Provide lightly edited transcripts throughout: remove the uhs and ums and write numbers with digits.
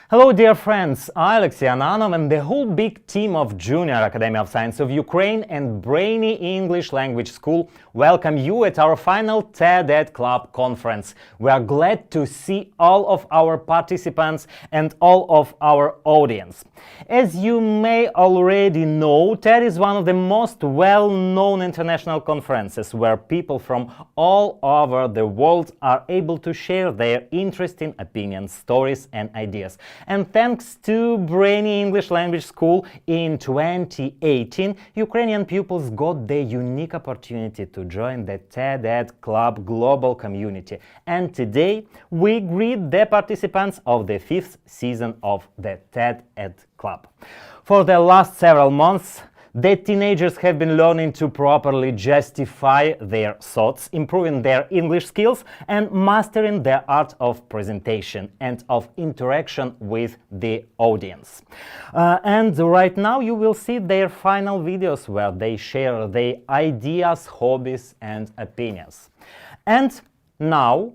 Hello dear friends, Alexey Ananov and the whole big team of Junior Academy of Science of Ukraine and Brainy English Language School welcome you at our final TED Club conference. We are glad to see all of our participants and all of our audience. As you may already know, TED is one of the most well-known international conferences where people from all over the world are able to share their interesting opinions, stories and ideas. And thanks to Brainy English Language School, in 2018, Ukrainian pupils got the unique opportunity to join the TED Club global community. And today, we greet the participants of the 5th season of the TED Club. For the last several months, the teenagers have been learning to properly justify their thoughts, improving their English skills and mastering the art of presentation and of interaction with the audience. And right now you will see their final videos where they share their ideas, hobbies and opinions. And now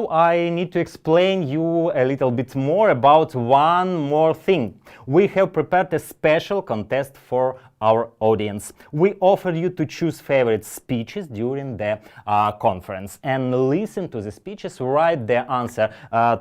I need to explain you a little bit more about one more thing. We have prepared a special contest for our audience. We offer you to choose favorite speeches during the conference and listen to the speeches, write the answer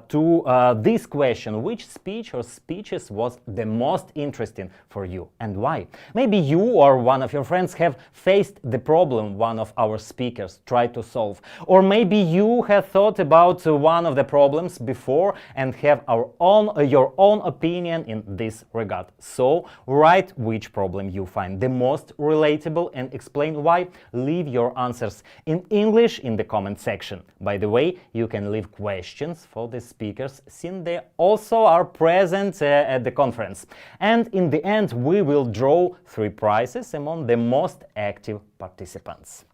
to this question: which speech or speeches was the most interesting for you and why? Maybe you or one of your friends have faced the problem one of our speakers tried to solve, or maybe you have thought about one of the problems before and have your own opinion in this regard. So write which problem you find the most relatable and explain why. Leave your answers in English in the comment section. By the way, you can leave questions for the speakers since they also are present at the conference. And in the end, we will draw 3 prizes among the most active participants.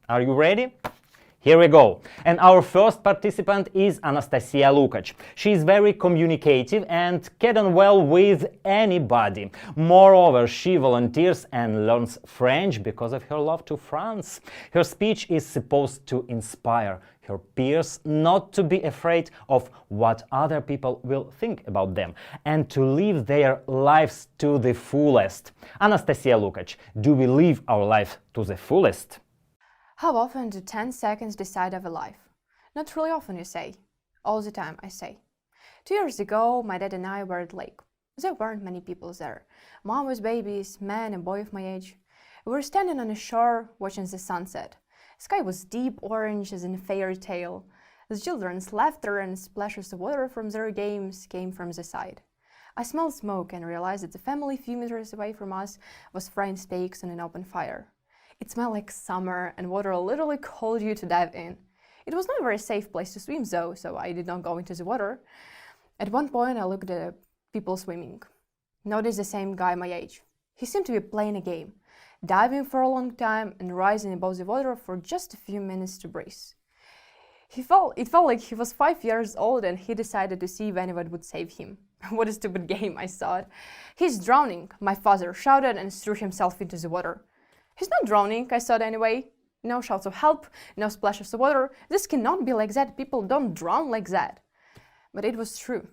Are you ready? Here we go. And our first participant is Anastasia Lukacs. She is very communicative and get on well with anybody. Moreover, she volunteers and learns French because of her love to France. Her speech is supposed to inspire her peers not to be afraid of what other people will think about them and to live their lives to the fullest. Anastasia Lukacs, do we live our life to the fullest? How often do 10 seconds decide of a life? Not really often, you say. All the time, I say. 2 years ago, my dad and I were at the lake. There weren't many people there. Mom with babies, man and boy of my age. We were standing on the shore, watching the sunset. The sky was deep orange as in a fairy tale. The children's laughter and splashes of water from their games came from the side. I smelled smoke and realized that the family a few meters away from us was frying steaks on an open fire. It smelled like summer, and water literally called you to dive in. It was not a very safe place to swim though, so I did not go into the water. At one point I looked at people swimming. Noticed the same guy my age. He seemed to be playing a game, diving for a long time and rising above the water for just a few minutes to breathe. It felt like he was 5 years old and he decided to see if anyone would save him. What a stupid game, I thought. He's drowning, my father shouted and threw himself into the water. He's not drowning, I thought anyway. No shouts of help, no splashes of water. This cannot be like that. People don't drown like that. But it was true.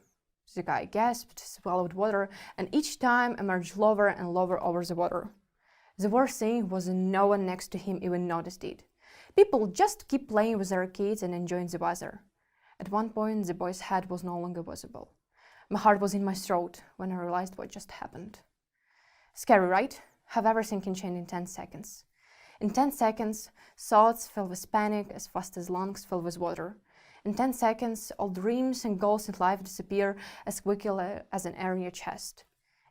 The guy gasped, swallowed water, and each time emerged lower and lower over the water. The worst thing was that no one next to him even noticed it. People just keep playing with their kids and enjoying the weather. At one point, the boy's head was no longer visible. My heart was in my throat when I realized what just happened. Scary, right? How everything can change in 10 seconds. In 10 seconds, thoughts fill with panic as fast as lungs fill with water. In 10 seconds, all dreams and goals in life disappear as quickly as an air in your chest.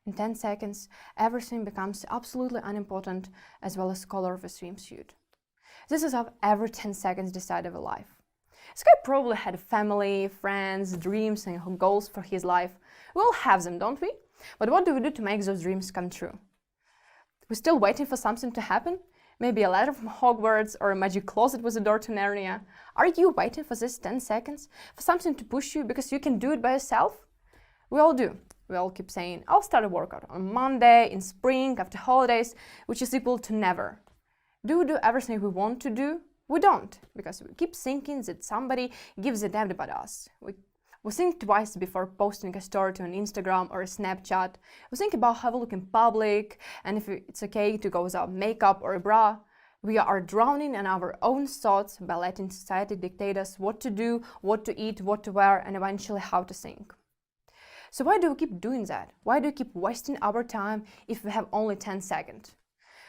In 10 seconds, everything becomes absolutely unimportant, as well as the color of a swimsuit. This is how every 10 seconds decide of a life. This guy probably had a family, friends, dreams and goals for his life. We all have them, don't we? But what do we do to make those dreams come true? We're still waiting for something to happen? Maybe a letter from Hogwarts or a magic closet with a door to Narnia? Are you waiting for this 10 seconds? For something to push you because you can do it by yourself? We all do. We all keep saying, I'll start a workout on Monday, in spring, after holidays, which is equal to never. Do we do everything we want to do? We don't, because we keep thinking that somebody gives a damn about us. We think twice before posting a story to an Instagram or a Snapchat. We think about how we look in public and if it's okay to go without makeup or a bra. We are drowning in our own thoughts by letting society dictate us what to do, what to eat, what to wear, and eventually how to think. So why do we keep doing that? Why do we keep wasting our time if we have only 10 seconds?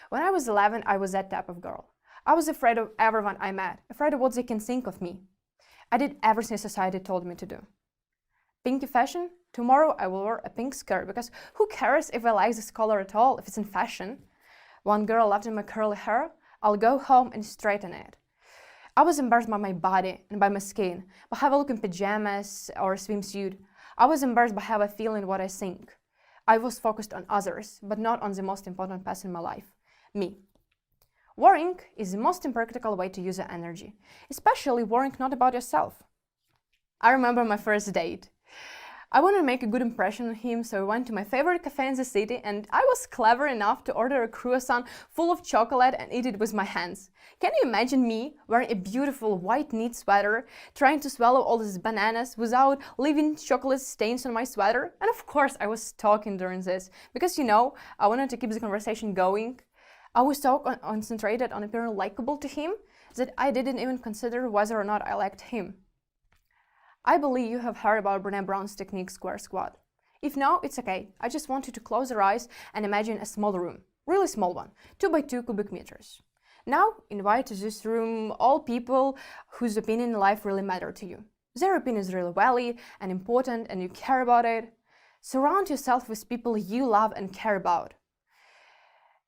When I was 11, I was that type of girl. I was afraid of everyone I met, afraid of what they can think of me. I did everything society told me to do. Pinky fashion? Tomorrow I will wear a pink skirt because who cares if I like this color at all, if it's in fashion? One girl loved my curly hair, I'll go home and straighten it. I was embarrassed by my body and by my skin, by how I look in pajamas or a swimsuit. I was embarrassed by how I feel and what I think. I was focused on others, but not on the most important person in my life, me. Worrying is the most impractical way to use your energy, especially worrying not about yourself. I remember my first date. I wanted to make a good impression on him, so I went to my favorite cafe in the city and I was clever enough to order a croissant full of chocolate and eat it with my hands. Can you imagine me wearing a beautiful white knit sweater, trying to swallow all these bananas without leaving chocolate stains on my sweater? And of course I was talking during this, because I wanted to keep the conversation going. I was so concentrated on appearing likable to him that I didn't even consider whether or not I liked him. I believe you have heard about Brené Brown's technique Square Squat. If no, it's okay. I just want you to close your eyes and imagine a small room, really small one, 2 by 2 cubic meters. Now, invite to this room all people whose opinion in life really matter to you. Their opinion is really valid and important and you care about it. Surround yourself with people you love and care about.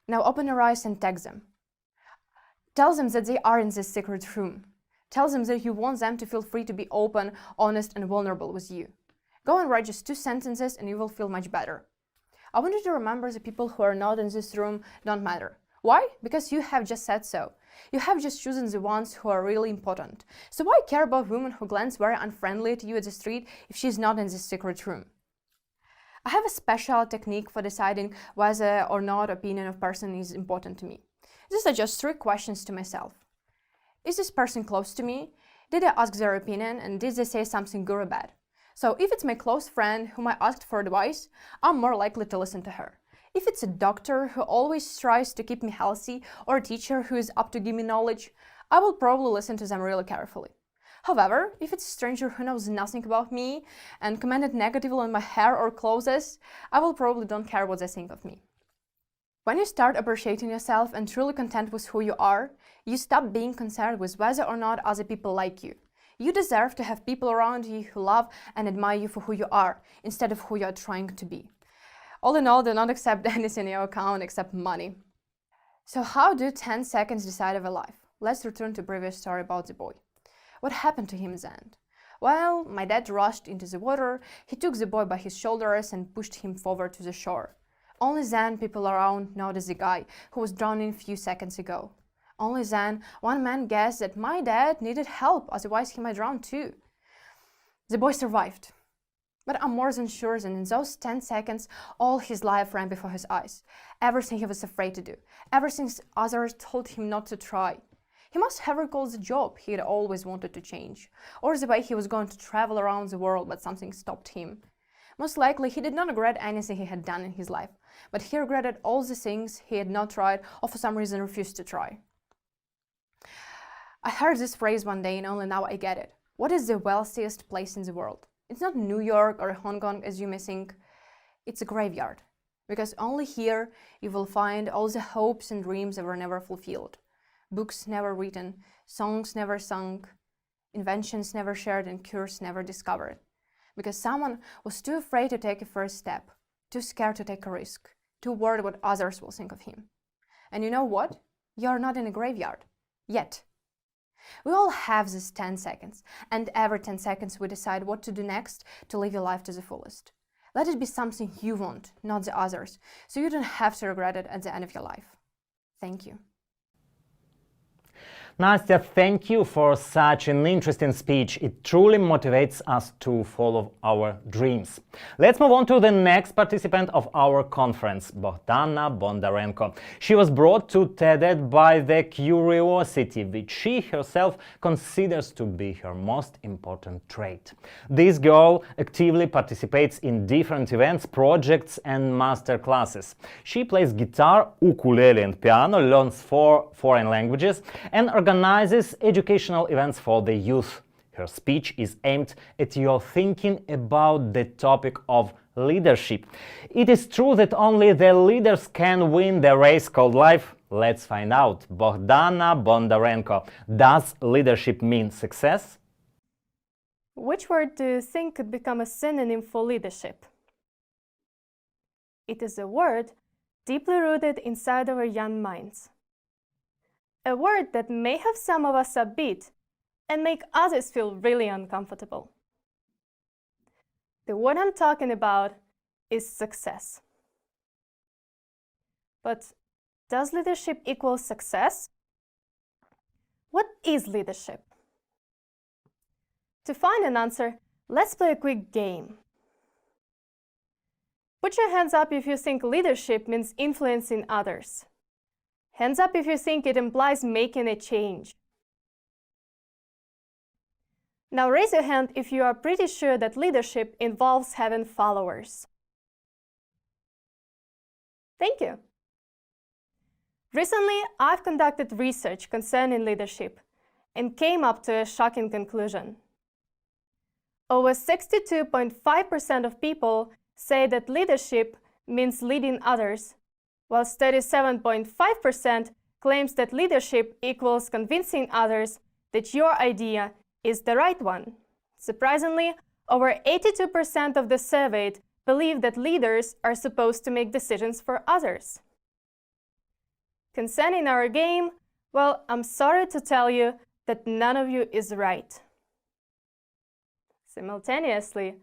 Now open your eyes and text them. Tell them that they are in this secret room. Tell them that you want them to feel free to be open, honest, and vulnerable with you. Go and write just 2 sentences and you will feel much better. I want you to remember the people who are not in this room don't matter. Why? Because you have just said so. You have just chosen the ones who are really important. So why care about women who glance very unfriendly at you at the street if she's not in this secret room? I have a special technique for deciding whether or not opinion of person is important to me. These are just 3 questions to myself. Is this person close to me? Did I ask their opinion and did they say something good or bad? So if it's my close friend whom I asked for advice, I'm more likely to listen to her. If it's a doctor who always tries to keep me healthy or a teacher who is up to give me knowledge, I will probably listen to them really carefully. However, if it's a stranger who knows nothing about me and commented negatively on my hair or clothes, I will probably don't care what they think of me. When you start appreciating yourself and truly content with who you are, you stop being concerned with whether or not other people like you. You deserve to have people around you who love and admire you for who you are, instead of who you are trying to be. All in all, do not accept anything in your account except money. So how do 10 seconds decide of a life? Let's return to previous story about the boy. What happened to him in the end? Well, my dad rushed into the water, he took the boy by his shoulders and pushed him forward to the shore. Only then people around noticed the guy who was drowning a few seconds ago. Only then one man guessed that my dad needed help, otherwise he might drown too. The boy survived. But I'm more than sure that in those 10 seconds, all his life ran before his eyes. Everything he was afraid to do, everything others told him not to try. He must have recalled the job he had always wanted to change, or the way he was going to travel around the world, but something stopped him. Most likely, he did not regret anything he had done in his life, but he regretted all the things he had not tried or for some reason refused to try. I heard this phrase one day and only now I get it. What is the wealthiest place in the world? It's not New York or Hong Kong as you may think. It's a graveyard. Because only here you will find all the hopes and dreams that were never fulfilled. Books never written, songs never sung, inventions never shared, and cures never discovered. Because someone was too afraid to take a first step, too scared to take a risk, too worried what others will think of him. And you know what? You're not in a graveyard. Yet. We all have this 10 seconds, and every 10 seconds we decide what to do next to live your life to the fullest. Let it be something you want, not the others, so you don't have to regret it at the end of your life. Thank you. Nastya, thank you for such an interesting speech. It truly motivates us to follow our dreams. Let's move on to the next participant of our conference, Bohdana Bondarenko. She was brought to TED by the curiosity, which she herself considers to be her most important trait. This girl actively participates in different events, projects and master classes. She plays guitar, ukulele and piano, learns 4 foreign languages and organizes educational events for the youth. Her speech is aimed at your thinking about the topic of leadership. It is true that only the leaders can win the race called life. Let's find out. Bohdana Bondarenko, does leadership mean success? Which word do you think could become a synonym for leadership? It is a word deeply rooted inside our young minds. A word that may have some of us upbeat and make others feel really uncomfortable. The word I'm talking about is success. But does leadership equal success? What is leadership? To find an answer, let's play a quick game. Put your hands up if you think leadership means influencing others. Hands up if you think it implies making a change. Now raise your hand if you are pretty sure that leadership involves having followers. Thank you. Recently, I've conducted research concerning leadership and came up to a shocking conclusion. Over 62.5% of people say that leadership means leading others, while 37.5% claims that leadership equals convincing others that your idea is the right one. Surprisingly, over 82% of the surveyed believe that leaders are supposed to make decisions for others. Concerning our game, well, I'm sorry to tell you that none of you is right. Simultaneously,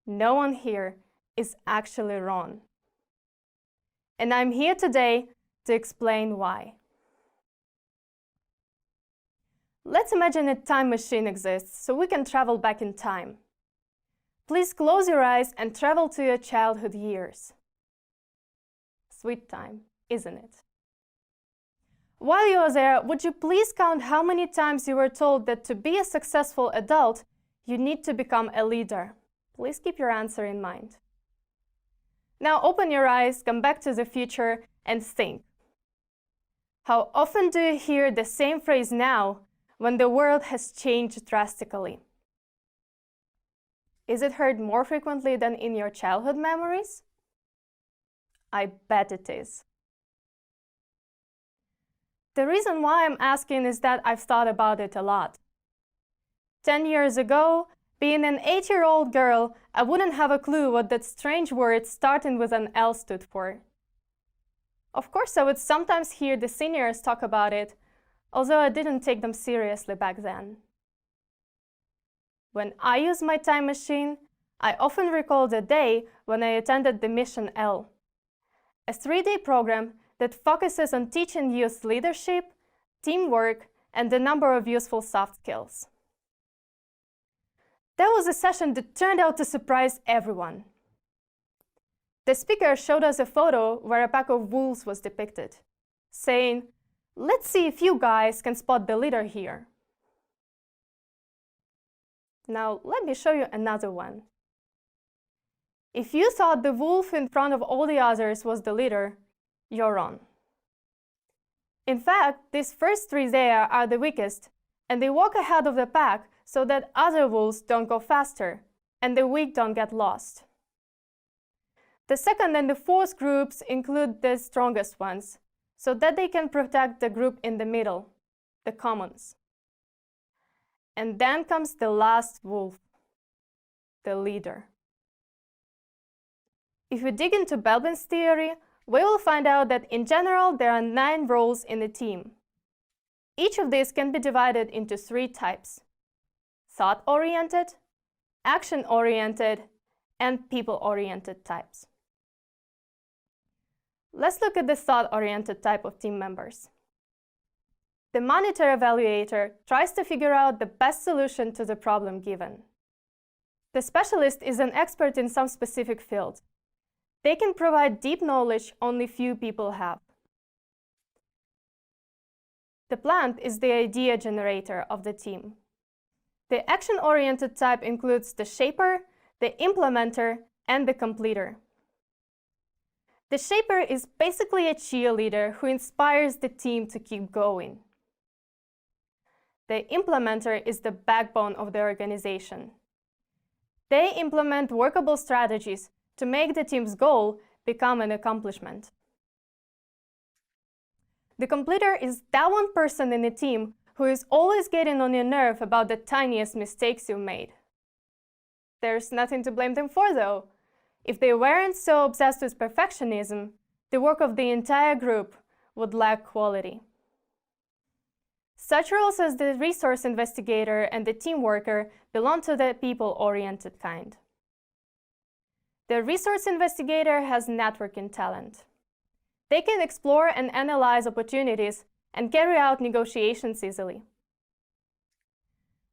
no one here is actually wrong. And I'm here today to explain why. Let's imagine a time machine exists so we can travel back in time. Please close your eyes and travel to your childhood years. Sweet time, isn't it? While you are there, would you please count how many times you were told that to be a successful adult, you need to become a leader? Please keep your answer in mind. Now open your eyes, come back to the future, and think. How often do you hear the same phrase now when the world has changed drastically? Is it heard more frequently than in your childhood memories? I bet it is. The reason why I'm asking is that I've thought about it a lot. 10 years ago, being an 8-year-old girl, I wouldn't have a clue what that strange word starting with an L stood for. Of course, I would sometimes hear the seniors talk about it, although I didn't take them seriously back then. When I use my time machine, I often recall the day when I attended the Mission L, a 3-day program that focuses on teaching youth leadership, teamwork, and a number of useful soft skills. That was a session that turned out to surprise everyone. The speaker showed us a photo where a pack of wolves was depicted, saying, "Let's see if you guys can spot the leader here." Now, let me show you another one. If you thought the wolf in front of all the others was the leader, you're wrong. In fact, these first 3 there are the weakest, and they walk ahead of the pack so that other wolves don't go faster, and the weak don't get lost. The second and the fourth groups include the strongest ones, so that they can protect the group in the middle, the commons. And then comes the last wolf, the leader. If we dig into Belbin's theory, we will find out that in general there are 9 roles in a team. Each of these can be divided into 3 types: thought-oriented, action-oriented, and people-oriented types. Let's look at the thought-oriented type of team members. the monitor evaluator tries to figure out the best solution to the problem given. The specialist is an expert in some specific field. They can provide deep knowledge only few people have. The plant is the idea generator of the team. The action-oriented type includes the shaper, the implementer, and the completer. The shaper is basically a cheerleader who inspires the team to keep going. The implementer is the backbone of the organization. They implement workable strategies to make the team's goal become an accomplishment. The completer is that one person in the team who is always getting on your nerve about the tiniest mistakes you made. There's nothing to blame them for, though. If they weren't so obsessed with perfectionism, the work of the entire group would lack quality. Such roles as the resource investigator and the team worker belong to the people-oriented kind. The resource investigator has networking talent. They can explore and analyze opportunities and carry out negotiations easily.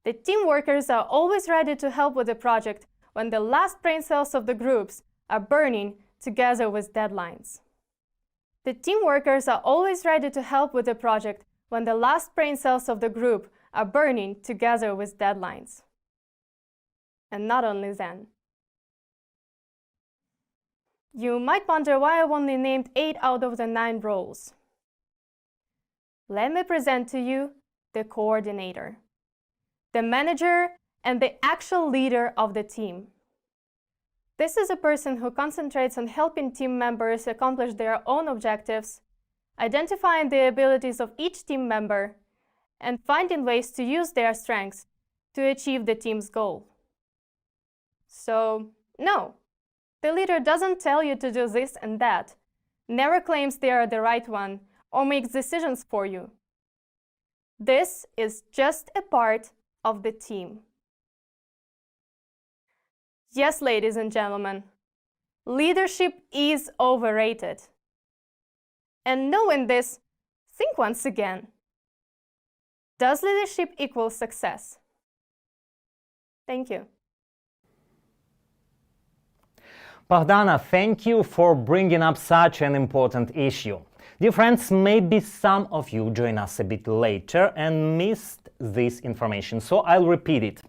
The team workers are always ready to help with the project when the last brain cells of the groups are burning together with deadlines. The team workers are always ready to help with the project when the last brain cells of the group are burning together with deadlines. And not only then. You might wonder why I've only named 8 out of the 9 roles. Let me present to you the coordinator, the manager, and the actual leader of the team. This is a person who concentrates on helping team members accomplish their own objectives, identifying the abilities of each team member, and finding ways to use their strengths to achieve the team's goal. So, no, the leader doesn't tell you to do this and that, never claims they are the right one, or makes decisions for you. This is just a part of the team. Yes, ladies and gentlemen, leadership is overrated. And knowing this, think once again. Does leadership equal success? Thank you. Bogdana, thank you for bringing up such an important issue. Dear friends, maybe some of you join us a bit later and missed this information, so I'll repeat it.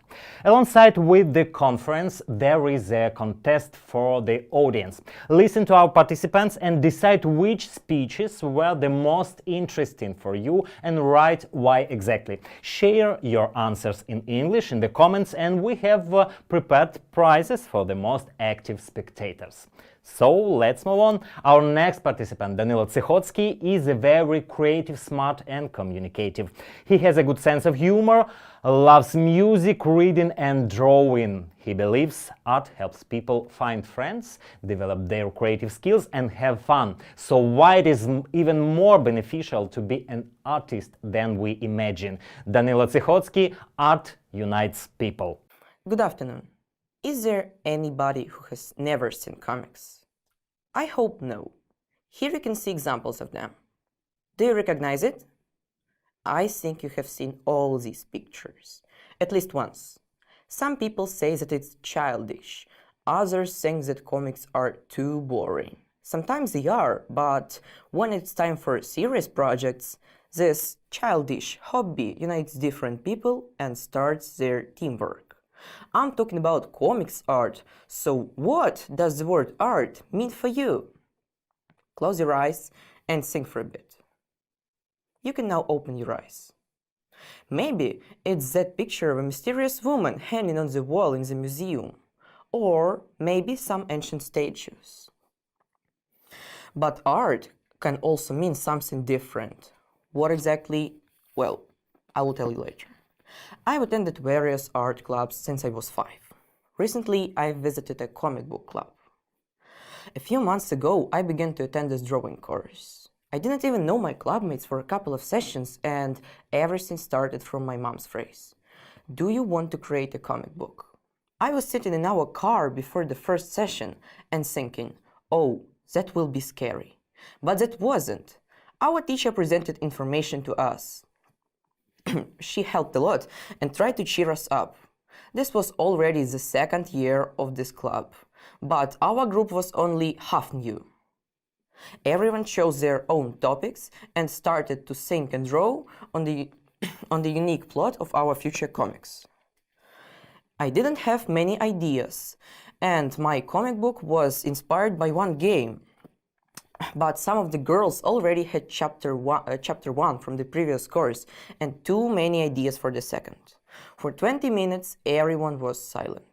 Alongside with the conference, there is a contest for the audience. Listen to our participants and decide which speeches were the most interesting for you and write why exactly. Share your answers in English in the comments, and we have prepared prizes for the most active spectators. So let's move on. Our next participant, Danilo Tsikhotsky, is a very creative, smart and communicative. He has a good sense of humor, loves music, reading and drawing. He believes art helps people find friends, develop their creative skills and have fun. So why it is even more beneficial to be an artist than we imagine. Danilo Tsikhotsky, Art Unites People. Good afternoon. Is there anybody who has never seen comics? I hope no. Here you can see examples of them. Do you recognize it? I think you have seen all these pictures, at least once. Some people say that it's childish, others think that comics are too boring. Sometimes they are, but when it's time for serious projects, this childish hobby unites different people and starts their teamwork. I'm talking about comics art, so what does the word art mean for you? Close your eyes and think for a bit. You can now open your eyes. Maybe it's that picture of a mysterious woman hanging on the wall in the museum, or maybe some ancient statues. But art can also mean something different. What exactly? Well, I will tell you later. I've attended various art clubs since I was 5. Recently, I visited a comic book club. A few months ago, I began to attend this drawing course. I didn't even know my clubmates for a couple of sessions, and everything started from my mom's phrase. Do you want to create a comic book? I was sitting in our car before the first session and thinking, oh, that will be scary. But that wasn't. Our teacher presented information to us. She helped a lot and tried to cheer us up. This was already the second year of this club, but our group was only half new. Everyone chose their own topics and started to think and draw on the, on the unique plot of our future comics. I didn't have many ideas, and my comic book was inspired by one game. But some of the girls already had chapter one from the previous course and too many ideas for the second. For 20 minutes, everyone was silent.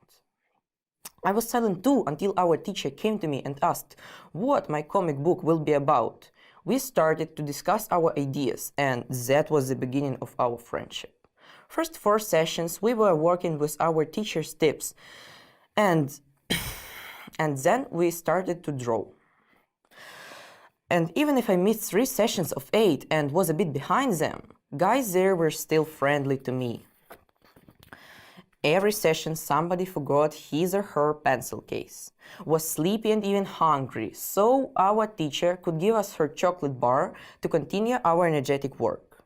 I was silent too until our teacher came to me and asked what my comic book will be about. We started to discuss our ideas, and that was the beginning of our friendship. First 4 sessions, we were working with our teacher's tips, and then we started to draw. And even if I missed 3 sessions of 8 and was a bit behind them, guys there were still friendly to me. Every session somebody forgot his or her pencil case, was sleepy and even hungry, so our teacher could give us her chocolate bar to continue our energetic work.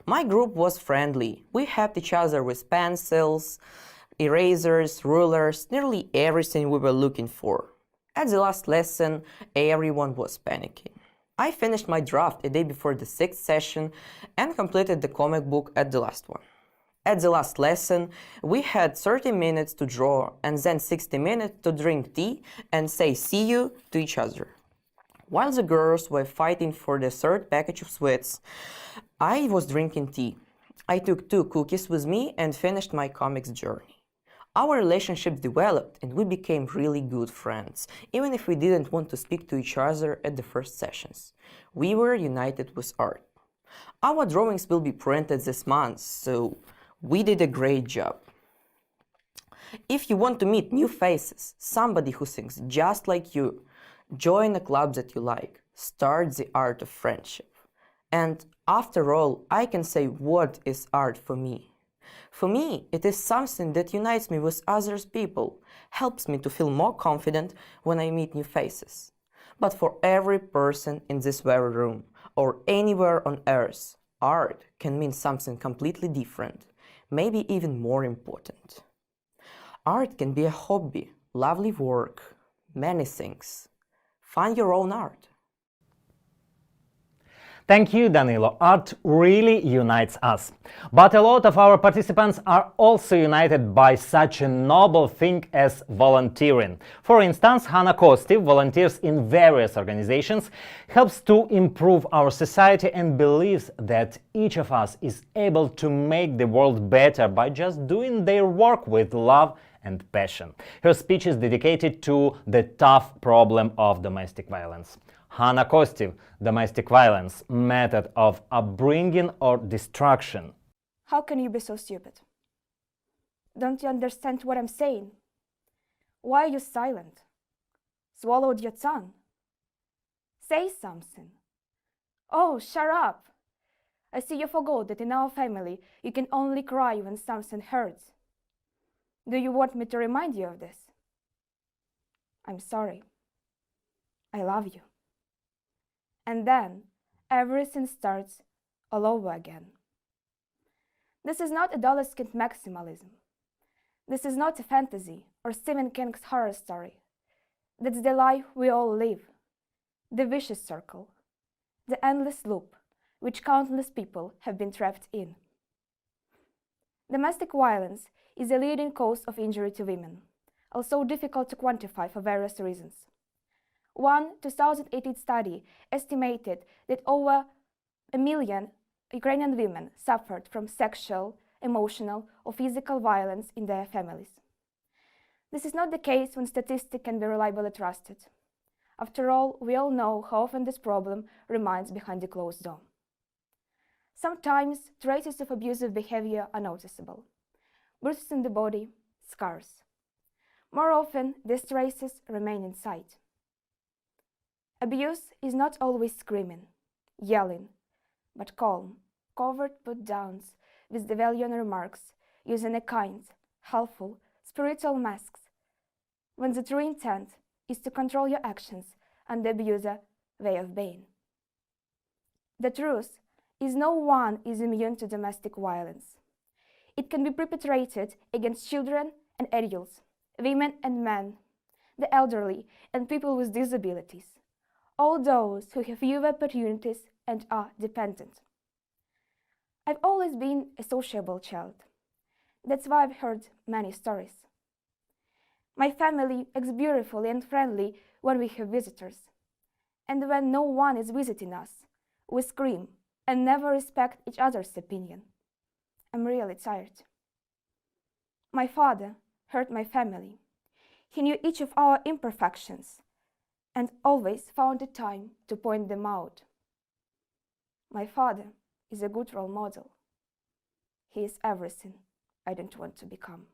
My group was friendly. We helped each other with pencils, erasers, rulers, nearly everything we were looking for. At the last lesson, everyone was panicking. I finished my draft a day before the 6th session and completed the comic book at the last one. At the last lesson, we had 30 minutes to draw and then 60 minutes to drink tea and say see you to each other. While the girls were fighting for the 3rd package of sweets, I was drinking tea. I took 2 cookies with me and finished my comics journey. Our relationship developed and we became really good friends, even if we didn't want to speak to each other at the first sessions. We were united with art. Our drawings will be printed this month, so we did a great job. If you want to meet new faces, somebody who thinks just like you, join a club that you like, start the art of friendship. And after all, I can say what is art for me. For me, it is something that unites me with other people, helps me to feel more confident when I meet new faces. But for every person in this very room, or anywhere on earth, art can mean something completely different, maybe even more important. Art can be a hobby, lovely work, many things. Find your own art. Thank you, Danilo. Art really unites us. But a lot of our participants are also united by such a noble thing as volunteering. For instance, Hannah Kosti volunteers in various organizations, helps to improve our society and believes that each of us is able to make the world better by just doing their work with love and passion. Her speech is dedicated to the tough problem of domestic violence. Hannah Kosti, domestic violence, method of upbringing or destruction. How can you be so stupid? Don't you understand what I'm saying? Why are you silent? Swallowed your tongue? Say something. Oh, shut up! I see you forgot that in our family you can only cry when something hurts. Do you want me to remind you of this? I'm sorry. I love you. And then everything starts all over again. This is not adolescent maximalism. This is not a fantasy or Stephen King's horror story. That's the life we all live. The vicious circle. The endless loop which countless people have been trapped in. Domestic violence is a leading cause of injury to women, also difficult to quantify for various reasons. One 2018 study estimated that over 1 million Ukrainian women suffered from sexual, emotional, or physical violence in their families. This is not the case when statistics can be reliably trusted. After all, we all know how often this problem remains behind a closed door. Sometimes traces of abusive behavior are noticeable. Bruises in the body, scars. More often, these traces remain inside. Abuse is not always screaming, yelling, but calm, covert put-downs with devaluing remarks, using a kind, helpful, spiritual masks, when the true intent is to control your actions and the abuser's way of being. The truth is no one is immune to domestic violence. It can be perpetrated against children and adults, women and men, the elderly, and people with disabilities, all those who have fewer opportunities and are dependent. I've always been a sociable child. That's why I've heard many stories. My family acts beautifully and friendly when we have visitors. And when no one is visiting us, we scream and never respect each other's opinion. I'm really tired. My father hurt my family. He knew each of our imperfections and always found the time to point them out. My father is a good role model. He is everything I don't want to become.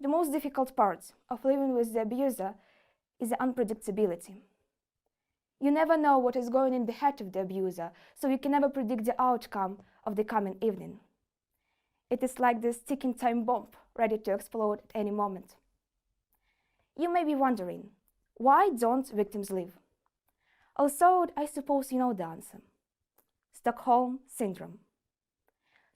The most difficult part of living with the abuser is the unpredictability. You never know what is going in the head of the abuser, so you can never predict the outcome of the coming evening. It is like this ticking time bomb ready to explode at any moment. You may be wondering, why don't victims leave? Also, I suppose you know the answer. Stockholm Syndrome.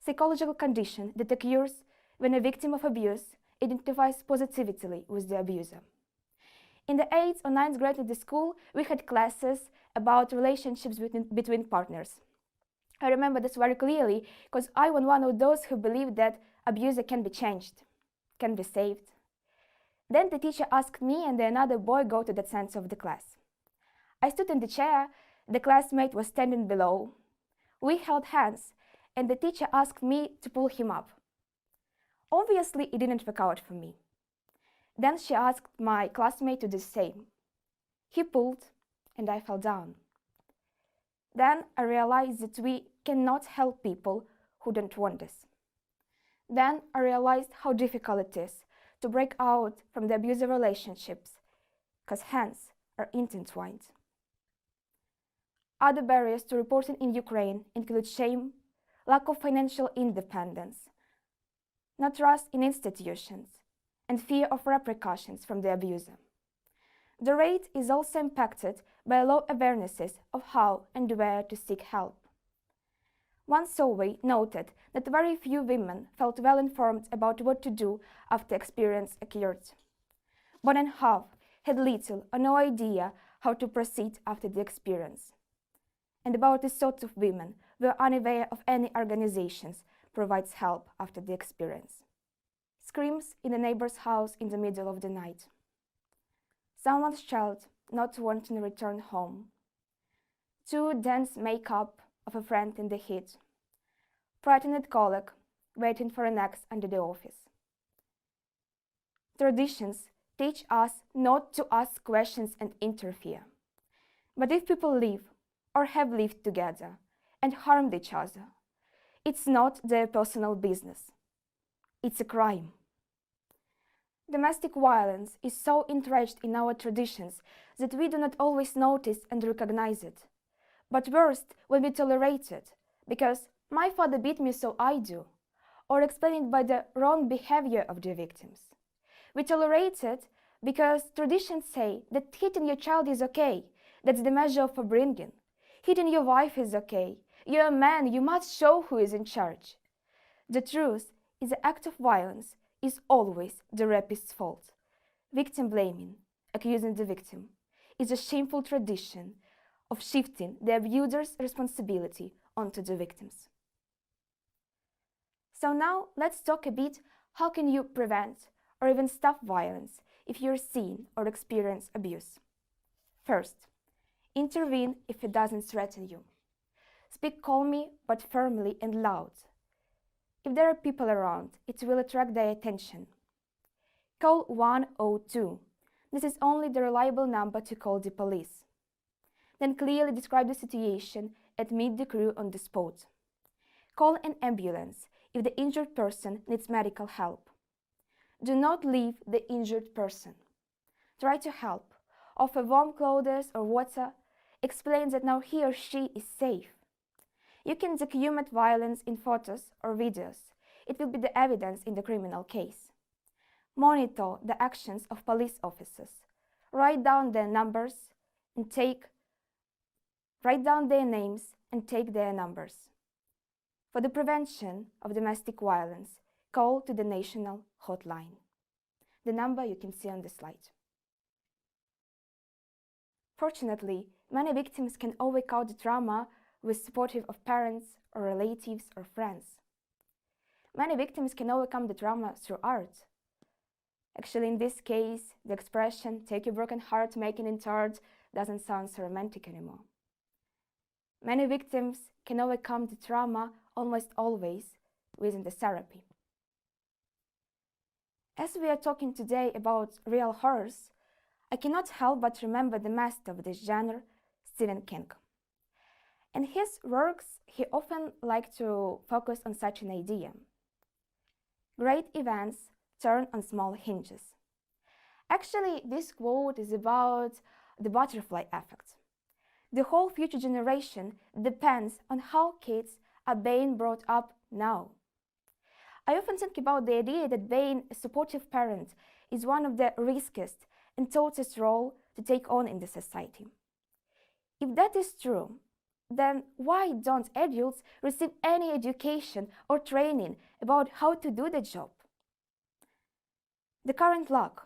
Psychological condition that occurs when a victim of abuse identifies positively with the abuser. In the 8th or 9th grade of the school, we had classes about relationships between partners. I remember this very clearly because I was one of those who believed that abuser can be changed, can be saved. Then the teacher asked me and another boy go to the center of the class. I stood in the chair, the classmate was standing below. We held hands and the teacher asked me to pull him up. Obviously, it didn't work out for me. Then she asked my classmate to do the same. He pulled and I fell down. Then I realized that we cannot help people who don't want this. Then I realized how difficult it is to break out from the abusive relationships, because hands are intertwined. Other barriers to reporting in Ukraine include shame, lack of financial independence, not trust in institutions, and fear of repercussions from the abuser. The rate is also impacted by low awarenesses of how and where to seek help. One survey noted that very few women felt well informed about what to do after experience occurred. More than half had little or no idea how to proceed after the experience. And about a third of women were unaware of any organizations provides help after the experience. Screams in a neighbor's house in the middle of the night. Someone's child not wanting to return home. Too dense makeup of a friend in the heat. Frightened colleague waiting for an ex under the office. Traditions teach us not to ask questions and interfere. But if people live or have lived together and harmed each other, it's not their personal business. It's a crime. Domestic violence is so entrenched in our traditions that we do not always notice and recognize it. But worst when we tolerate it, because my father beat me so I do, or explained by the wrong behavior of the victims. We tolerate it because traditions say that hitting your child is okay, that's the measure of upbringing. Hitting your wife is okay, you're a man, you must show who is in charge. The truth is the act of violence is always the rapist's fault. Victim blaming, accusing the victim, is a shameful tradition of shifting the abuser's responsibility onto the victims. So now let's talk a bit how can you prevent or even stop violence if you're seen or experience abuse. First, intervene if it doesn't threaten you. Speak calmly but firmly and loud. If there are people around, it will attract their attention. Call 102. This is only the reliable number to call the police. Then clearly describe the situation and meet the crew on the spot. Call an ambulance if the injured person needs medical help. Do not leave the injured person. Try to help. Offer warm clothes or water. Explain that now he or she is safe. You can document violence in photos or videos. It will be the evidence in the criminal case. Monitor the actions of police officers. Write down their numbers and write down their names and take their numbers. For the prevention of domestic violence, call to the national hotline. The number you can see on the slide. Fortunately, many victims can overcome the trauma with support of parents or relatives or friends. Many victims can overcome the trauma through art. Actually, in this case, the expression, take your broken heart, make it into art, doesn't sound so romantic anymore. Many victims can overcome the trauma almost always within the therapy. As we are talking today about real horrors, I cannot help but remember the master of this genre, Stephen King. In his works, he often liked to focus on such an idea. Great events turn on small hinges. Actually, this quote is about the butterfly effect. The whole future generation depends on how kids are being brought up now. I often think about the idea that being a supportive parent is one of the riskiest and toughest roles to take on in the society. If that is true, then why don't adults receive any education or training about how to do the job? The current lack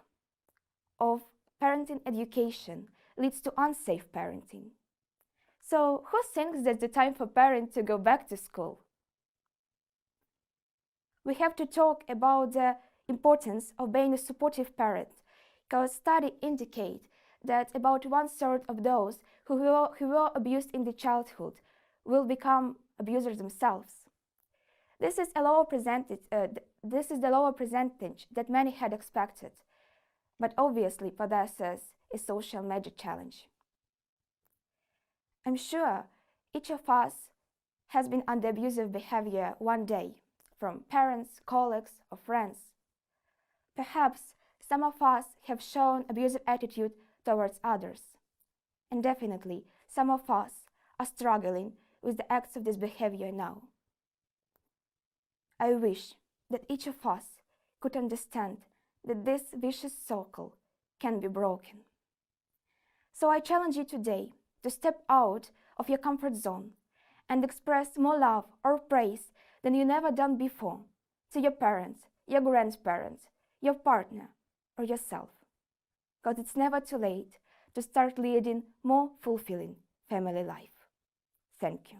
of parenting education leads to unsafe parenting. So who thinks that's the time for parents to go back to school? We have to talk about the importance of being a supportive parent, because studies indicate that about 1/3 of those who were abused in the childhood will become abusers themselves. This is the lower percentage that many had expected, but obviously possesses a social major challenge. I'm sure each of us has been under abusive behavior one day, from parents, colleagues, or friends. Perhaps some of us have shown abusive attitude towards others, and definitely some of us are struggling with the acts of this behavior now. I wish that each of us could understand that this vicious circle can be broken. So I challenge you today to step out of your comfort zone and express more love or praise than you never done before to your parents, your grandparents, your partner, or yourself. Because it's never too late to start leading more fulfilling family life. Thank you.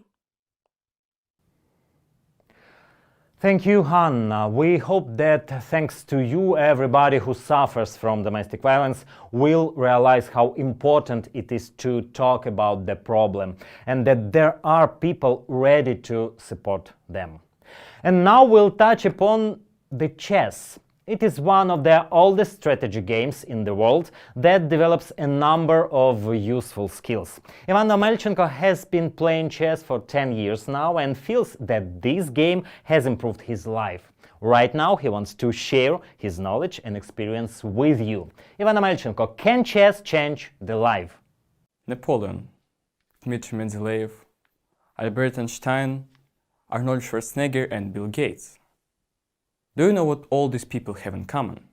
Thank you, Hanna. We hope that thanks to you, everybody who suffers from domestic violence will realize how important it is to talk about the problem and that there are people ready to support them. And now we'll touch upon the chess. It is one of the oldest strategy games in the world that develops a number of useful skills. Ivan Omelchenko has been playing chess for 10 years now and feels that this game has improved his life. Right now he wants to share his knowledge and experience with you. Ivan Omelchenko, can chess change the life? Napoleon, Dmitry Mendeleev, Albert Einstein, Arnold Schwarzenegger and Bill Gates. Do you know what all these people have in common?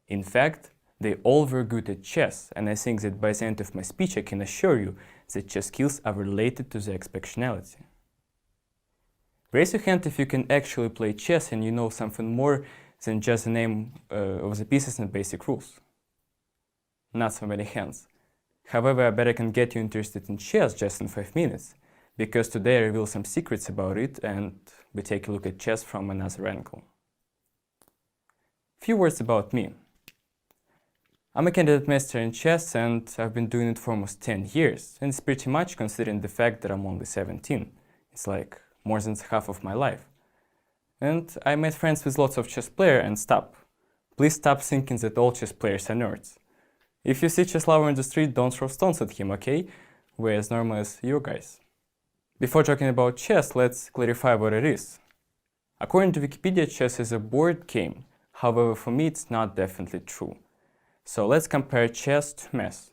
In fact, they all were good at chess, and I think that by the end of my speech I can assure you that chess skills are related to the exceptionality. Raise your hand if you can actually play chess and you know something more than just the name of the pieces and basic rules. Not so many hands. However, I bet I can get you interested in chess just in 5 minutes, because today I reveal some secrets about it and we take a look at chess from another angle. Few words about me. I'm a candidate master in chess and I've been doing it for almost 10 years, and it's pretty much considering the fact that I'm only 17. It's like more than half of my life. And I made friends with lots of chess players and stop. Please stop thinking that all chess players are nerds. If you see chess lover in the street, don't throw stones at him, okay? We're as normal as you guys. Before talking about chess, let's clarify what it is. According to Wikipedia, chess is a board game. However, for me, it's not definitely true. So let's compare chess to math.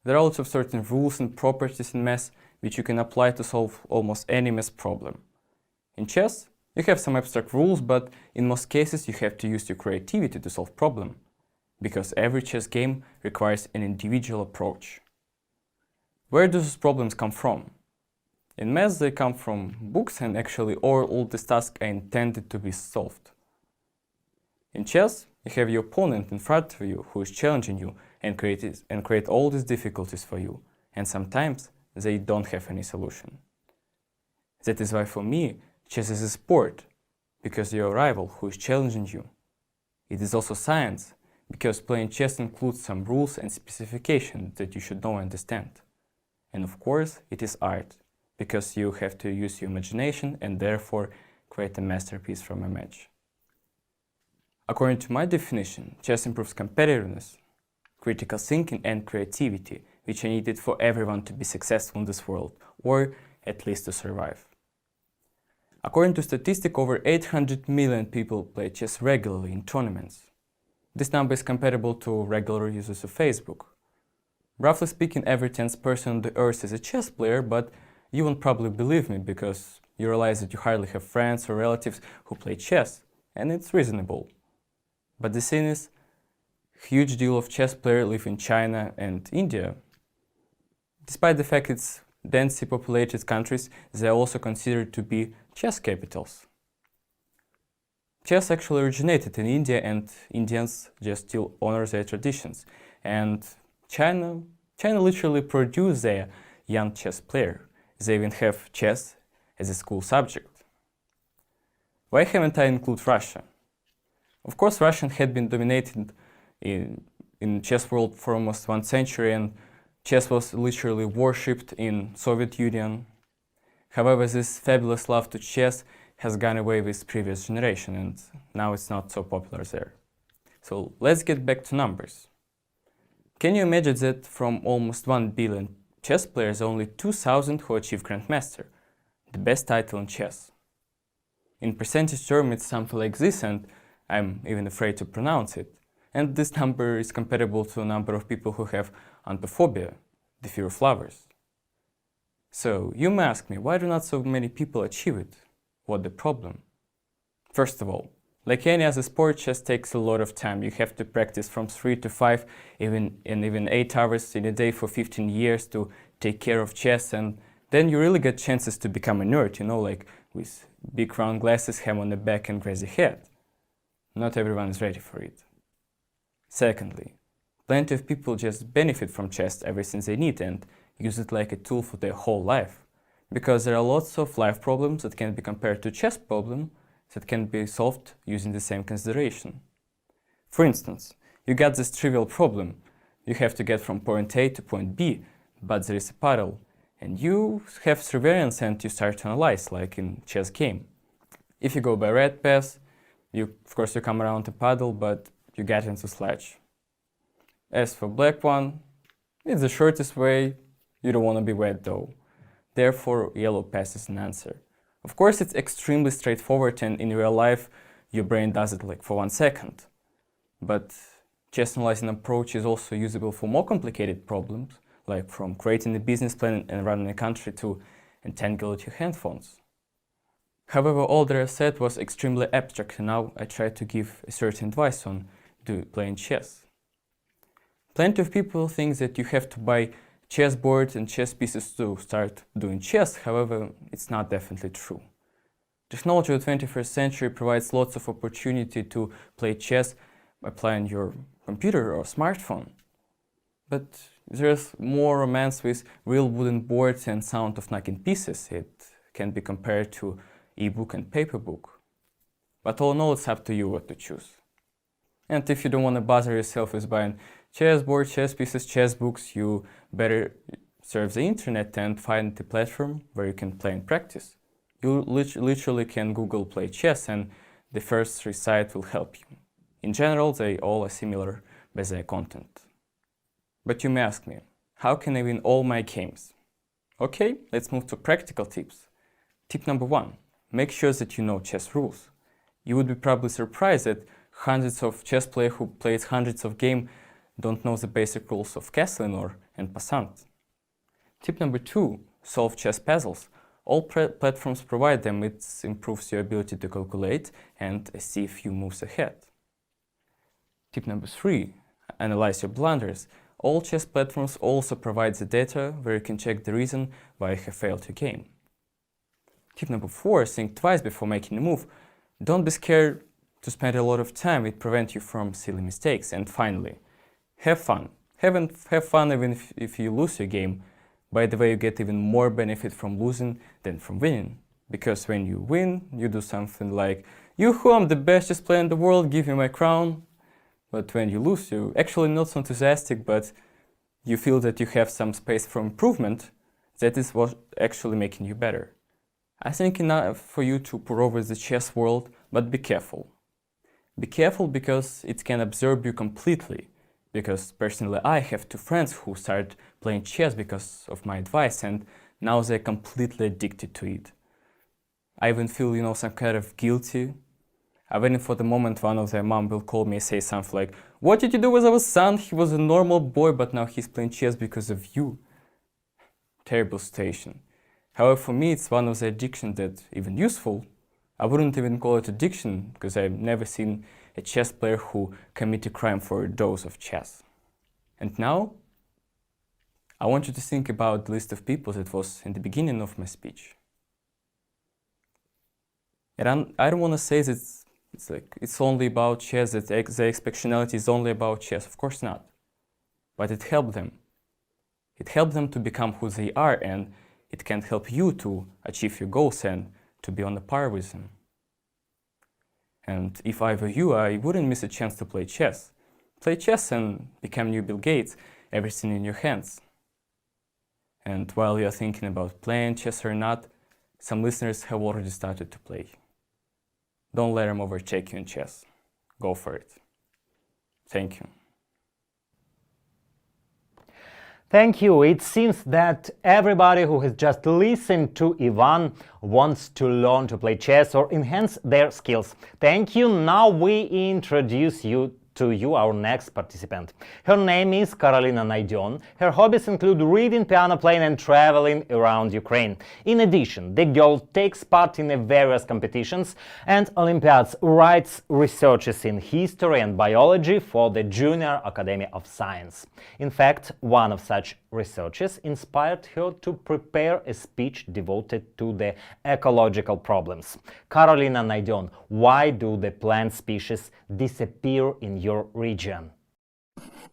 There are lots of certain rules and properties in math which you can apply to solve almost any math problem. In chess, you have some abstract rules, but in most cases you have to use your creativity to solve problem, because every chess game requires an individual approach. Where do those problems come from? In math, they come from books, and actually all these tasks are intended to be solved. In chess, you have your opponent in front of you who is challenging you and create all these difficulties for you, and sometimes they don't have any solution. That is why for me, chess is a sport, because your rival who is challenging you. It is also science, because playing chess includes some rules and specifications that you should know and understand. And of course, it is art, because you have to use your imagination and therefore create a masterpiece from a match. According to my definition, chess improves competitiveness, critical thinking and creativity, which are needed for everyone to be successful in this world, or at least to survive. According to statistics, over 800 million people play chess regularly in tournaments. This number is comparable to regular users of Facebook. Roughly speaking, every 10th person on the earth is a chess player, but you won't probably believe me because you realize that you hardly have friends or relatives who play chess, and it's reasonable. But the thing is, huge deal of chess players live in China and India. Despite the fact it's densely populated countries, they are also considered to be chess capitals. Chess actually originated in India, and Indians just still honor their traditions. And China literally produced their young chess player. They even have chess as a school subject. Why haven't I included Russia? Of course, Russian had been dominated in chess world for almost 1 century, and chess was literally worshipped in Soviet Union. However, this fabulous love to chess has gone away with previous generation, and now it's not so popular there. So let's get back to numbers. Can you imagine that from almost 1 billion chess players, only 2,000 who achieve Grandmaster, the best title in chess? In percentage terms, it's something like this, and I'm even afraid to pronounce it. And this number is comparable to the number of people who have anthrophobia, the fear of flowers. So you may ask me, why do not so many people achieve it? What the problem? First of all, like any other sport, chess takes a lot of time. You have to practice from 3 to 5, even 8 hours in a day for 15 years to take care of chess, and then you really get chances to become a nerd, like with big round glasses, ham on the back and crazy head. Not everyone is ready for it. Secondly, plenty of people just benefit from chess ever since they need and use it like a tool for their whole life. Because there are lots of life problems that can be compared to chess problem that can be solved using the same consideration. For instance, you got this trivial problem. You have to get from point A to point B, but there is a puddle, and you have surveillance and you start to analyze, like in chess game. If you go by red path, of course you come around the puddle, but you get into sledge. As for black one, it's the shortest way. You don't want to be wet though. Therefore, yellow path is an answer. Of course, it's extremely straightforward, and in real life, your brain does it like for 1 second. But chess analyzing approach is also usable for more complicated problems, like from creating a business plan and running a country to entangle your handphones. However, all that I said was extremely abstract, and now I try to give a certain advice on playing chess. Plenty of people think that you have to buy chessboard and chess pieces to start doing chess. However, it's not definitely true. Technology of the 21st century provides lots of opportunity to play chess by playing your computer or smartphone. But there's more romance with real wooden boards and sound of knocking pieces. It can be compared to e-book and paper book. But all in all, it's up to you what to choose. And if you don't want to bother yourself with buying chessboard, chess pieces, chess books, you better surf the internet and find the platform where you can play and practice. You literally can Google play chess, and the first 3 sites will help you. In general, they all are similar by their content. But you may ask me, how can I win all my games? Okay, let's move to practical tips. Tip number 1, make sure that you know chess rules. You would be probably surprised that hundreds of chess players who played hundreds of games don't know the basic rules of castling or en passant. Tip number 2, solve chess puzzles. All platforms provide them. It improves your ability to calculate and see a few moves ahead. Tip number 3, analyze your blunders. All chess platforms also provide the data where you can check the reason why you have failed your game. Tip number 4, think twice before making a move. Don't be scared to spend a lot of time. It prevents you from silly mistakes. And finally, have fun. Have fun even if you lose your game. By the way, you get even more benefit from losing than from winning. Because when you win, you do something like, "Yoo-hoo, I'm the best chess player in the world, give me my crown." But when you lose, you're actually not so enthusiastic, but you feel that you have some space for improvement. That is what's actually making you better. I think enough for you to pour over the chess world, but be careful. Be careful because it can absorb you completely. Because personally, I have 2 friends who started playing chess because of my advice, and now they're completely addicted to it. I even feel, some kind of guilty. I'm waiting for the moment one of their mom will call me and say something like, "What did you do with our son? He was a normal boy, but now he's playing chess because of you." Terrible situation. However, for me, it's one of the addictions that even useful. I wouldn't even call it addiction, because I've never seen a chess player who committed a crime for a dose of chess. And now, I want you to think about the list of people that was in the beginning of my speech. And I don't want to say that it's only about chess, that the exceptionality is only about chess. Of course not. But it helped them. It helped them to become who they are, and it can help you to achieve your goals and to be on a par with them. And if I were you, I wouldn't miss a chance to play chess. Play chess and become new Bill Gates, everything in your hands. And while you're thinking about playing chess or not, some listeners have already started to play. Don't let them overtake you in chess. Go for it. Thank you. Thank you. It seems that everybody who has just listened to Ivan wants to learn to play chess or enhance their skills. Thank you. Now we introduce you to our next participant. Her name is Karolina Naidion. Her hobbies include reading, piano playing and traveling around Ukraine. In addition, the girl takes part in various competitions and Olympiads, writes researches in history and biology for the Junior Academy of Science. In fact, one of such researches inspired her to prepare a speech devoted to the ecological problems. Karolina Naidion, why do the plant species disappear in your region?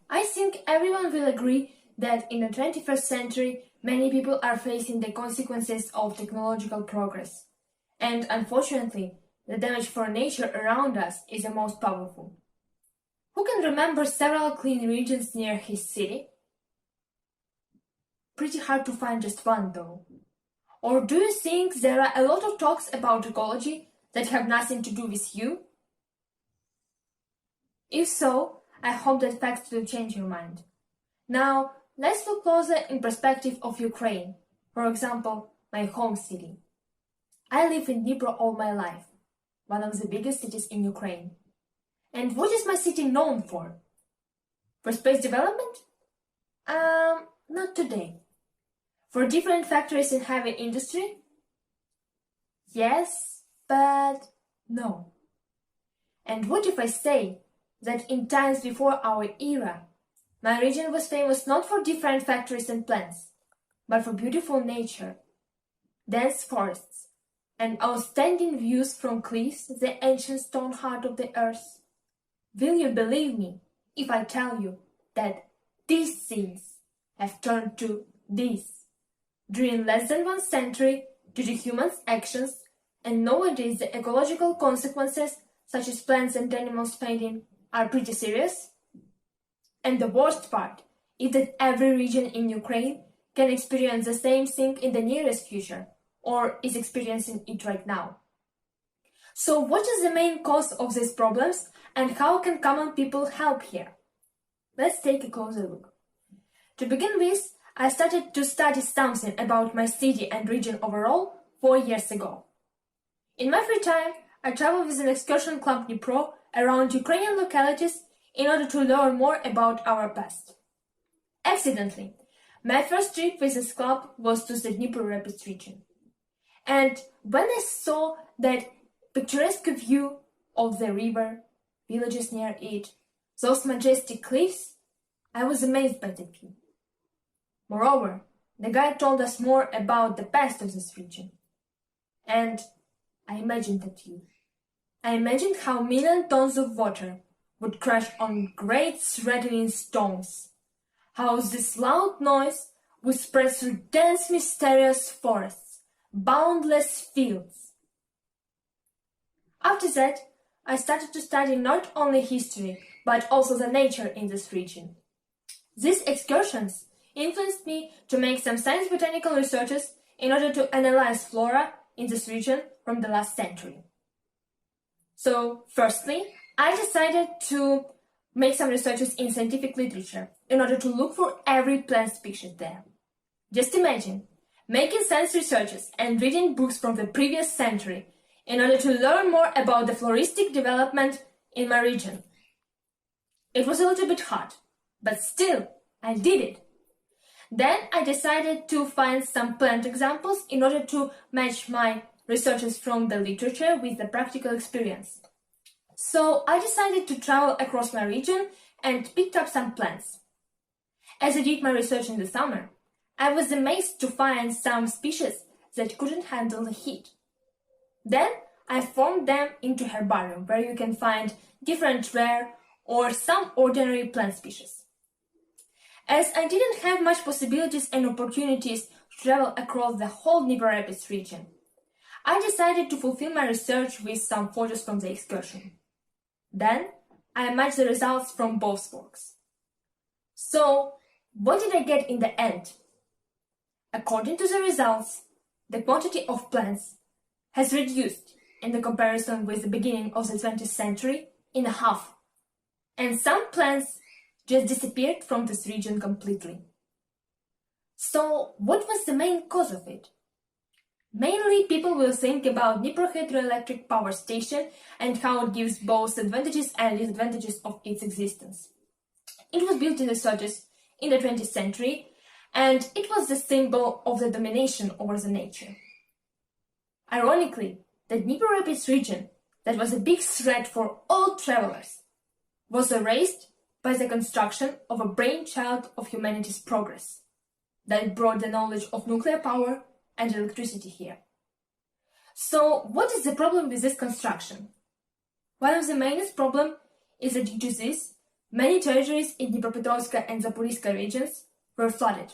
I think everyone will agree that in the 21st century, many people are facing the consequences of technological progress. And unfortunately, the damage for nature around us is the most powerful. Who can remember several clean regions near his city? Pretty hard to find just one, though. Or do you think there are a lot of talks about ecology that have nothing to do with you? If so, I hope that facts will change your mind. Now, let's look closer in perspective of Ukraine, for example, my home city. I live in Dnipro all my life, one of the biggest cities in Ukraine. And what is my city known for? For space development? Not today. For different factories in heavy industry? Yes, but no. And what if I say that in times before our era, my region was famous not for different factories and plants, but for beautiful nature, dense forests, and outstanding views from cliffs, the ancient stone heart of the earth? Will you believe me if I tell you that these things have turned to this during less than 1 century due to humans' actions, and nowadays the ecological consequences, such as plants and animals fading, are pretty serious? And the worst part is that every region in Ukraine can experience the same thing in the nearest future, or is experiencing it right now. So what is the main cause of these problems, and how can common people help here? Let's take a closer look. To begin with, I started to study something about my city and region overall 4 years ago. In my free time, I travel with an excursion club Dnipro around Ukrainian localities in order to learn more about our past. Accidentally, my first trip with this club was to the Dnipro Rapids region. And when I saw that picturesque view of the river, villages near it, those majestic cliffs, I was amazed by the view. Moreover, the guide told us more about the past of this region. And I imagined that view. I imagined how million tons of water would crash on great threatening stones, how this loud noise would spread through dense mysterious forests, boundless fields. After that, I started to study not only history, but also the nature in this region. These excursions influenced me to make some science botanical researches in order to analyze flora in this region from the last century. So, firstly, I decided to make some researches in scientific literature in order to look for every plant species there. Just imagine making science researches and reading books from the previous century in order to learn more about the floristic development in my region. It was a little bit hard, but still, I did it. Then I decided to find some plant examples in order to match my researches from the literature with the practical experience. So I decided to travel across my region and picked up some plants. As I did my research in the summer, I was amazed to find some species that couldn't handle the heat. Then I formed them into herbarium, where you can find different rare or some ordinary plant species. As I didn't have much possibilities and opportunities to travel across the whole Dnieper Rapids region, I decided to fulfill my research with some photos from the excursion. Then I matched the results from both works. So, what did I get in the end? According to the results, the quantity of plants has reduced in the comparison with the beginning of the 20th century in half, and some plants just disappeared from this region completely. So, what was the main cause of it? Mainly, people will think about Dnieper hydroelectric power station and how it gives both advantages and disadvantages of its existence. It was built in the 30s in the 20th century, and it was the symbol of the domination over the nature. Ironically, the Dnieper Rapids region, that was a big threat for all travelers, was erased by the construction of a brainchild of humanity's progress that brought the knowledge of nuclear power and electricity here. So, what is the problem with this construction? One of the main problems is that due to this, many territories in Dnipropetrovsk and Zaporizhzhia regions were flooded.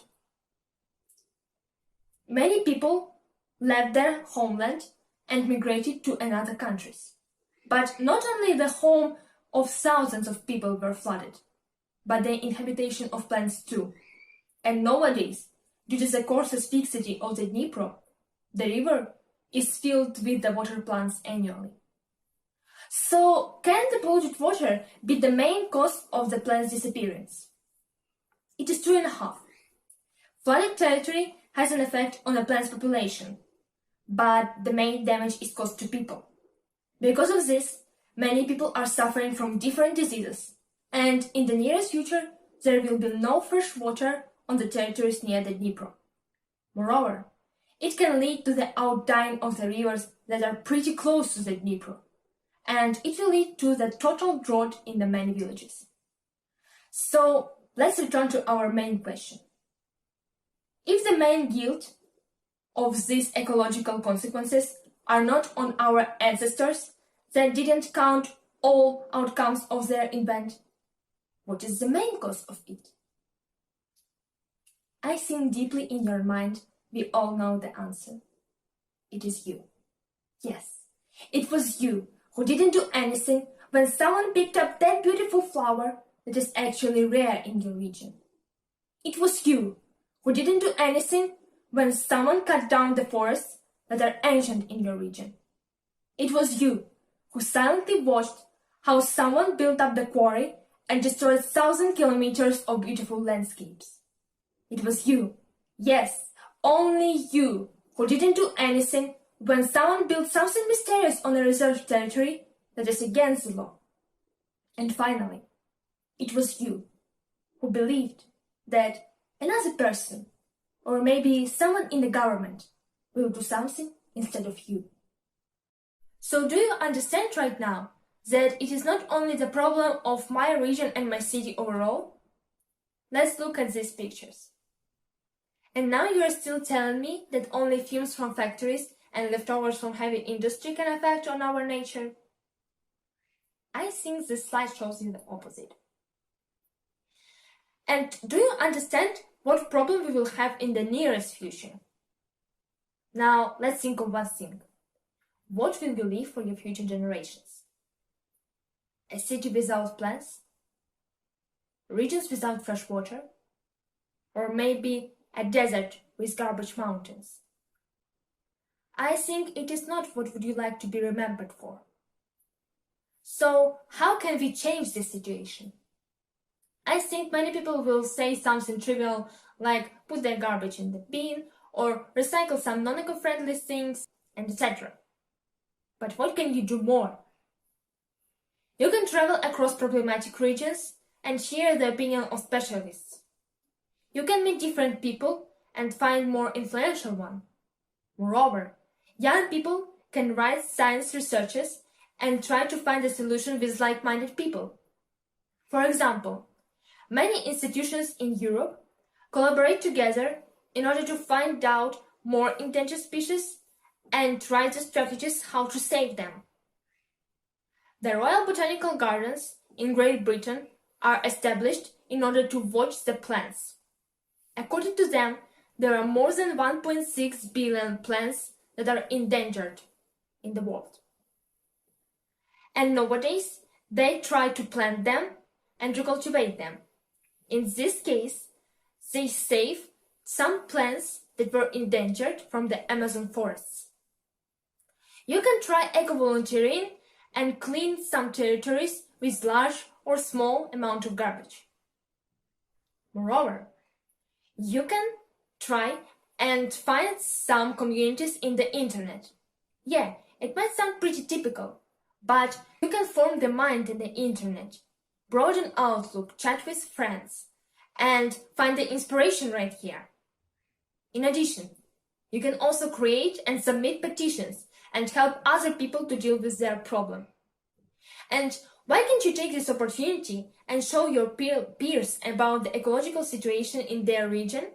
Many people left their homeland and migrated to other countries. But not only the home of thousands of people were flooded, but the inhabitation of plants too. And nowadays, due to the coarse asphyxity of the Dnieper, the river is filled with the water plants annually. So, can the polluted water be the main cause of the plant's disappearance? It is true and a half. Flooded territory has an effect on the plant's population, but the main damage is caused to people. Because of this, many people are suffering from different diseases, and in the nearest future, there will be no fresh water on the territories near the Dnieper. Moreover, it can lead to the outdying of the rivers that are pretty close to the Dnieper, and it will lead to the total drought in the many villages. So, let's return to our main question. If the main guilt of these ecological consequences are not on our ancestors that didn't count all outcomes of their invent, what is the main cause of it? I think deeply in your mind, we all know the answer. It is you. Yes, it was you who didn't do anything when someone picked up that beautiful flower that is actually rare in your region. It was you who didn't do anything when someone cut down the forests that are ancient in your region. It was you who silently watched how someone built up the quarry and destroyed 1,000 kilometers of beautiful landscapes. It was you, yes, only you, who didn't do anything when someone built something mysterious on a reserved territory that is against the law. And finally, it was you who believed that another person, or maybe someone in the government, will do something instead of you. So do you understand right now that it is not only the problem of my region and my city overall? Let's look at these pictures. And now you are still telling me that only fumes from factories and leftovers from heavy industry can affect on our nature? I think this slide shows you the opposite. And do you understand what problem we will have in the nearest future? Now, let's think of one thing. What will you leave for your future generations? A city without plants? Regions without fresh water? Or maybe a desert with garbage mountains? I think it is not what would you like to be remembered for. So, how can we change this situation? I think many people will say something trivial like put their garbage in the bin or recycle some non-eco-friendly things, and etc. But what can you do more? You can travel across problematic regions and hear the opinion of specialists. You can meet different people and find more influential one. Moreover, young people can write science researches and try to find a solution with like-minded people. For example, many institutions in Europe collaborate together in order to find out more endangered species and try the strategies how to save them. The Royal Botanical Gardens in Great Britain are established in order to watch the plants. According to them, there are more than 1.6 billion plants that are endangered in the world. And nowadays, they try to plant them and to cultivate them. In this case, they save some plants that were endangered from the Amazon forests. You can try eco-volunteering and clean some territories with large or small amount of garbage. Moreover, you can try and find some communities in the internet. Yeah, it might sound pretty typical, but you can form the mind in the internet, broaden outlook, chat with friends, and find the inspiration right here. In addition, you can also create and submit petitions and help other people to deal with their problem. And why can't you take this opportunity and show your peers about the ecological situation in their region?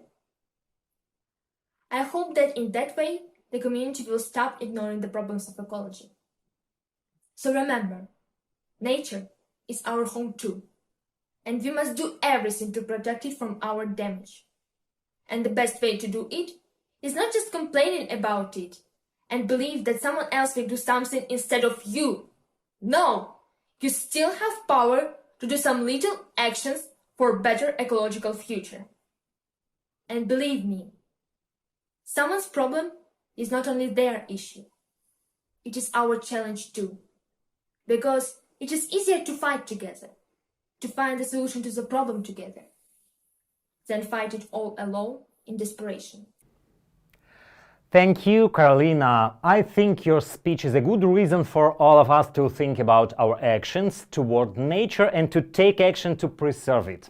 I hope that in that way, the community will stop ignoring the problems of ecology. So remember, nature is our home too, and we must do everything to protect it from our damage. And the best way to do it is not just complaining about it and believe that someone else will do something instead of you. No! You still have power to do some little actions for a better ecological future. And believe me, someone's problem is not only their issue. It is our challenge too. Because it is easier to fight together, to find a solution to the problem together, than fight it all alone in desperation. Thank you, Carolina. I think your speech is a good reason for all of us to think about our actions toward nature and to take action to preserve it.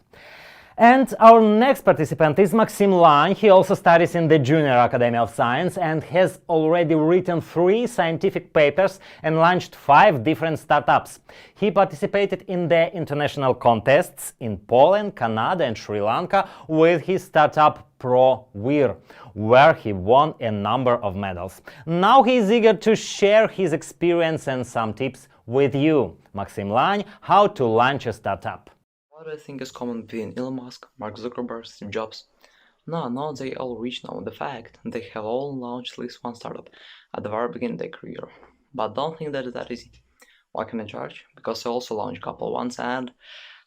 And our next participant is Maxim Lang. He also studies in the Junior Academy of Science and has already written 3 scientific papers and launched 5 different startups. He participated in the international contests in Poland, Canada and Sri Lanka with his startup ProVir, where he won a number of medals. Now he is eager to share his experience and some tips with you. Maxim Lang, how to launch a startup. What do I think is common between Elon Musk, Mark Zuckerberg, Steve Jobs? No, they all reach now the fact they have all launched at least one startup at the very beginning of their career. But don't think that is that easy. Why can I charge? Because I also launched a couple once and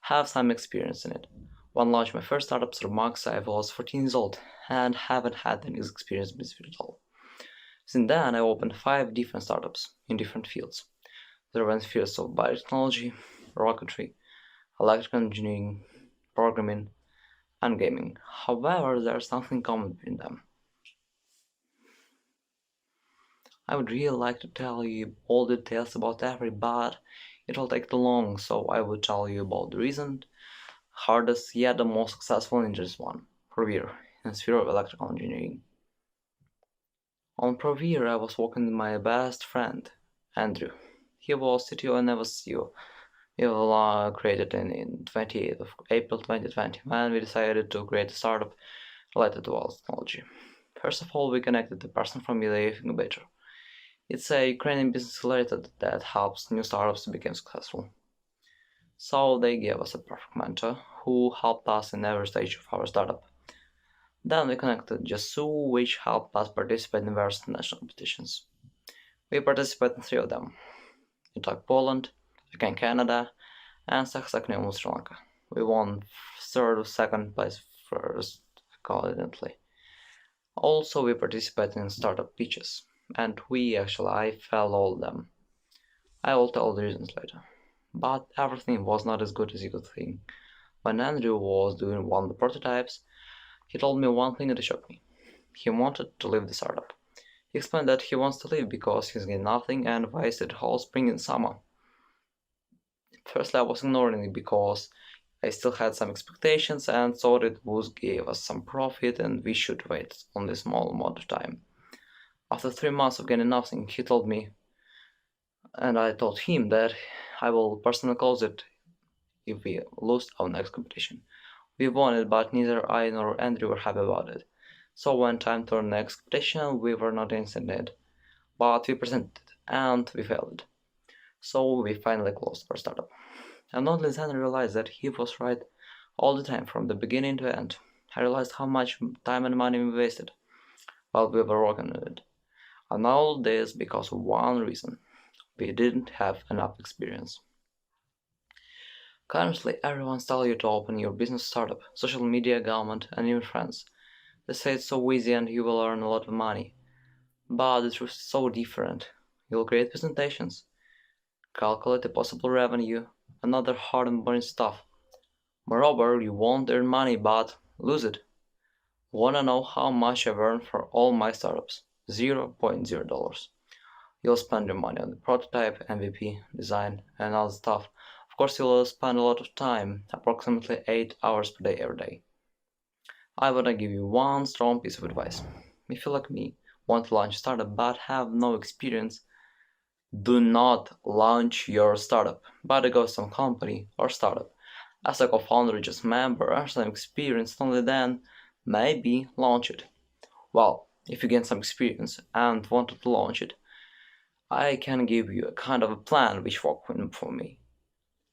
have some experience in it. When I launched my first startup through Max, I was 14 years old and haven't had any experience with it at all. Since then, I opened 5 different startups in different fields. There were fields of biotechnology, rocketry, electrical engineering, programming, and gaming. However, there's something common between them. I would really like to tell you all the details about every, but it will take too long, so I will tell you about the recent, hardest yet the most successful in just one, ProVir, in the sphere of electrical engineering. On ProVir, I was working with my best friend, Andrew. He was CTO and I was CEO. It was created in 28th of April 2020 when we decided to create a startup related to wildlife technology. First of all, we connected the person from the incubator. It's a Ukrainian business accelerator that helps new startups to become successful. So they gave us a perfect mentor who helped us in every stage of our startup. Then we connected Jasu, which helped us participate in various international competitions. We participated in 3 of them: Talk Poland, again Canada, and Saxony Sri Lanka. We won 3rd or 2nd place first coincidentally. Also, we participated in startup pitches, and I failed all of them. I will tell the reasons later. But everything was not as good as you could think. When Andrew was doing one of the prototypes, he told me one thing that shocked me. He wanted to leave the startup. He explained that he wants to leave because he's getting nothing and wasted whole spring and summer. Firstly, I was ignoring it because I still had some expectations and thought it would give us some profit and we should wait only a small amount of time. After 3 months of getting nothing, he told me, and I told him that I will personally close it if we lose our next competition. We won it, but neither I nor Andrew were happy about it. So when time to our next competition, we were not interested in it. But we presented it, and we failed. So we finally closed our startup. And only then I realized that he was right all the time, from the beginning to end. I realized how much time and money we wasted while we were working on it. And all this because of one reason: we didn't have enough experience. Currently, everyone's telling you to open your business startup, social media, government, and even friends. They say it's so easy and you will earn a lot of money. But the truth is so different. You'll create presentations, calculate the possible revenue, and other hard and boring stuff. Moreover, you won't earn money but lose it. Wanna know how much I've earned for all my startups? $0.0. You'll spend your money on the prototype, MVP, design, and other stuff. Of course, you'll spend a lot of time, approximately 8 hours per day every day. I wanna give you one strong piece of advice. If you, like me, want to launch a startup but have no experience, do not launch your startup, but go to some company or startup. As a co-founder or just member, earn some experience, only then maybe launch it. Well, if you gain some experience and wanted to launch it, I can give you a kind of a plan which worked for me.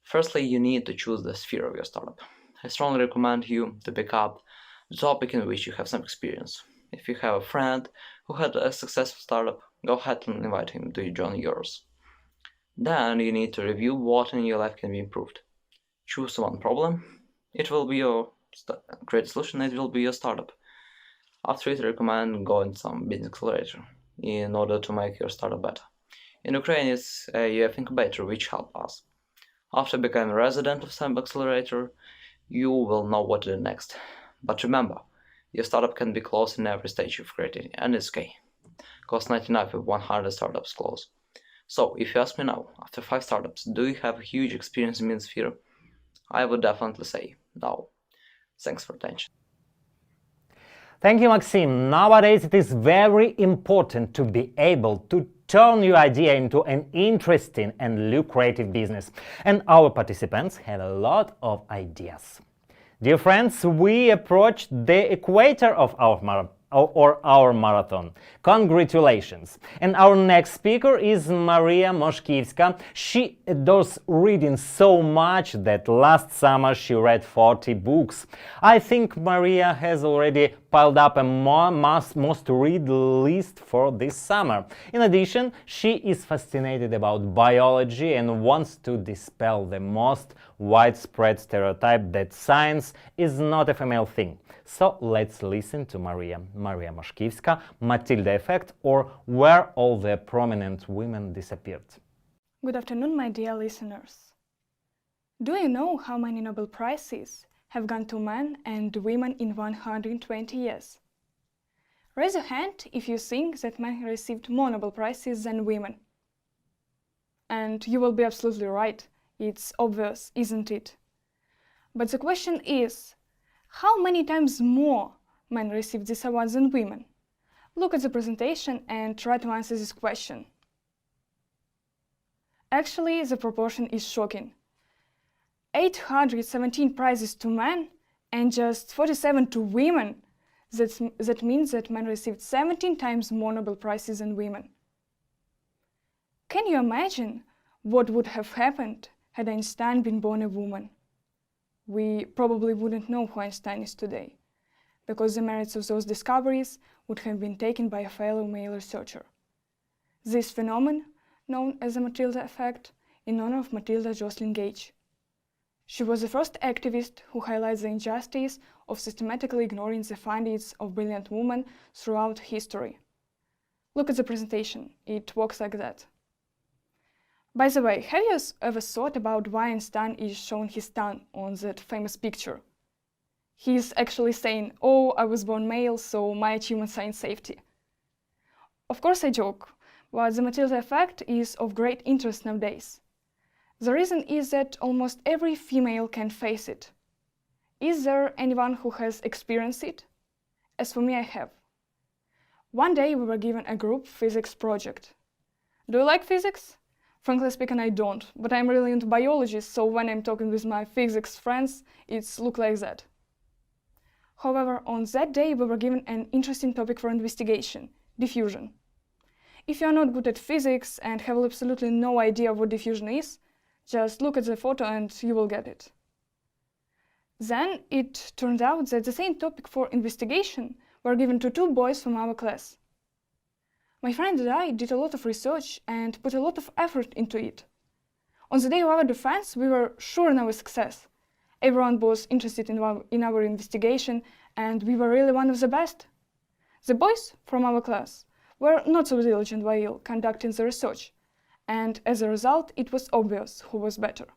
Firstly, you need to choose the sphere of your startup. I strongly recommend you to pick up the topic in which you have some experience. If you have a friend who had a successful startup, go ahead and invite him to join yours. Then you need to review what in your life can be improved. Choose one problem. It will be your create a solution. It will be your startup. After it, I recommend going to some business accelerator in order to make your startup better. In Ukraine, it's a UF incubator which helped us. After becoming a resident of some accelerator, you will know what to do next. But remember, your startup can be closed in every stage of creating, and it's okay. Because 99 of 100 startups close. So, if you ask me now, after 5 startups, do you have a huge experience in sphere? I would definitely say no. Thanks for attention. Thank you, Maxim. Nowadays, it is very important to be able to turn your idea into an interesting and lucrative business. And our participants had a lot of ideas. Dear friends, we approached the equator of our marathon. Congratulations! And our next speaker is Maria Moszkiewska. She adores reading so much that last summer she read 40 books. I think Maria has already piled up a must-read list for this summer. In addition, she is fascinated about biology and wants to dispel the most widespread stereotype that science is not a female thing. So let's listen to Maria Moszkiewska, Matilda effect, or where all the prominent women disappeared. Good afternoon, my dear listeners. Do you know how many Nobel Prizes have gone to men and women in 120 years? Raise your hand if you think that men received more Nobel Prizes than women. And you will be absolutely right. It's obvious, isn't it? But the question is, how many times more men received this award than women? Look at the presentation and try to answer this question. Actually, the proportion is shocking. 817 prizes to men and just 47 to women. That means that men received 17 times more Nobel Prizes than women. can you imagine what would have happened had Einstein been born a woman? We probably wouldn't know who Einstein is today, because the merits of those discoveries would have been taken by a fellow male researcher. This phenomenon, known as the Matilda effect, in honor of Matilda Jocelyn Gage. She was the first activist who highlights the injustice of systematically ignoring the findings of brilliant women throughout history. Look at the presentation, it works like that. By the way, have you ever thought about why Einstein is showing his tongue on that famous picture? He's actually saying, "Oh, I was born male, so my achievements are in safety." Of course I joke, but the Matilda effect is of great interest nowadays. The reason is that almost every female can face it. Is there anyone who has experienced it? As for me, I have. One day we were given a group physics project. Do you like physics? Frankly speaking, I don't, but I'm really into biology, so when I'm talking with my physics friends, it's look like that. However, on that day we were given an interesting topic for investigation: diffusion. If you are not good at physics and have absolutely no idea what diffusion is, just look at the photo and you will get it. Then it turned out that the same topic for investigation were given to two boys from our class. My friend and I did a lot of research and put a lot of effort into it. On the day of our defense, we were sure in our success. Everyone was interested in our investigation, and we were really one of the best. The boys from our class were not so diligent while conducting the research, and as a result, it was obvious who was better.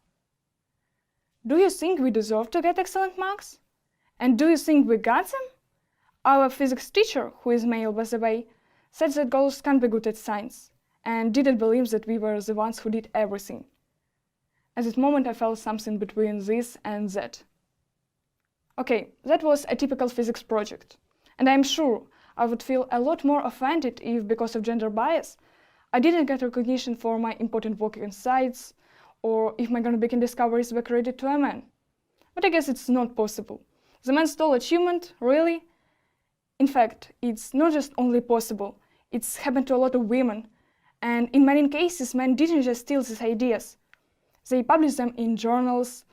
Do you think we deserve to get excellent marks? And do you think we got them? Our physics teacher, who is male by the way, said that girls can't be good at science, and didn't believe that we were the ones who did everything. At that moment I felt something between this and that. Okay, that was a typical physics project, and I'm sure I would feel a lot more offended if, because of gender bias, I didn't get recognition for my important work in science, or if my groundbreaking discoveries were credited to a man. But I guess it's not possible. The man stole achievement, really? In fact, it's not just only possible, it's happened to a lot of women, and in many cases men didn't just steal these ideas. They published them in journals,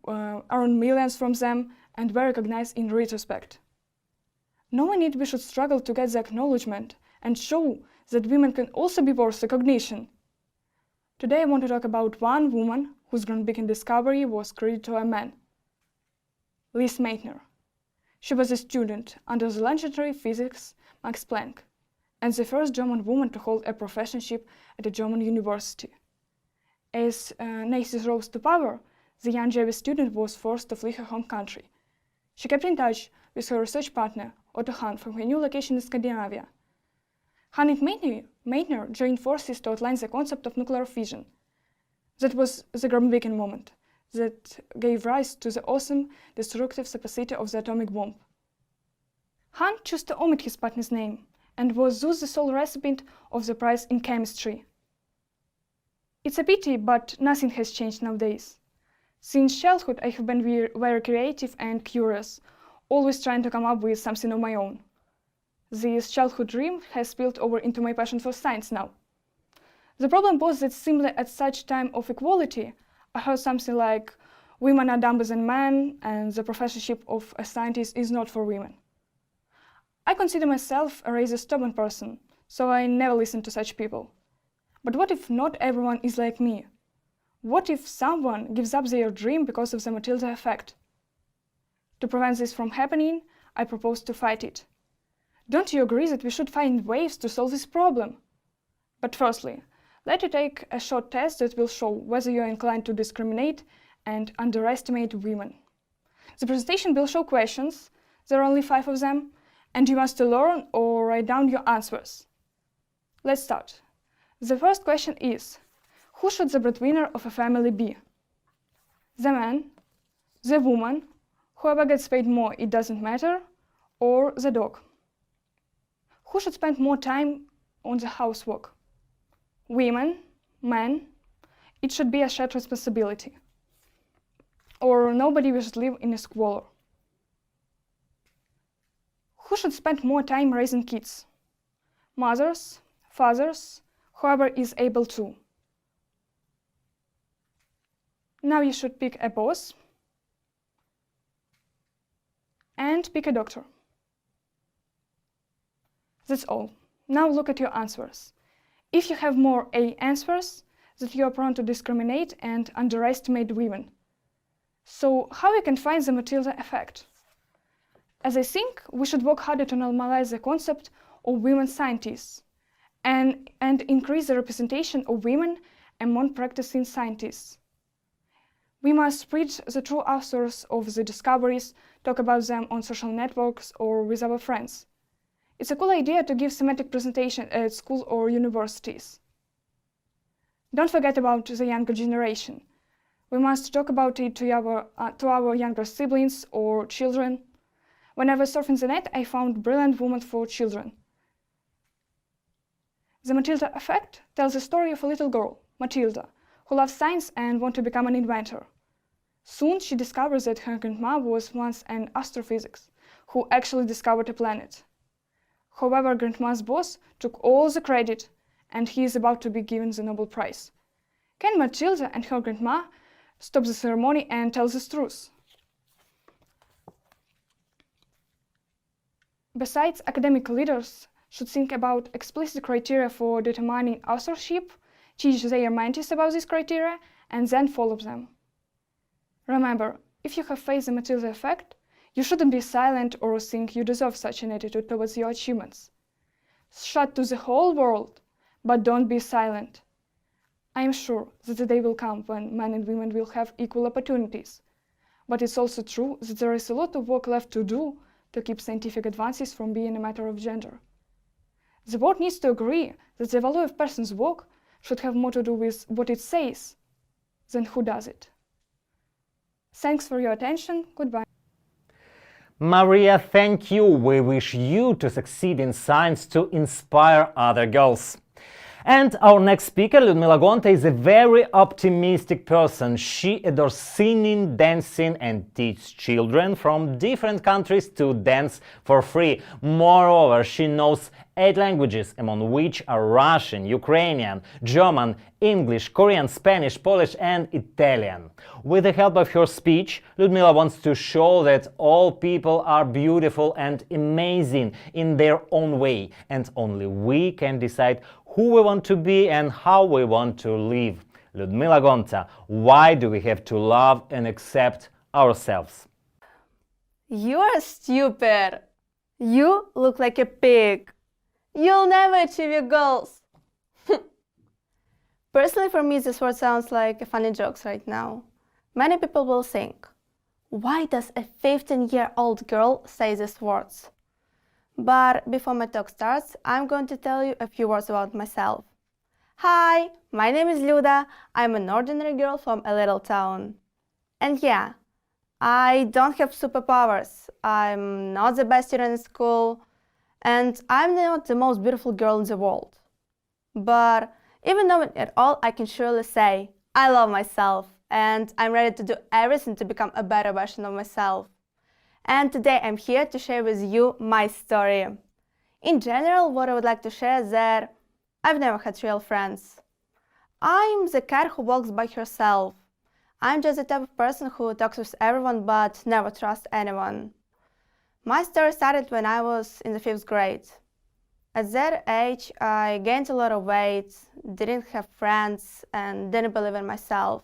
earned millions from them, and were recognized in retrospect. No need we should struggle to get the acknowledgement and show that women can also be worth recognition. Today I want to talk about one woman whose groundbreaking discovery was credited to a man. Lise Meitner. She was a student under the legendary physicist Max Planck, and the first German woman to hold a professorship at a German university. As Nazis rose to power, the young Jewish student was forced to flee her home country. She kept in touch with her research partner, Otto Hahn, from her new location in Scandinavia. Hahn and Meitner joined forces to outline the concept of nuclear fission. That was the groundbreaking moment that gave rise to the awesome, destructive capacity of the atomic bomb. Hahn chose to omit his partner's name and was thus the sole recipient of the prize in chemistry. It's a pity, but nothing has changed nowadays. Since childhood, I have been very creative and curious, always trying to come up with something of my own. This childhood dream has spilled over into my passion for science now. The problem was that simply at such time of equality, I heard something like, women are dumber than men, and the professorship of a scientist is not for women. I consider myself a rather stubborn person, so I never listen to such people. But what if not everyone is like me? What if someone gives up their dream because of the Matilda effect? To prevent this from happening, I propose to fight it. Don't you agree that we should find ways to solve this problem? But firstly, let you take a short test that will show whether you are inclined to discriminate and underestimate women. The presentation will show questions, there are only 5 of them, and you must learn or write down your answers. Let's start. The first question is, who should the breadwinner of a family be? The man, the woman, whoever gets paid more, it doesn't matter, or the dog? Who should spend more time on the housework? Women, men, it should be a shared responsibility. Or nobody should live in a squalor. Who should spend more time raising kids? Mothers, fathers, whoever is able to. Now you should pick a boss and pick a doctor. That's all. Now look at your answers. If you have more A answers, that you are prone to discriminate and underestimate women. So how we can find the Matilda effect? As I think, we should work harder to normalize the concept of women scientists and increase the representation of women among practicing scientists. We must spread the true authors of the discoveries, talk about them on social networks or with our friends. It's a cool idea to give thematic presentation at school or universities. Don't forget about the younger generation. We must talk about it to our younger siblings or children. When I was surfing the net, I found brilliant women for children. The Matilda effect tells the story of a little girl, Matilda, who loves science and wants to become an inventor. Soon she discovers that her grandma was once an astrophysicist who actually discovered a planet. However, grandma's boss took all the credit and he is about to be given the Nobel Prize. Can Matilda and her grandma stop the ceremony and tell the truth? Besides, academic leaders should think about explicit criteria for determining authorship, teach their mentees about these criteria, and then follow them. Remember, if you have faced the Matilda effect, you shouldn't be silent or think you deserve such an attitude towards your achievements. Shout to the whole world, but don't be silent. I am sure that the day will come when men and women will have equal opportunities. But it's also true that there is a lot of work left to do to keep scientific advances from being a matter of gender. The world needs to agree that the value of a person's work should have more to do with what it says than who does it. Thanks for your attention. Goodbye. Maria, thank you. We wish you to succeed in science to inspire other girls. And our next speaker, Lyudmila Gonta, is a very optimistic person. She adores singing, dancing, and teaches children from different countries to dance for free. Moreover, she knows 8 languages, among which are Russian, Ukrainian, German, English, Korean, Spanish, Polish, and Italian. With the help of her speech, Lyudmila wants to show that all people are beautiful and amazing in their own way, and only we can decide who we want to be and how we want to live. Lyudmila Gonta, why do we have to love and accept ourselves? You are stupid. You look like a pig. You'll never achieve your goals. Personally, for me, this word sounds like a funny joke right now. Many people will think, why does a 15-year-old girl say these words? But before my talk starts, I'm going to tell you a few words about myself. Hi, my name is Luda. I'm an ordinary girl from a little town. And yeah, I don't have superpowers. I'm not the best student in school. And I'm not the most beautiful girl in the world. But even knowing it all, I can surely say, I love myself. And I'm ready to do everything to become a better version of myself. And today I'm here to share with you my story. In general, what I would like to share is that I've never had real friends. I'm the cat who walks by herself. I'm just the type of person who talks with everyone but never trusts anyone. My story started when I was in the 5th grade. At that age, I gained a lot of weight, didn't have friends, and didn't believe in myself.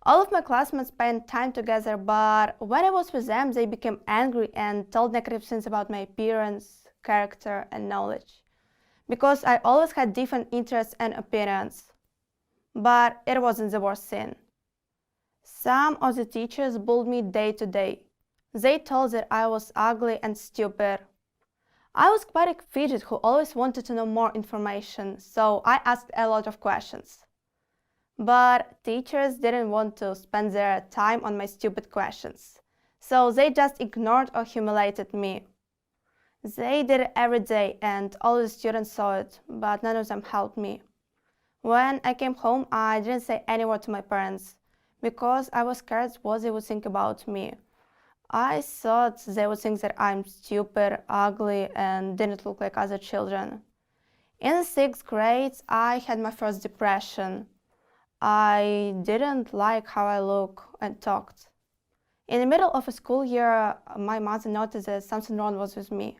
All of my classmates spent time together, but when I was with them, they became angry and told negative things about my appearance, character, and knowledge. Because I always had different interests and opinions. But it wasn't the worst thing. Some of the teachers bullied me day to day. They told that I was ugly and stupid. I was quite a fidget who always wanted to know more information, so I asked a lot of questions. But teachers didn't want to spend their time on my stupid questions, so they just ignored or humiliated me. They did it every day and all the students saw it, but none of them helped me. When I came home, I didn't say any word to my parents, because I was scared what they would think about me. I thought they would think that I'm stupid, ugly, and didn't look like other children. In the 6th grade, I had my first depression. I didn't like how I look and talked. In the middle of a school year, my mother noticed that something wrong was with me.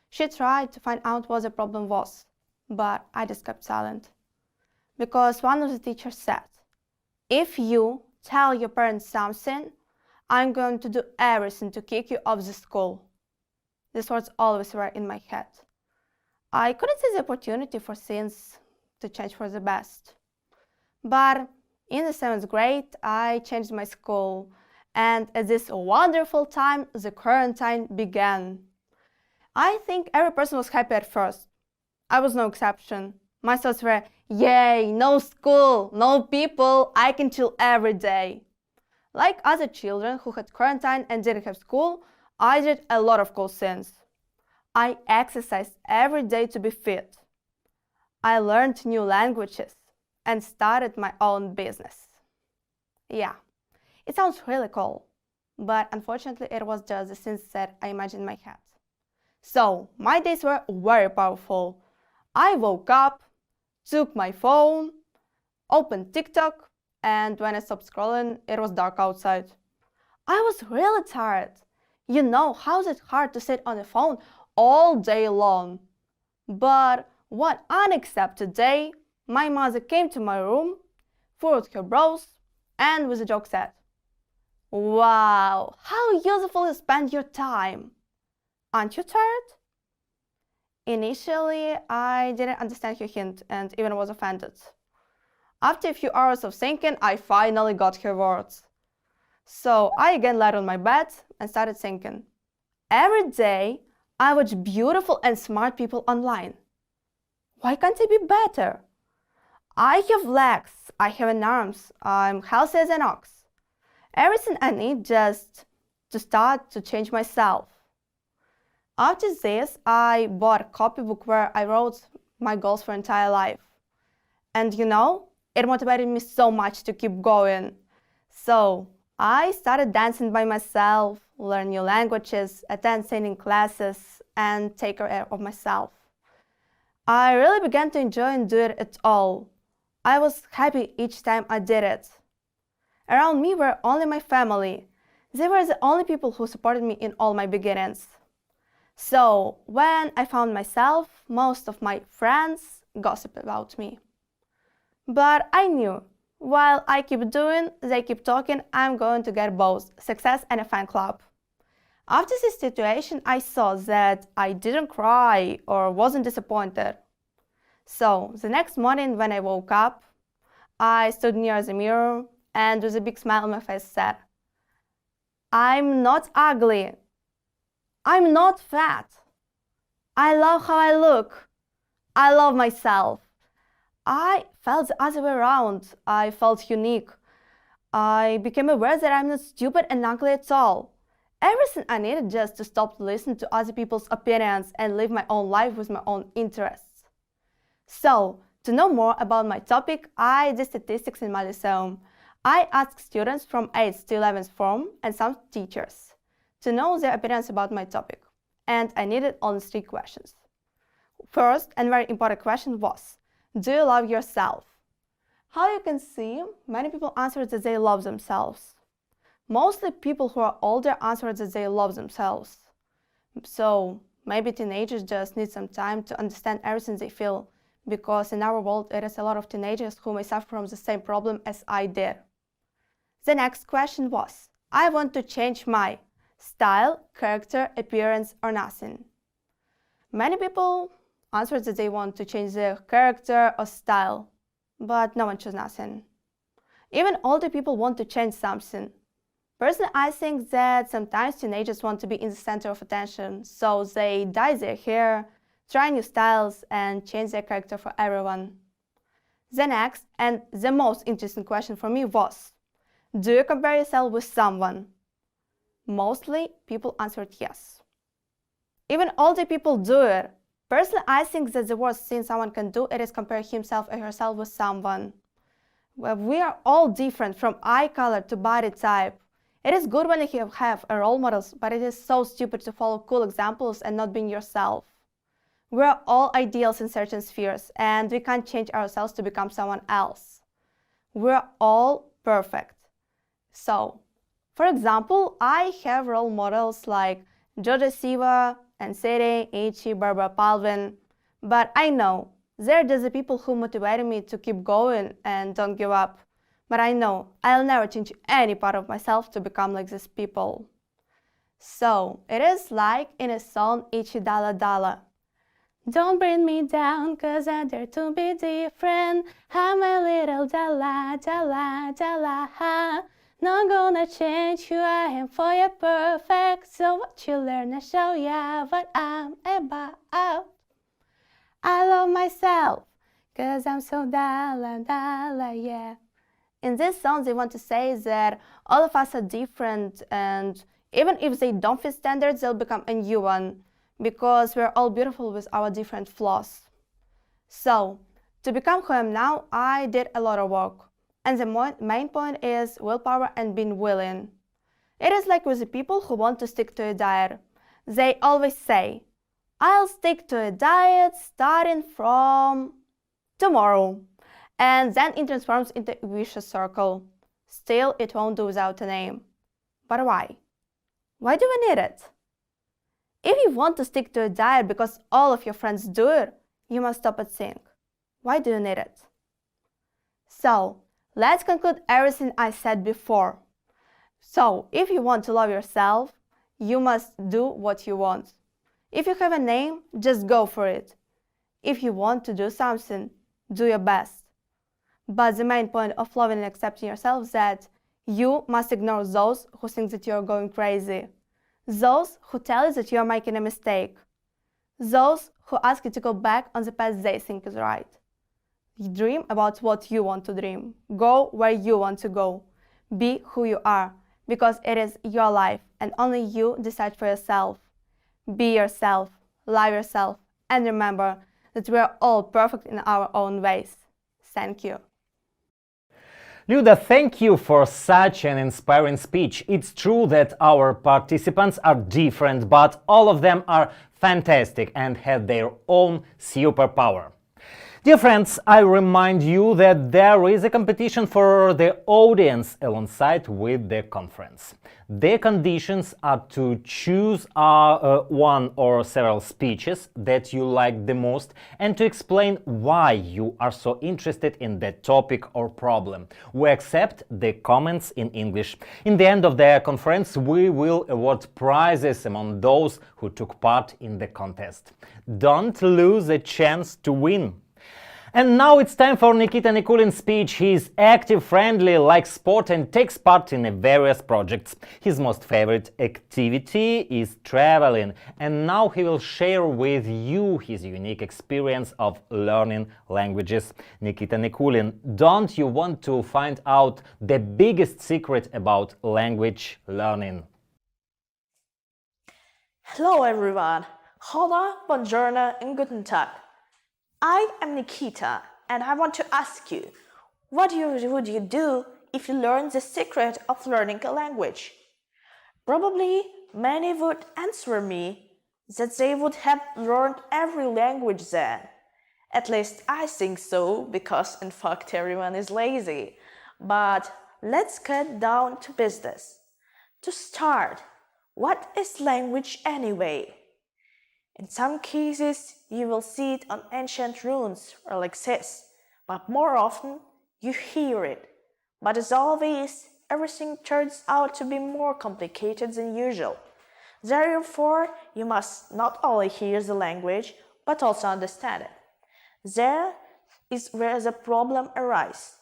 She tried to find out what the problem was, but I just kept silent. Because one of the teachers said, if you tell your parents something, I'm going to do everything to kick you off the school. These words always were in my head. I couldn't see the opportunity for things to change for the best. But in the 7th grade, I changed my school, and at this wonderful time, the quarantine began. I think every person was happy at first. I was no exception. My thoughts were, yay, no school, no people, I can chill every day. Like other children who had quarantine and didn't have school, I did a lot of cool things. I exercised every day to be fit. I learned new languages and started my own business. Yeah, it sounds really cool, but unfortunately it was just the things that I imagined in my head. So, my days were very powerful. I woke up, took my phone, opened TikTok, and when I stopped scrolling, it was dark outside. I was really tired. You know, how is it hard to sit on the phone all day long? But one unaccepted day, my mother came to my room, furrowed her brows, and with a joke said, "Wow, how useful you spend your time. Aren't you tired?" Initially, I didn't understand her hint and even was offended. After a few hours of thinking, I finally got her words. So I again laid on my bed and started thinking. Every day, I watch beautiful and smart people online. Why can't I be better? I have legs, I have an arms, I'm healthy as an ox. Everything I need just to start to change myself. After this, I bought a copybook where I wrote my goals for entire life. And you know, it motivated me so much to keep going. So I started dancing by myself, learn new languages, attend singing classes, and take care of myself. I really began to enjoy and do it all. I was happy each time I did it. Around me were only my family. They were the only people who supported me in all my beginnings. So, when I found myself, most of my friends gossiped about me. But I knew, while I keep doing, they keep talking, I'm going to get both success and a fan club. After this situation, I saw that I didn't cry or wasn't disappointed. So, the next morning when I woke up, I stood near the mirror and with a big smile on my face said, "I'm not ugly. I'm not fat. I love how I look. I love myself." I felt the other way around. I felt unique. I became aware that I'm not stupid and ugly at all. Everything I needed just to stop listening to other people's opinions and live my own life with my own interests. So, to know more about my topic, I did statistics in my lyceum. I asked students from 8th to 11th form and some teachers to know their opinions about my topic, and I needed only 3 questions. First and very important question was, do you love yourself? How you can see, many people answered that they love themselves. Mostly people who are older answered that they love themselves. So maybe teenagers just need some time to understand everything they feel, because in our world there is a lot of teenagers who may suffer from the same problem as I did. The next question was, I want to change my style, character, appearance, or nothing. Many people answered that they want to change their character or style, but no one chose nothing. Even older people want to change something. Personally, I think that sometimes teenagers want to be in the center of attention, so they dye their hair, try new styles, and change their character for everyone. The next and the most interesting question for me was, do you compare yourself with someone? Mostly, people answered yes. Even older people do it. Personally, I think that the worst thing someone can do is compare himself or herself with someone. Well, we are all different from eye color to body type. It is good when you have a role models, but it is so stupid to follow cool examples and not being yourself. We are all ideals in certain spheres, and we can't change ourselves to become someone else. We're all perfect. So, for example, I have role models like Georgia Siva, Ansere, Ichi, Barbara Palvin, but I know they're just the people who motivated me to keep going and don't give up. But I know I'll never change any part of myself to become like these people. So, it is like in a song Ichi Dala Dala. Don't bring me down, 'cause I dare to be different. I'm a little Dala, Dala, Dala, ha. Not gonna change who I am for you perfect. So what you learn, I show ya what I'm about. I love myself, 'cause I'm so Dala, Dala, yeah. In this song, they want to say that all of us are different, and even if they don't fit standards, they'll become a new one, because we're all beautiful with our different flaws. So, to become who I am now, I did a lot of work. And the main point is willpower and being willing. It is like with the people who want to stick to a diet. They always say, I'll stick to a diet starting from tomorrow. And then it transforms into a vicious circle. Still, it won't do without a name. But why? Why do we need it? If you want to stick to a diet because all of your friends do it, you must stop and think. Why do you need it? So, let's conclude everything I said before. So, if you want to love yourself, you must do what you want. If you have a name, just go for it. If you want to do something, do your best. But the main point of loving and accepting yourself is that you must ignore those who think that you're going crazy. Those who tell you that you're making a mistake. Those who ask you to go back on the path they think is right. You dream about what you want to dream. Go where you want to go. Be who you are, because it is your life and only you decide for yourself. Be yourself, love yourself, and remember that we are all perfect in our own ways. Thank you. Luda, thank you for such an inspiring speech. It's true that our participants are different, but all of them are fantastic and have their own superpower. Dear friends, I remind you that there is a competition for the audience alongside with the conference. The conditions are to choose one or several speeches that you like the most and to explain why you are so interested in that topic or problem. We accept the comments in English. In the end of the conference, we will award prizes among those who took part in the contest. Don't lose a chance to win. And now it's time for Nikita Nikulin's speech. He is active, friendly, likes sport and takes part in various projects. His most favorite activity is traveling, and now he will share with you his unique experience of learning languages. Nikita Nikulin, don't you want to find out the biggest secret about language learning? Hello everyone. Hola, buongiorno, and guten tag. I am Nikita, and I want to ask you, what would you do if you learned the secret of learning a language? Probably many would answer me that they would have learned every language then. At least I think so, because in fact everyone is lazy. But let's get down to business. To start, what is language anyway? In some cases, you will see it on ancient runes or like this, but more often, you hear it. But as always, everything turns out to be more complicated than usual. Therefore, you must not only hear the language, but also understand it. There is where the problem arises.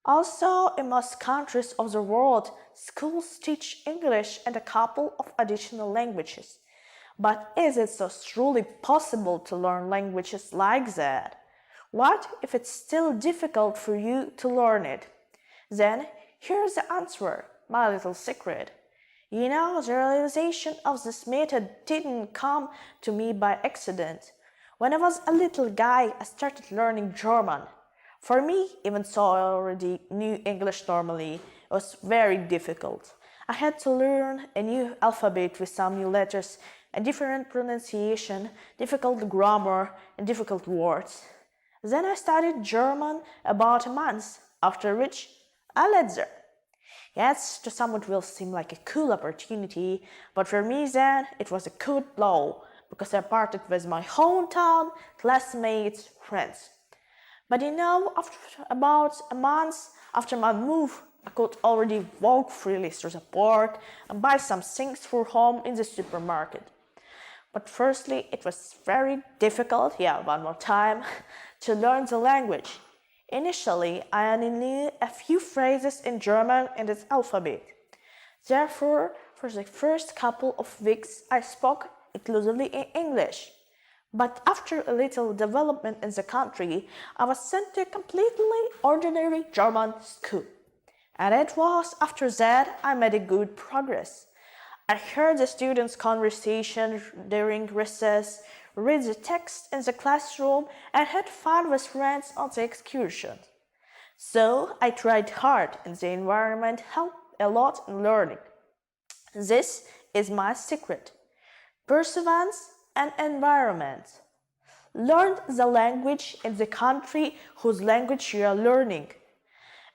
Also, in most countries of the world, schools teach English and a couple of additional languages. But is it so truly possible to learn languages like that? What if it's still difficult for you to learn it? Then here's the answer, my little secret. You know, the realization of this method didn't come to me by accident. When I was a little guy, I started learning German. For me, even though I already knew English normally, it was very difficult. I had to learn a new alphabet with some new letters, a different pronunciation, difficult grammar, and difficult words. Then I studied German about a month, after which I left there. Yes, to some it will seem like a cool opportunity, but for me then it was a cold blow because I parted with my hometown, classmates, friends. But after about a month after my move, I could already walk freely through the park and buy some things for home in the supermarket. But firstly, it was very difficult, one more time, to learn the language. Initially, I only knew a few phrases in German and its alphabet. Therefore, for the first couple of weeks, I spoke exclusively in English. But after a little development in the country, I was sent to a completely ordinary German school. And it was after that I made a good progress. I heard the students' conversation during recess, read the text in the classroom, and had fun with friends on the excursion. So I tried hard, and the environment helped a lot in learning. This is my secret: perseverance and environment. Learn the language in the country whose language you are learning.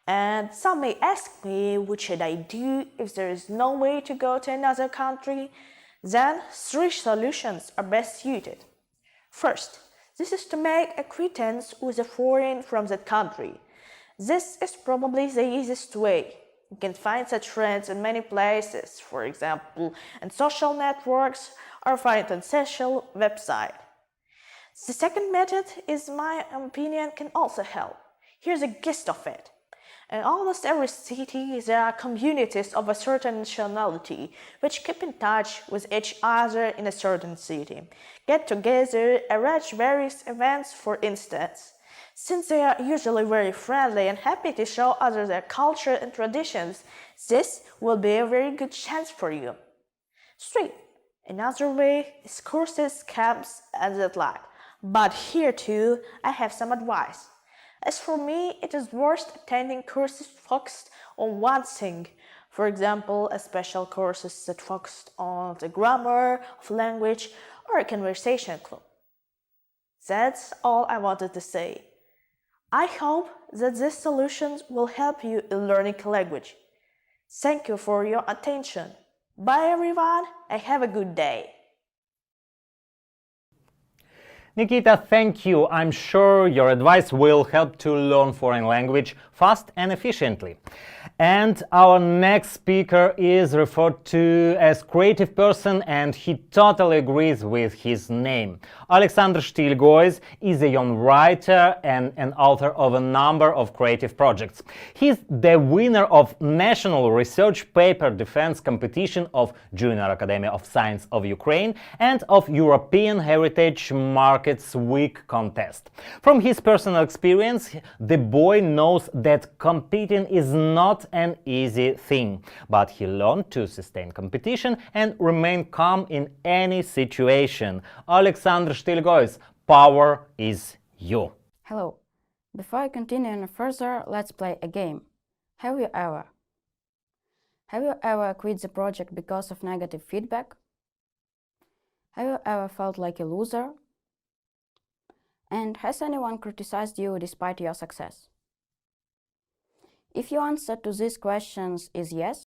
And some may ask me what should I do if there is no way to go to another country. Then 3 solutions are best suited. First, this is to make acquaintance with a foreigner from that country. This is probably the easiest way. You can find such friends in many places, for example, in social networks or find on social website. The second method, in my opinion, can also help. Here's a gist of it. In almost every city, there are communities of a certain nationality which keep in touch with each other in a certain city, get together, arrange various events, for instance. Since they are usually very friendly and happy to show others their culture and traditions, this will be a very good chance for you. 3. Another way is courses, camps, and that like. But here too, I have some advice. As for me, it is worth attending courses focused on one thing. For example, a special courses that focused on the grammar of language or a conversation club. That's all I wanted to say. I hope that these solutions will help you in learning a language. Thank you for your attention. Bye everyone, and have a good day. Nikita, thank you. I'm sure your advice will help to learn foreign language fast and efficiently. And our next speaker is referred to as creative person, and he totally agrees with his name. Alexander Stilgois is a young writer and an author of a number of creative projects. He's the winner of National Research Paper Defense Competition of Junior Academy of Science of Ukraine and of European Heritage Markets Week contest. From his personal experience, the boy knows that competing is not an easy thing, but he learned to sustain competition and remain calm in any situation. Alexander Stilgois, power is you. Hello. Before I continue any further, let's play a game. Have you ever quit the project because of negative feedback? Have you ever felt like a loser? And has anyone criticized you despite your success? If your answer to these questions is yes,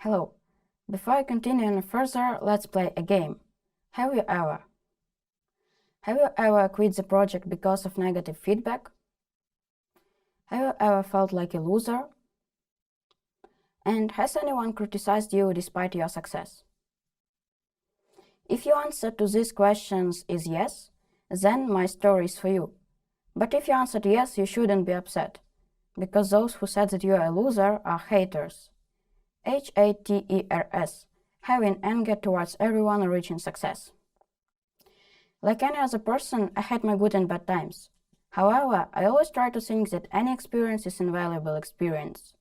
hello. Before I continue any further, let's play a game. Have you ever quit the project because of negative feedback? Have you ever felt like a loser? And has anyone criticized you despite your success? If your answer to these questions is yes, then my story is for you. But if you answered yes, you shouldn't be upset. because those who said that you are a loser are haters. Haters, having anger towards everyone reaching success. Like any other person, I had my good and bad times. However, I always try to think that any experience is an invaluable experience.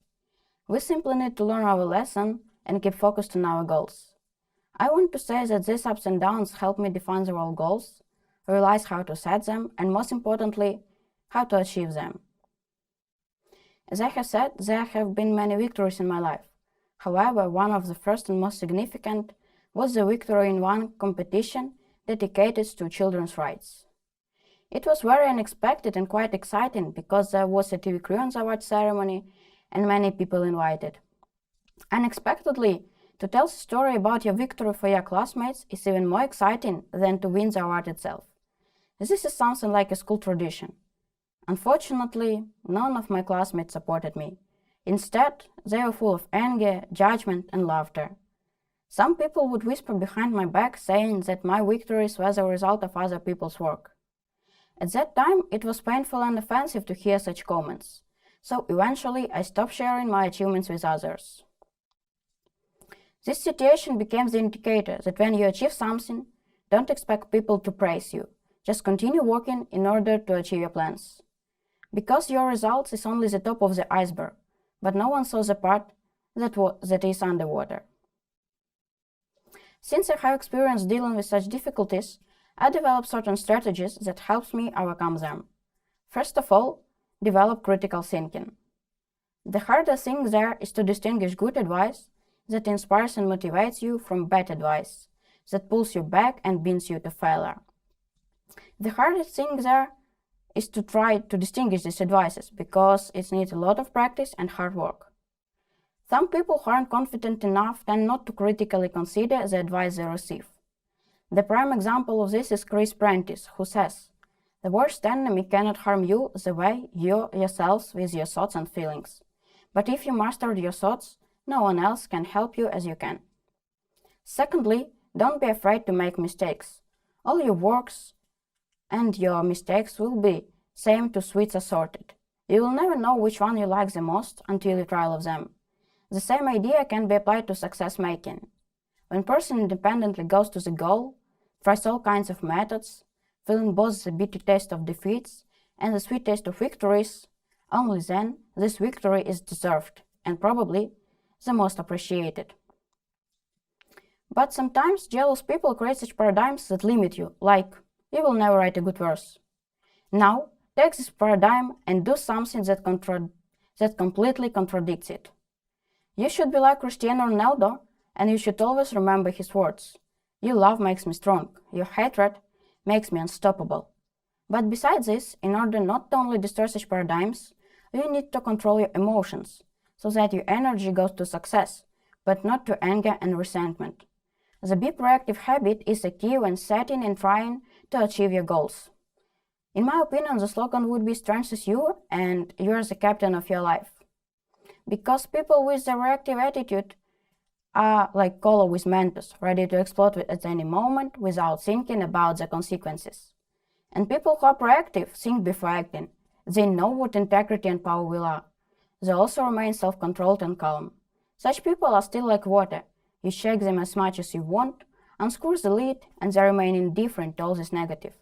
We simply need to learn our lesson and keep focused on our goals. I want to say that these ups and downs help me define the real goals, realize how to set them, and most importantly, how to achieve them. As I have said, there have been many victories in my life. However, one of the first and most significant was the victory in one competition dedicated to children's rights. It was very unexpected and quite exciting because there was a TV crew on the award ceremony and many people invited. Unexpectedly, to tell the story about your victory for your classmates is even more exciting than to win the award itself. This is something like a school tradition. Unfortunately, none of my classmates supported me. Instead, they were full of anger, judgment, and laughter. Some people would whisper behind my back saying that my victories were the result of other people's work. At that time, it was painful and offensive to hear such comments, so eventually I stopped sharing my achievements with others. This situation became the indicator that when you achieve something, don't expect people to praise you. Just continue working in order to achieve your plans. Because your results is only the top of the iceberg, but no one saw the part that is underwater. Since I have experience dealing with such difficulties, I developed certain strategies that helps me overcome them. First of all, develop critical thinking. The hardest thing there is to distinguish good advice that inspires and motivates you from bad advice that pulls you back and brings you to failure. The hardest thing there is to try to distinguish these advices because it needs a lot of practice and hard work. Some people who aren't confident enough tend not to critically consider the advice they receive. The prime example of this is Chris Prentice, who says, "The worst enemy cannot harm you the way you yourselves with your thoughts and feelings. But if you mastered your thoughts, no one else can help you as you can." Secondly, don't be afraid to make mistakes. All your works and your mistakes will be same to sweets assorted. You will never know which one you like the most until you try all of them. The same idea can be applied to success making. When a person independently goes to the goal, tries all kinds of methods, feeling both the bitter taste of defeats and the sweet taste of victories, only then this victory is deserved and probably the most appreciated. But sometimes jealous people create such paradigms that limit you, like, you will never write a good verse. Now, take this paradigm and do something that completely contradicts it. You should be like Cristiano Ronaldo, and you should always remember his words. Your love makes me strong, your hatred makes me unstoppable. But besides this, in order not to only destroy such paradigms, you need to control your emotions, so that your energy goes to success, but not to anger and resentment. The be proactive habit is a key when setting and trying to achieve your goals. In my opinion, the slogan would be "Strength is you, and you are the captain of your life." Because people with the reactive attitude are like cola with Mentos, ready to explode at any moment without thinking about the consequences. And people who are proactive think before acting. They know what integrity and power will are. They also remain self-controlled and calm. Such people are still like water. You shake them as much as you want, unscrew the lid, and they remain indifferent to all this negative.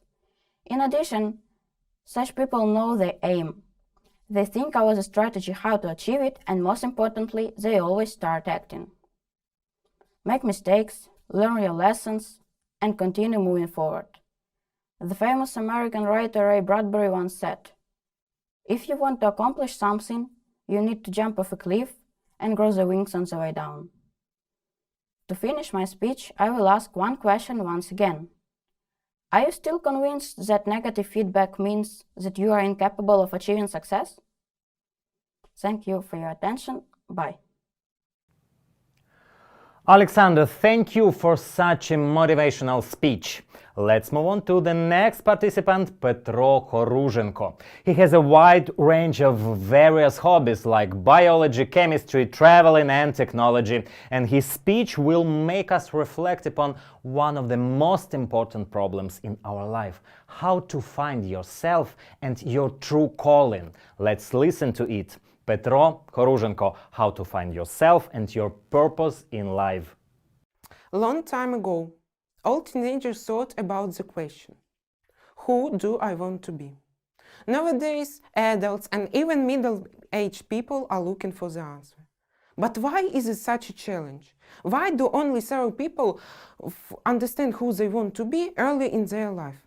In addition, such people know their aim. They think out the strategy how to achieve it, and most importantly, they always start acting. Make mistakes, learn your lessons, and continue moving forward. The famous American writer Ray Bradbury once said, "If you want to accomplish something, you need to jump off a cliff and grow the wings on the way down." To finish my speech, I will ask one question once again. Are you still convinced that negative feedback means that you are incapable of achieving success? Thank you for your attention. Bye. Alexander, thank you for such a motivational speech. Let's move on to the next participant, Petro Horuzhenko. He has a wide range of various hobbies like biology, chemistry, traveling and technology, and his speech will make us reflect upon one of the most important problems in our life: how to find yourself and your true calling. Let's listen to it. Петро Коруженко, how to find yourself and your purpose in life. Long time ago, all teenagers thought about the question, who do I want to be? Nowadays, adults and even middle-aged people are looking for the answer. But why is it such a challenge? Why do only several people understand who they want to be early in their life?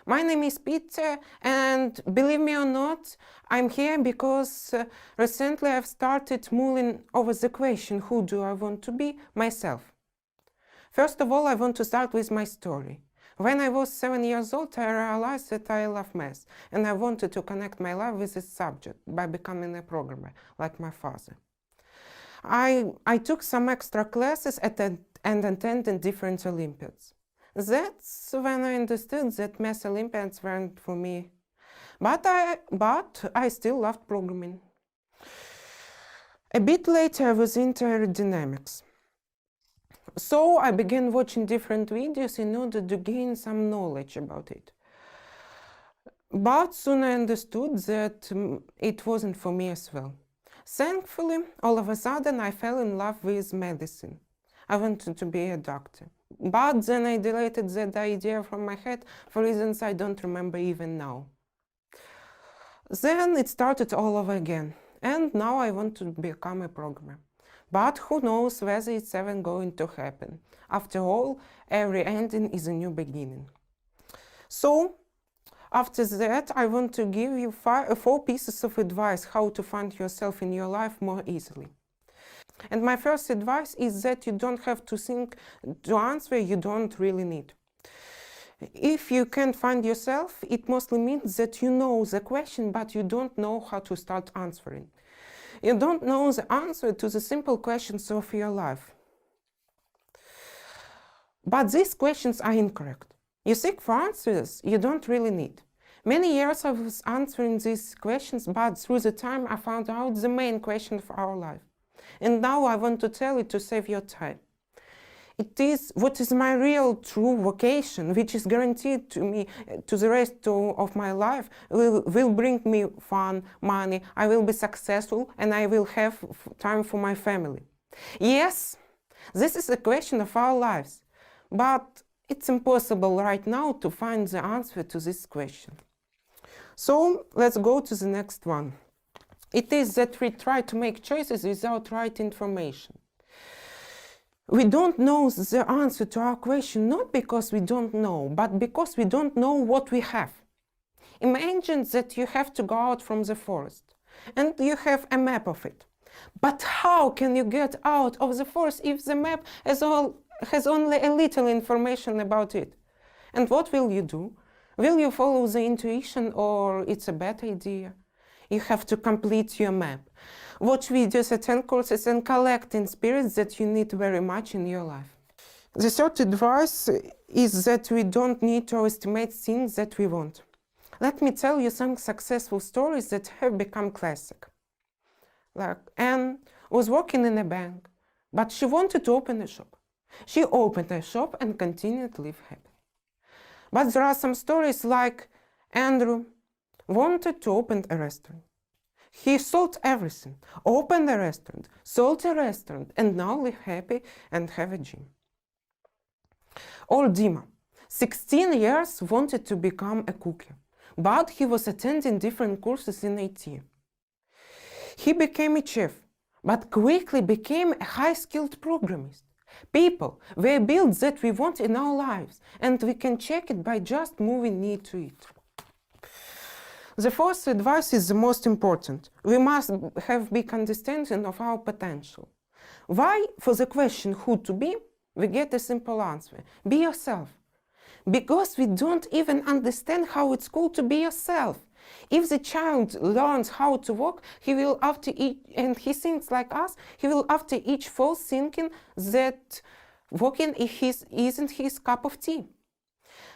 My name is Peter, and believe me or not, I'm here because recently I've started mulling over the question, who do I want to be, myself. First of all, I want to start with my story. When I was 7 years old, I realized that I love math, and I wanted to connect my life with this subject by becoming a programmer, like my father. I took some extra classes and attended different Olympiads. That's when I understood that math Olympiads weren't for me. But I still loved programming. A bit later, I was into aerodynamics. So I began watching different videos in order to gain some knowledge about it. But soon I understood that it wasn't for me as well. Thankfully, all of a sudden I fell in love with medicine. I wanted to be a doctor. But then I deleted that idea from my head for reasons I don't remember even now. Then it started all over again, and now I want to become a programmer. But who knows whether it's ever going to happen. After all, every ending is a new beginning. So, after that, I want to give you 4 pieces of advice how to find yourself in your life more easily. And my first advice is that you don't have to think to answer you don't really need. If you can't find yourself, it mostly means that you know the question, but you don't know how to start answering. You don't know the answer to the simple questions of your life. But these questions are incorrect. You seek for answers you don't really need. Many years I was answering these questions, but through the time I found out the main question of our life. And now I want to tell you to save your time. It is what is my real true vocation, which is guaranteed to me to the rest of my life, will bring me fun, money, I will be successful, and I will have time for my family. Yes, this is a question of our lives, but it's impossible right now to find the answer to this question. So let's go to the next one. It is that we try to make choices without right information. We don't know the answer to our question not because we don't know, but because we don't know what we have. Imagine that you have to go out from the forest and you have a map of it. But how can you get out of the forest if the map has only a little information about it? And what will you do? Will you follow the intuition, or it's a bad idea? You have to complete your map. Watch videos, attend courses, and collect spirits that you need very much in your life. The third advice is that we don't need to estimate things that we want. Let me tell you some successful stories that have become classic. Like Anne was working in a bank, but she wanted to open a shop. She opened a shop and continued to live happy. But there are some stories like Andrew wanted to open a restaurant. He sold everything, opened a restaurant, sold a restaurant, and now live happy and have a gym. Or Dima, 16 years, wanted to become a cooker, but he was attending different courses in IT. He became a chef, but quickly became a high-skilled programmist. People were built that we want in our lives, and we can check it by just moving near to it. The fourth advice is the most important. We must have big understanding of our potential. Why? For the question who to be, we get a simple answer. Be yourself. Because we don't even understand how it's cool to be yourself. If the child learns how to walk, he will after each, and he thinks like us, he will after each fall thinking that walking isn't his cup of tea.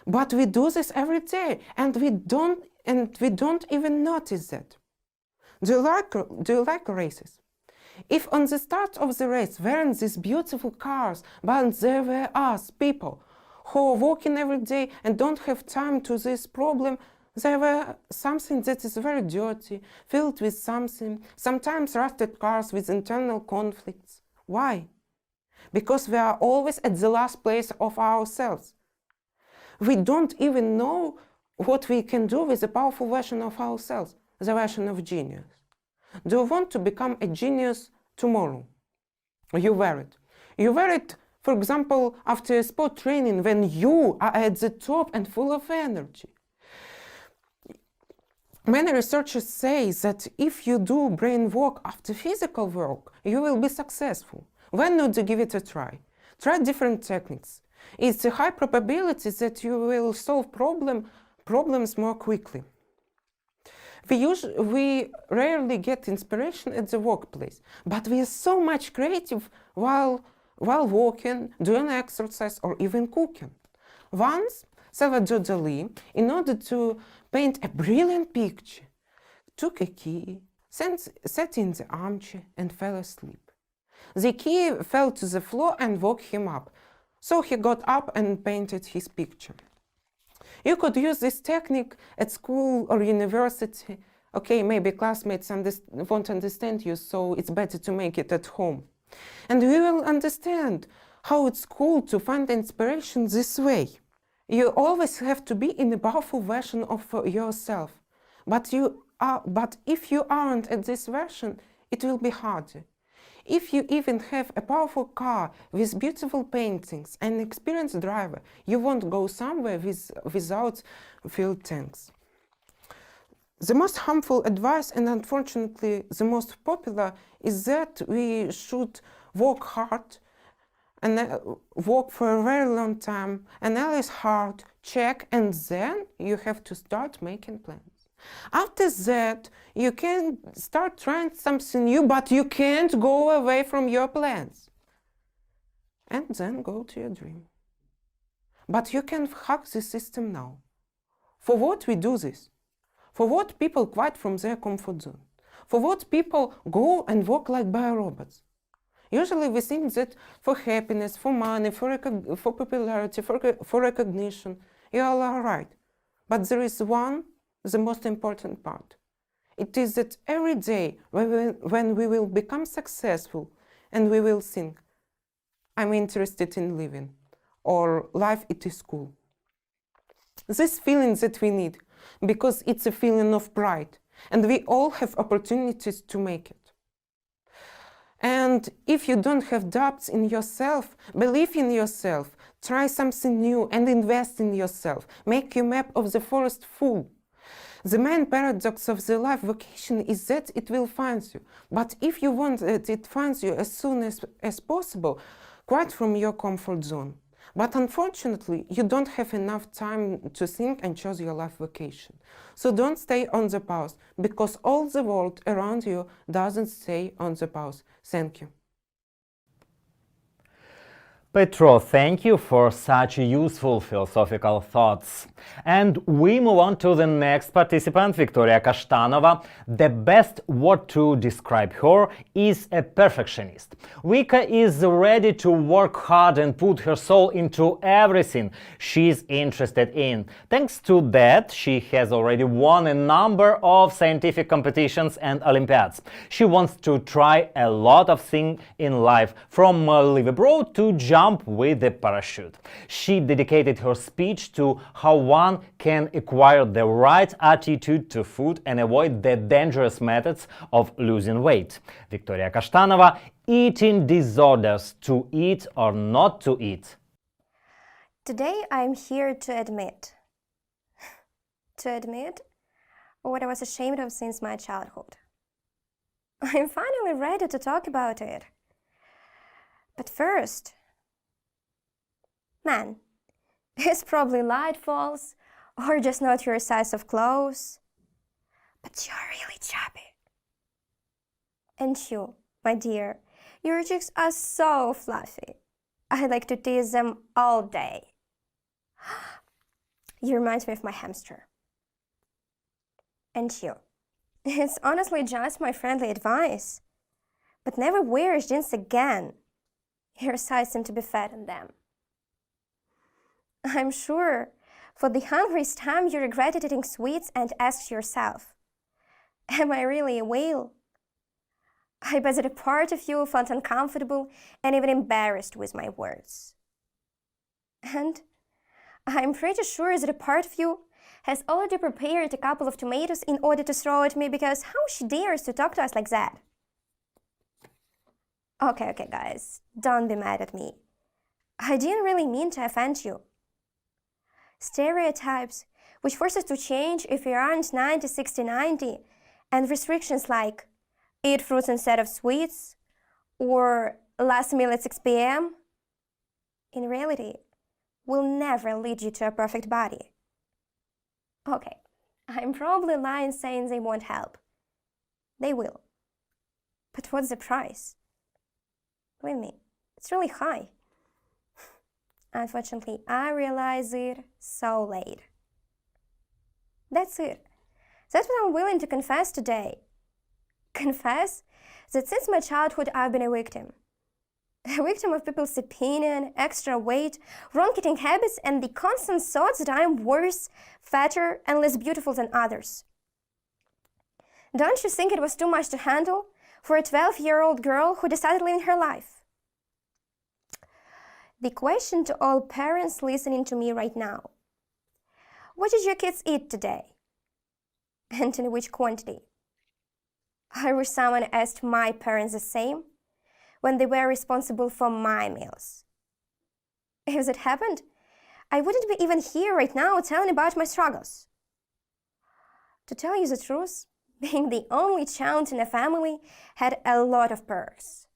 But we do this every day, and we don't even notice that. Do you like races? If on the start of the race weren't these beautiful cars, but there were us, people, who are walking every day and don't have time to this problem, They were something that is very dirty, filled with something, sometimes rusted cars with internal conflicts. Why? Because we are always at the last place of ourselves. We don't even know what we can do with a powerful version of ourselves, the version of genius. Do you want to become a genius tomorrow? You wear it. You wear it, for example, after a sport training when you are at the top and full of energy. Many researchers say that if you do brain work after physical work, you will be successful. Why not to give it a try? Try different techniques. It's a high probability that you will solve problems more quickly. We rarely get inspiration at the workplace, but we are so much creative while walking, doing exercise, or even cooking. Once, Salvador Dali, in order to paint a brilliant picture, took a key, sat in the armchair, and fell asleep. The key fell to the floor and woke him up, so he got up and painted his picture. You could use this technique at school or university. Okay, maybe classmates won't understand you, so it's better to make it at home. And we will understand how it's cool to find inspiration this way. You always have to be in a powerful version of yourself. But if you aren't at this version, it will be harder. If you even have a powerful car with beautiful paintings and an experienced driver, you won't go somewhere without fuel tanks. The most harmful advice, and unfortunately the most popular, is that we should work hard and work for a very long time, analyze hard, check, and then you have to start making plans. After that, you can start trying something new, but you can't go away from your plans. And then go to your dream. But you can hack the system now. For what we do this? For what people quit from their comfort zone? For what people go and work like biorobots? Usually we think that for happiness, for money, for popularity, for recognition, you all are right. But there is the most important part. It is that every day when we will become successful and we will think, I'm interested in living, or life it is cool. This feeling that we need, because it's a feeling of pride, and we all have opportunities to make it. And if you don't have doubts in yourself, believe in yourself, try something new and invest in yourself. Make your map of the forest full. The main paradox of the life vocation is that it will find you. But if you want that it finds you as soon as possible, quite from your comfort zone. But unfortunately, you don't have enough time to think and choose your life vocation. So don't stay on the pause, because all the world around you doesn't stay on the pause. Thank you. Petro, thank you for such useful philosophical thoughts. And we move on to the next participant, Victoria Kashtanova. The best word to describe her is a perfectionist. Vika is ready to work hard and put her soul into everything she's interested in. Thanks to that, she has already won a number of scientific competitions and Olympiads. She wants to try a lot of things in life, from live abroad to jump with the parachute. She dedicated her speech to how one can acquire the right attitude to food and avoid the dangerous methods of losing weight. Victoria Kashtanova, eating disorders, to eat or not to eat. Today I'm here to admit what I was ashamed of since my childhood. I'm finally ready to talk about it. But first, man, it's probably light false or just not your size of clothes, but you're really chubby. And you, my dear, your cheeks are so fluffy. I like to tease them all day. You remind me of my hamster. And you, it's honestly just my friendly advice, but never wear jeans again. Your size seems to be fat in them. I'm sure For the hungriest time, you regretted eating sweets and asked yourself, am I really a whale? I bet that a part of you felt uncomfortable and even embarrassed with my words. And I'm pretty sure that a part of you has already prepared a couple of tomatoes in order to throw at me because how she dares to talk to us like that? Okay, guys, don't be mad at me. I didn't really mean to offend you. Stereotypes, which force us to change if we aren't 90, 60, 90, and restrictions like eat fruits instead of sweets, or last meal at 6 p.m., in reality, will never lead you to a perfect body. Okay, I'm probably lying saying they won't help. They will. But what's the price? Believe me, it's really high. Unfortunately, I realize it so late. That's it. That's what I'm willing to confess today. Confess that since my childhood I've been a victim. A victim of people's opinion, extra weight, wrong eating habits, and the constant thoughts that I am worse, fatter, and less beautiful than others. Don't you think it was too much to handle for a 12-year-old girl who decided to live her life? The question to all parents listening to me right now: what did your kids eat today? And in which quantity? I wish someone asked my parents the same when they were responsible for my meals. If that happened, I wouldn't be even here right now telling about my struggles. To tell you the truth, being the only child in a family had a lot of perks.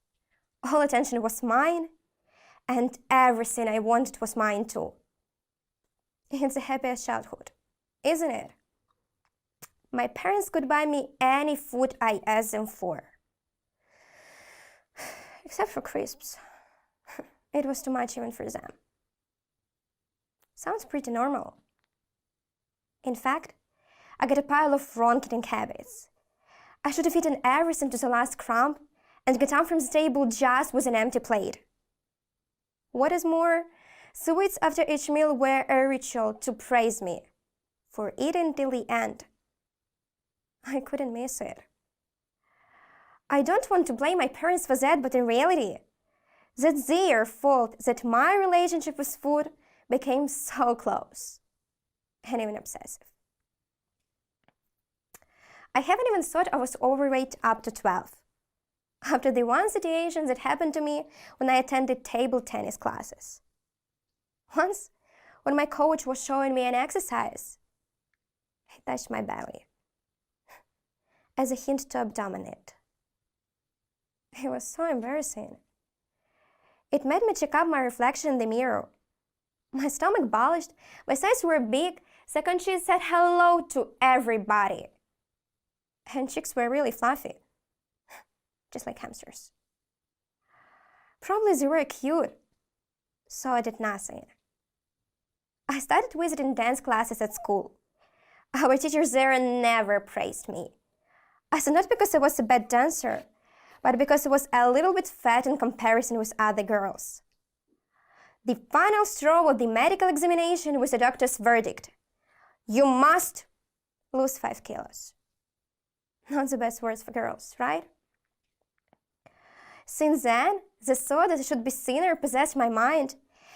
All attention was mine, and everything I wanted was mine too. It's the happiest childhood, isn't it? My parents could buy me any food I asked them for. Except for crisps. It was too much even for them. Sounds pretty normal. In fact, I got a pile of wrong eating habits. I should have eaten everything to the last crumb and got up from the table just with an empty plate. What is more, sweets after each meal were a ritual to praise me for eating till the end. I couldn't miss it. I don't want to blame my parents for that, but in reality, that's their fault that my relationship with food became so close and even obsessive. I haven't even thought I was overweight up to 12. After the one situation that happened to me when I attended table tennis classes. Once, when my coach was showing me an exercise, he touched my belly as a hint to abandon it. It was so embarrassing. It made me check out my reflection in the mirror. My stomach bulged, my sides were big, second cheeks said hello to everybody. And cheeks were really fluffy, just like hamsters. Probably they were cute, so I did nothing. I started visiting dance classes at school. Our teachers there never praised me. I said not because I was a bad dancer, but because I was a little bit fat in comparison with other girls. The final straw of the medical examination was the doctor's verdict. You must lose 5 kilos. Not the best words for girls, right? Since then, the thought that I should be thinner possessed my mind,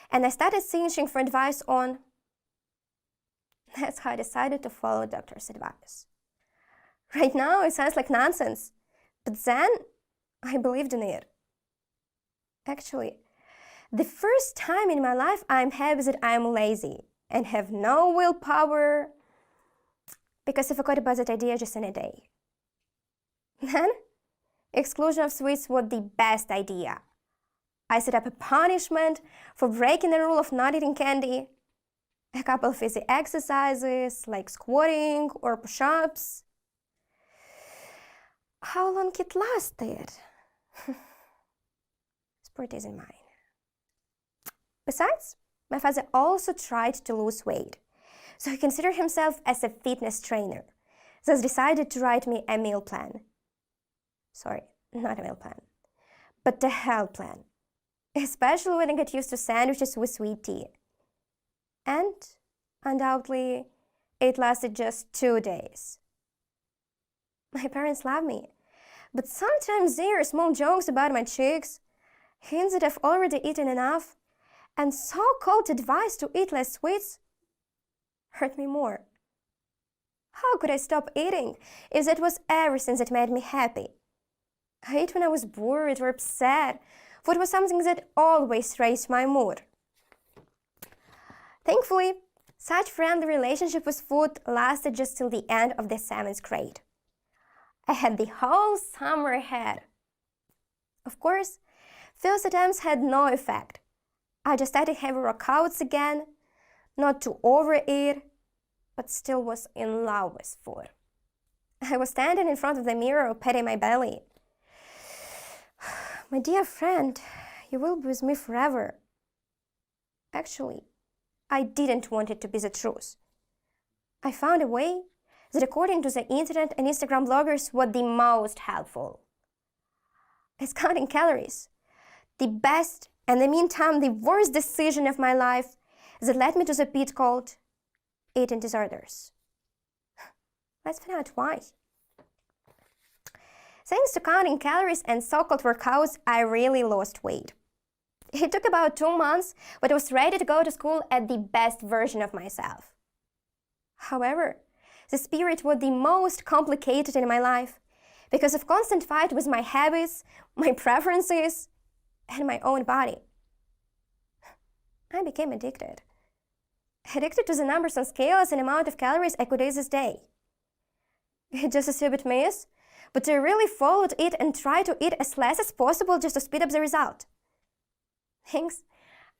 and I started searching for advice on. That's how I decided to follow doctor's advice. Right now, it sounds like nonsense, but then I believed in it. Actually, the first time in my life I'm happy that I'm lazy and have no willpower, because I forgot about that idea just in a day. Then, exclusion of sweets was the best idea. I set up a punishment for breaking the rule of not eating candy, a couple of easy exercises like squatting or push-ups. How long it lasted? Sport isn't mine. Besides, my father also tried to lose weight, so he considered himself as a fitness trainer, thus decided to write me a meal plan. Sorry, not a meal plan, but a health plan, especially when I got used to sandwiches with sweet tea. And Undoubtedly, it lasted just 2 days. My parents love me, but sometimes their small jokes about my cheeks, hints that I've already eaten enough, and so-called advice to eat less sweets hurt me more. How could I stop eating if that was everything that made me happy? I ate when I was bored or upset. Food was something that always raised my mood. Thankfully, such friendly relationship with food lasted just till the end of the 7th grade. I had the whole summer ahead. Of course, first attempts had no effect. I just started having workouts again, not to overeat, but still was in love with food. I was standing in front of the mirror patting my belly. My dear friend, you will be with me forever. Actually, I didn't want it to be the truth. I found a way that, according to the internet and Instagram bloggers, was the most helpful. It's counting calories. The best and, in the meantime, the worst decision of my life that led me to the pit called eating disorders. Let's find out why. Thanks to counting calories and so-called workouts, I really lost weight. It took about 2 months, but I was ready to go to school at the best version of myself. However, this period was the most complicated in my life because of constant fight with my habits, my preferences, and my own body. I became addicted. Addicted to the numbers on scales and amount of calories I could eat this day. It's just a stupid myth, but I really followed it and tried to eat as less as possible just to speed up the result. Thanks,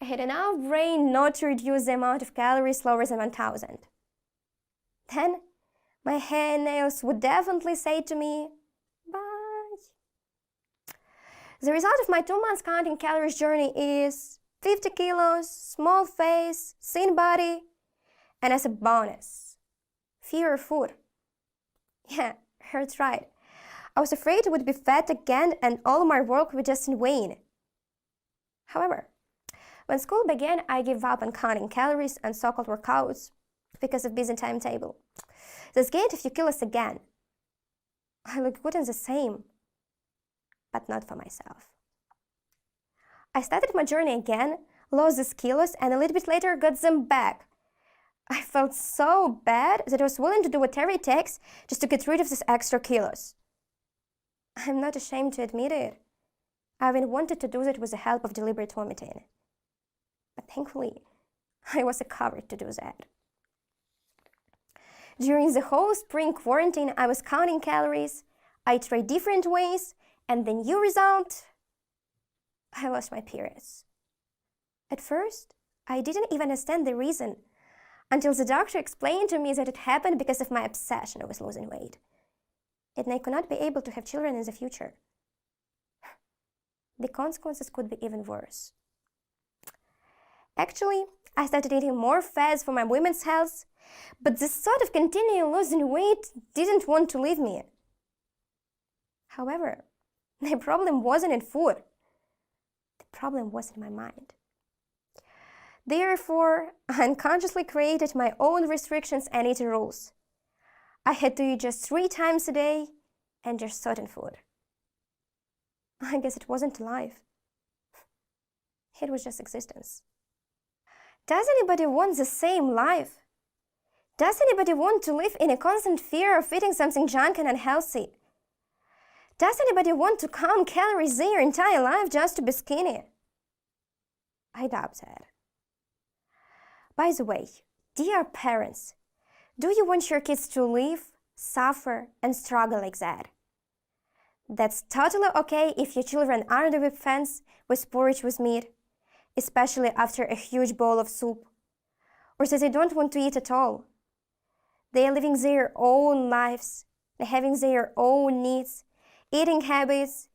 I had enough brain not to reduce the amount of calories lower than 1000. Then, my hair and nails would definitely say to me, bye. The result of my 2 months counting calories journey is 50 kilos, small face, thin body, and as a bonus, fewer food. Yeah, that's right. I was afraid I would be fat again and all my work would just in vain. However, when school began, I gave up on counting calories and so-called workouts because of busy timetable. This gained a few kilos again. I look good in the same, but not for myself. I started my journey again, lost these kilos, and a little bit later got them back. I felt so bad that I was willing to do whatever it takes just to get rid of these extra kilos. I'm not ashamed to admit it. I even wanted to do that with the help of deliberate vomiting. But thankfully, I was a coward to do that. During the whole spring quarantine, I was counting calories, I tried different ways, and the new result, I lost my periods. At first, I didn't even understand the reason, until the doctor explained to me that it happened because of my obsession with losing weight, and I could not be able to have children in the future. The consequences could be even worse. Actually, I started eating more fats for my women's health, but this sort of continuing losing weight didn't want to leave me. However, the problem wasn't in food. The problem was in my mind. Therefore, I unconsciously created my own restrictions and eating rules. I had to eat just 3 times a day and just certain food. I guess it wasn't life. It was just existence. Does anybody want the same life? Does anybody want to live in a constant fear of eating something junk and unhealthy? Does anybody want to count calories their entire life just to be skinny? I doubt that. By the way, dear parents, do you want your kids to live, suffer, and struggle like that? That's totally okay if your children aren't big fans with porridge with meat, especially after a huge bowl of soup, or that they don't want to eat at all. They are living their own lives, they're having their own needs, eating habits.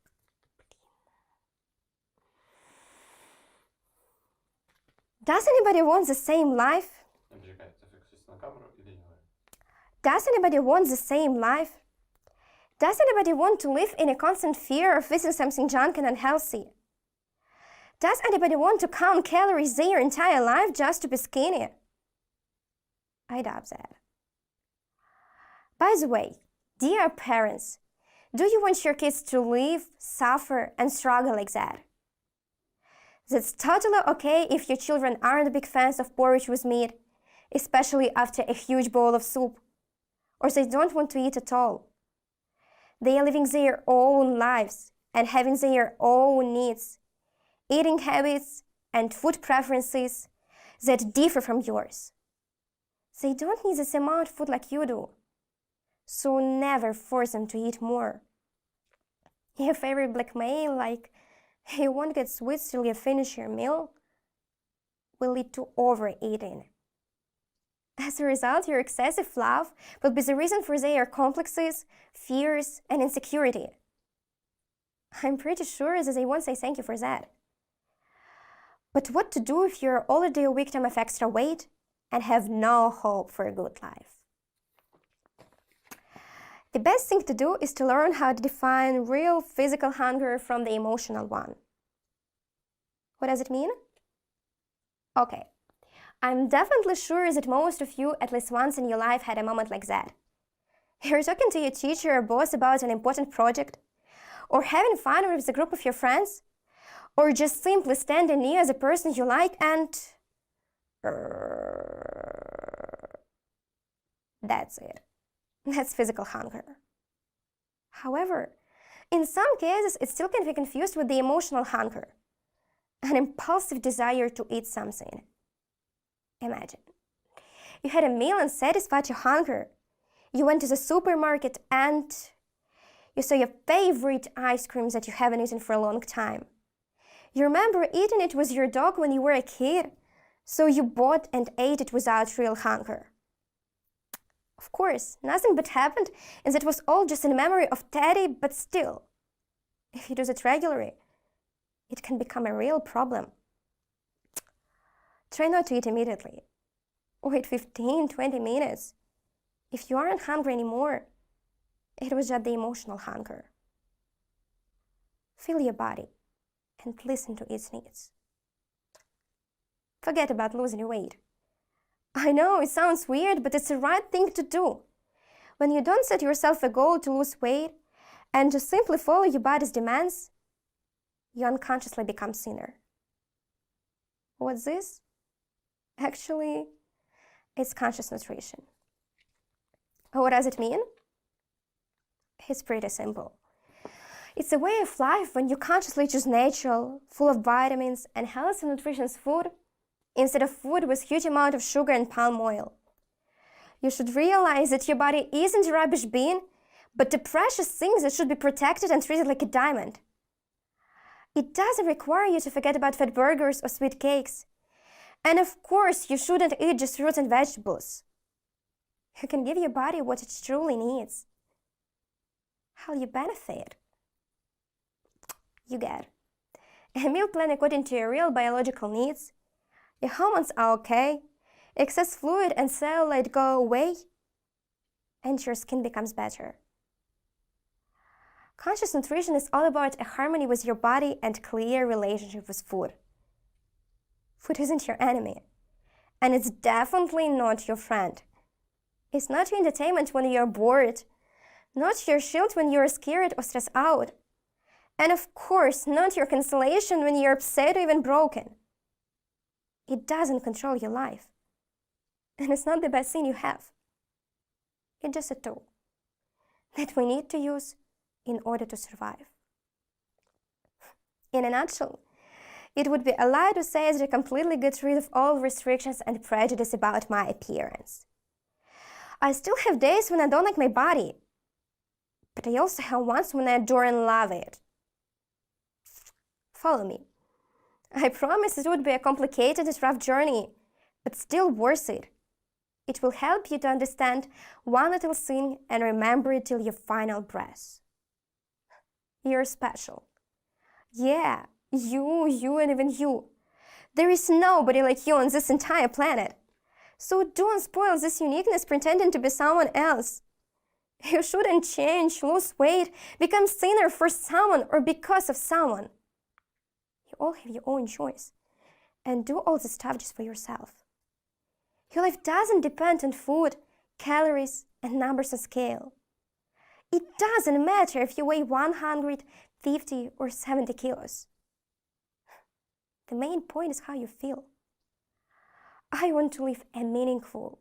Does anybody want the same life? Does anybody want the same life? Does anybody want to live in a constant fear of eating something junk and unhealthy? Does anybody want to count calories their entire life just to be skinny? I doubt that. By the way, dear parents, do you want your kids to live, suffer, and struggle like that? That's totally okay if your children aren't big fans of porridge with meat, especially after a huge bowl of soup, or they don't want to eat at all. They are living their own lives and having their own needs, eating habits and food preferences that differ from yours. They don't need the same amount of food like you do, so never force them to eat more. Your favorite blackmail, like you won't get sweets till you finish your meal, will lead to overeating. As a result, your excessive love will be the reason for their complexes, fears, and insecurity. I'm pretty sure that they won't say thank you for that. But what to do if you're already a victim of extra weight and have no hope for a good life? The best thing to do is to learn how to define real physical hunger from the emotional one. What does it mean? Okay, I'm definitely sure that most of you at least once in your life had a moment like that. You're talking to your teacher or boss about an important project, or having fun with a group of your friends, or just simply standing near the person you like and... That's it. That's physical hunger. However, in some cases, it still can be confused with the emotional hunger, an impulsive desire to eat something. Imagine, you had a meal and satisfied your hunger. You went to the supermarket and you saw your favorite ice cream that you haven't eaten for a long time. You remember eating it with your dog when you were a kid, so you bought and ate it without real hunger. Of course, nothing but happened, and that was all just in memory of Teddy, but still, if you do that regularly, it can become a real problem. Try not to eat immediately. Wait 15-20 minutes. If you aren't hungry anymore, it was just the emotional hunger. Feel your body and listen to its needs. Forget about losing weight. I know it sounds weird, but it's the right thing to do. When you don't set yourself a goal to lose weight and just simply follow your body's demands, you unconsciously become thinner. What's this? Actually, it's conscious nutrition. What does it mean? It's pretty simple. It's a way of life when you consciously choose natural, full of vitamins and healthy nutritious food instead of food with huge amount of sugar and palm oil. You should realize that your body isn't a rubbish bin, but a precious thing that should be protected and treated like a diamond. It doesn't require you to forget about fat burgers or sweet cakes. And of course, you shouldn't eat just fruits and vegetables. You can give your body what it truly needs. How you benefit? You get a meal plan according to your real biological needs. Your hormones are okay, excess fluid and cellulite go away, and your skin becomes better. Conscious nutrition is all about a harmony with your body and clear relationship with food. Food isn't your enemy, and it's definitely not your friend. It's not your entertainment when you're bored, not your shield when you're scared or stressed out, and of course, not your consolation when you're upset or even broken. It doesn't control your life, and it's not the best thing you have. It's just a tool that we need to use in order to survive. In a nutshell, it would be a lie to say that I completely get rid of all restrictions and prejudice about my appearance. I still have days when I don't like my body, but I also have ones when I adore and love it. Follow me. I promise it would be a complicated and rough journey, but still worth it. It will help you to understand one little thing and remember it till your final breath. You're special. Yeah, you and even you. There is nobody like you on this entire planet. So don't spoil this uniqueness pretending to be someone else. You shouldn't change, lose weight, become thinner for someone or because of someone. You all have your own choice, and do all this stuff just for yourself. Your life doesn't depend on food, calories, and numbers on scale. It doesn't matter if you weigh 150 or 70 kilos. The main point is how you feel. I want to live a meaningful,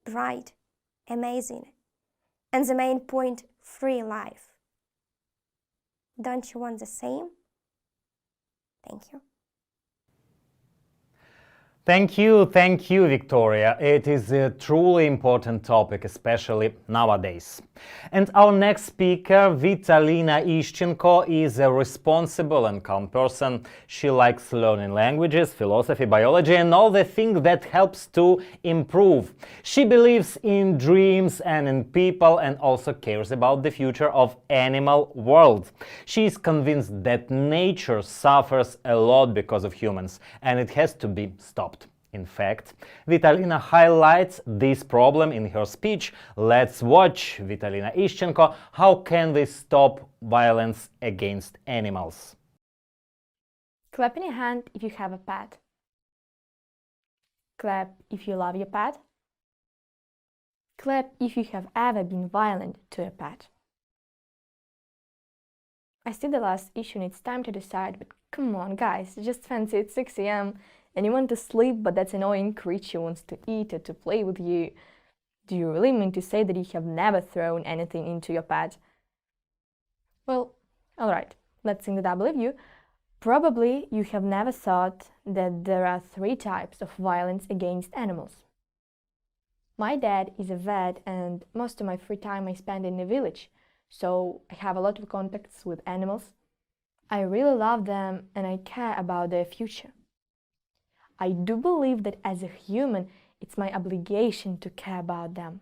bright, amazing, and the main point, free life. Don't you want the same? Thank you. Thank you, Victoria. It is a truly important topic, especially nowadays. And our next speaker, Vitalina Ishchenko, is a responsible and calm person. She likes learning languages, philosophy, biology, and all the things that helps to improve. She believes in dreams and in people, and also cares about the future of animal world. She is convinced that nature suffers a lot because of humans, and it has to be stopped. In fact, Vitalina highlights this problem in her speech. Let's watch Vitalina Ishchenko. How can we stop violence against animals? Clap in your hand if you have a pet. Clap if you love your pet. Clap if you have ever been violent to a pet. I see the last issue and it's time to decide, but come on guys, just fancy it's 6 a.m. and you want to sleep, but that annoying creature wants to eat or to play with you. Do you really mean to say that you have never thrown anything into your pet? Well, alright, let's sing the double of you. Probably you have never thought that there are 3 types of violence against animals. My dad is a vet and most of my free time I spend in the village, so I have a lot of contacts with animals. I really love them and I care about their future. I do believe that as a human, it's my obligation to care about them.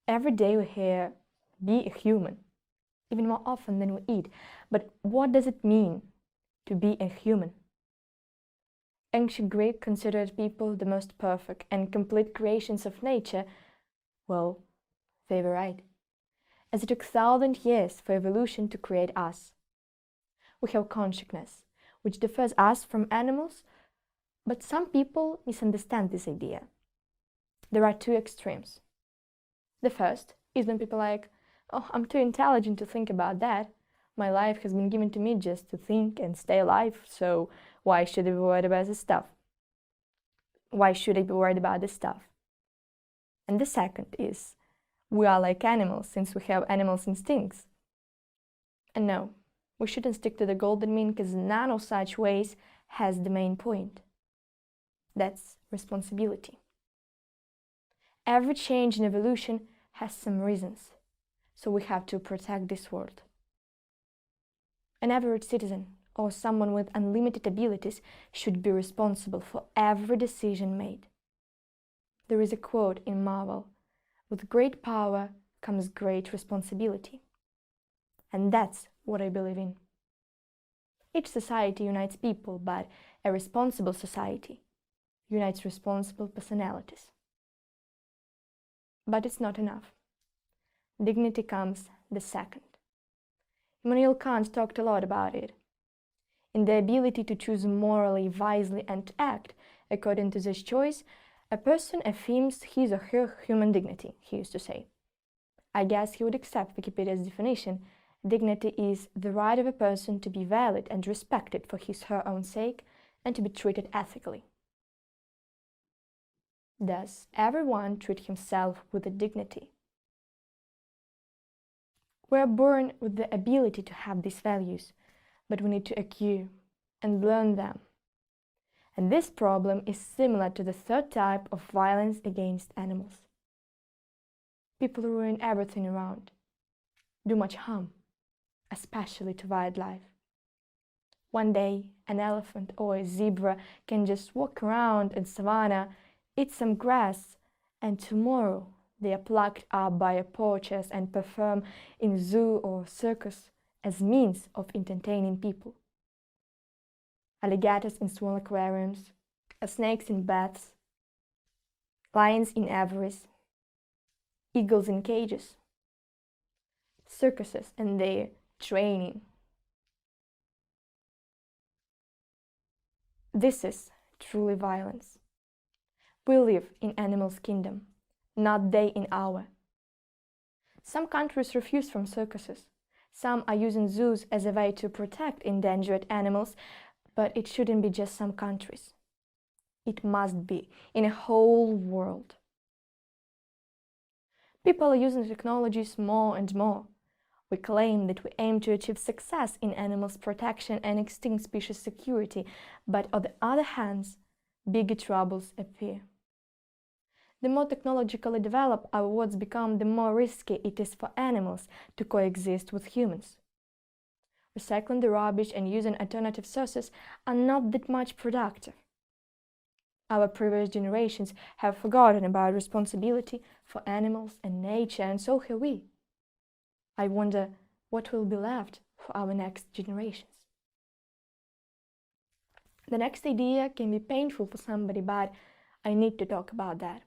Every day we hear, be a human, even more often than we eat. But what does it mean to be a human? Ancient Greek considered people the most perfect and complete creations of nature. Well, they were right, as it took 1,000 years for evolution to create us. We have consciousness, which differs us from animals, but some people misunderstand this idea. There are 2 extremes. The first is when people are like, oh, I'm too intelligent to think about that. My life has been given to me just to think and stay alive, so why should I be worried about this stuff? Why should I be worried about this stuff? And the second is, we are like animals since we have animals' instincts. And no, we shouldn't stick to the golden mean because none of such ways has the main point. That's responsibility. Every change in evolution has some reasons, so we have to protect this world. An average citizen or someone with unlimited abilities should be responsible for every decision made. There is a quote in Marvel, "With great power comes great responsibility." And that's what I believe in. Each society unites people, but a responsible society unites responsible personalities. But it's not enough. Dignity comes the second. Immanuel Kant talked a lot about it. In the ability to choose morally, wisely, and to act according to this choice, a person affirms his or her human dignity, he used to say. I guess he would accept Wikipedia's definition. Dignity is the right of a person to be valued and respected for his or her own sake and to be treated ethically. Does everyone treat himself with a dignity? We are born with the ability to have these values, but we need to acquire and learn them. And this problem is similar to the 3rd type of violence against animals. People ruin everything around, do much harm, especially to wildlife. One day, an elephant or a zebra can just walk around in savannah, eat some grass, and tomorrow they are plucked up by poachers and perform in zoo or circus as means of entertaining people. Alligators in small aquariums, snakes in baths, lions in aviaries, eagles in cages, circuses and their training. This is truly violence. We live in animals' kingdom, not they in our. Some countries refuse from circuses. Some are using zoos as a way to protect endangered animals, but it shouldn't be just some countries. It must be in a whole world. People are using technologies more and more. We claim that we aim to achieve success in animals' protection and extinct species security, but on the other hand, bigger troubles appear. The more technologically developed our worlds become, the more risky it is for animals to coexist with humans. Recycling the rubbish and using alternative sources are not that much productive. Our previous generations have forgotten about responsibility for animals and nature, and so have we. I wonder what will be left for our next generations. The next idea can be painful for somebody, but I need to talk about that.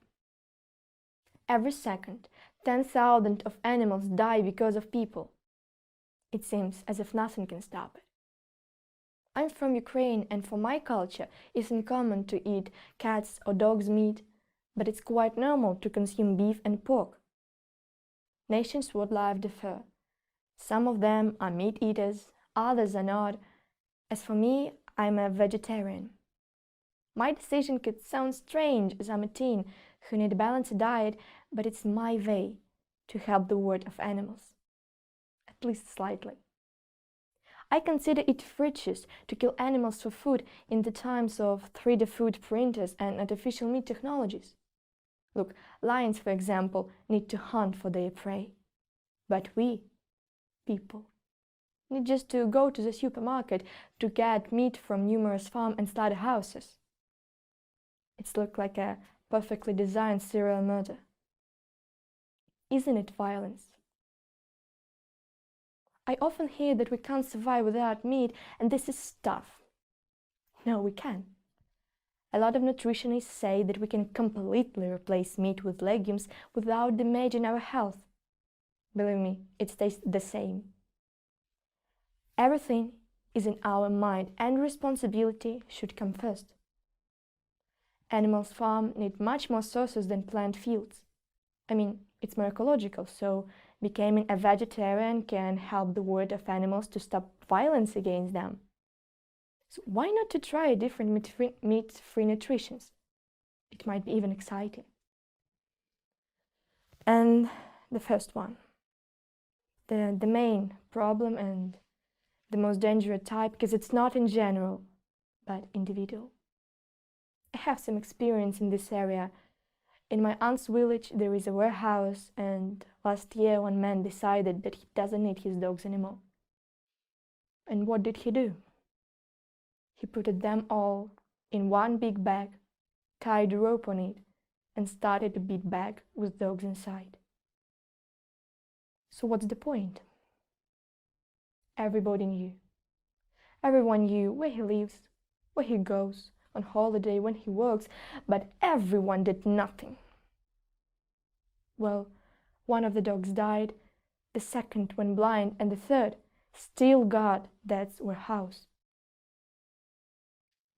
Every second, 10,000 of animals die because of people. It seems as if nothing can stop it. I'm from Ukraine, and for my culture, it's uncommon to eat cats' or dogs' meat, but it's quite normal to consume beef and pork. Nations' wildlife differ. Some of them are meat eaters, others are not. As for me, I'm a vegetarian. My decision could sound strange as I'm a teen who need a balanced diet, but it's my way to help the world of animals, at least slightly. I consider it frivolous to kill animals for food in the times of 3D food printers and artificial meat technologies. Look, lions, for example, need to hunt for their prey. But we, people, need just to go to the supermarket to get meat from numerous farms and slaughterhouses. It's looked like a perfectly designed serial murder. Isn't it violence? I often hear that we can't survive without meat, and this is stuff. No, we can. A lot of nutritionists say that we can completely replace meat with legumes without damaging our health. Believe me, it tastes the same. Everything is in our mind, and responsibility should come first. Animals farm need much more sources than plant fields. I mean, it's more ecological, so becoming a vegetarian can help the world of animals to stop violence against them. So why not to try different meat-free nutritions? It might be even exciting. And the first one, the main problem and the most dangerous type, because it's not in general, but individual. I have some experience in this area. In my aunt's village, there is a warehouse, and last year one man decided that he doesn't need his dogs anymore. And what did he do? He put them all in one big bag, tied a rope on it, and started a big bag with dogs inside. So what's the point? Everybody knew. Everyone knew where he lives, where he goes, on holiday, when he works, but everyone did nothing. Well, one of the dogs died, the second went blind, and the third still got that warehouse.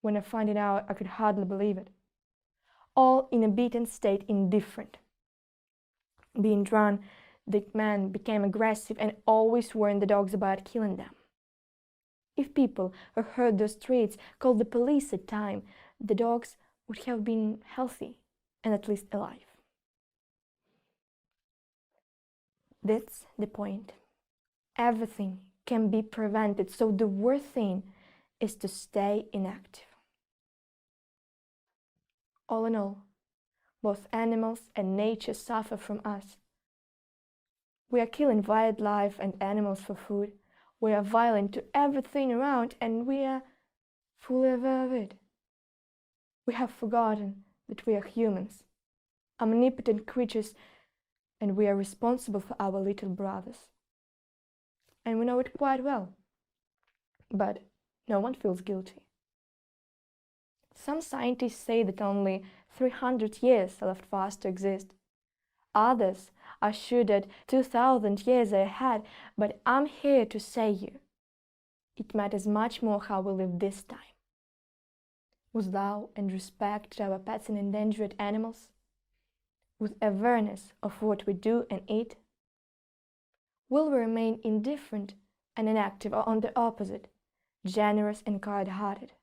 When I found it out, I could hardly believe it. All in a beaten state, indifferent. Being drawn, the man became aggressive and always warned the dogs about killing them. If people who heard those threats called the police at time, the dogs would have been healthy and at least alive. That's the point. Everything can be prevented, so the worst thing is to stay inactive. All in all, both animals and nature suffer from us. We are killing wildlife and animals for food. We are violent to everything around, and we are fully aware of it. We have forgotten that we are humans, omnipotent creatures, and we are responsible for our little brothers. And we know it quite well, but no one feels guilty. Some scientists say that only 300 years are left for us to exist. Others are sure that 2,000 years are ahead, but I'm here to say you, it matters much more how we live this time. with love and respect to our pets and endangered animals, with awareness of what we do and eat? Will we remain indifferent and inactive, or on the opposite, generous and kind-hearted?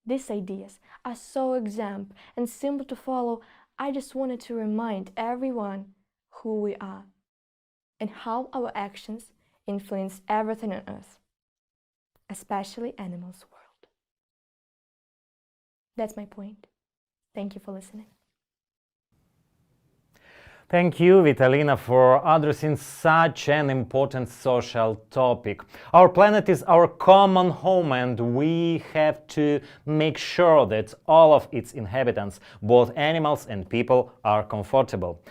These ideas are so exempt and simple to follow. I just wanted to remind everyone who we are and how our actions influence everything on Earth, especially animals' world. That's my point. Thank you for listening. Thank you, Vitalina, for addressing such an important social topic. Our planet is our common home, and we have to make sure that all of its inhabitants, both animals and people, are comfortable.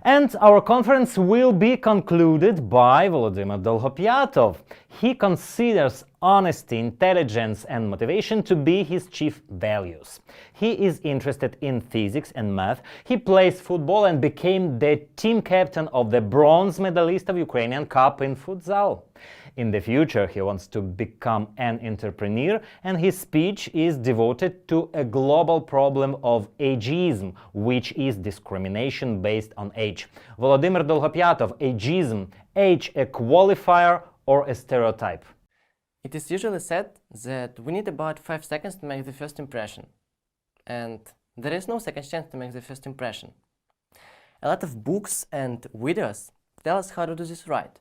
And our conference will be concluded by Volodymyr Dolgopyatov. He considers honesty, intelligence, and motivation to be his chief values. He is interested in physics and math. He plays football and became the team captain of the bronze medalist of Ukrainian Cup in futsal. In the future, he wants to become an entrepreneur, and his speech is devoted to a global problem of ageism, which is discrimination based on age. Volodymyr Dolgopyatov, ageism, age a qualifier or a stereotype? It is usually said that we need about 5 seconds to make the first impression. And there is no second chance to make the first impression. A lot of books and videos tell us how to do this right.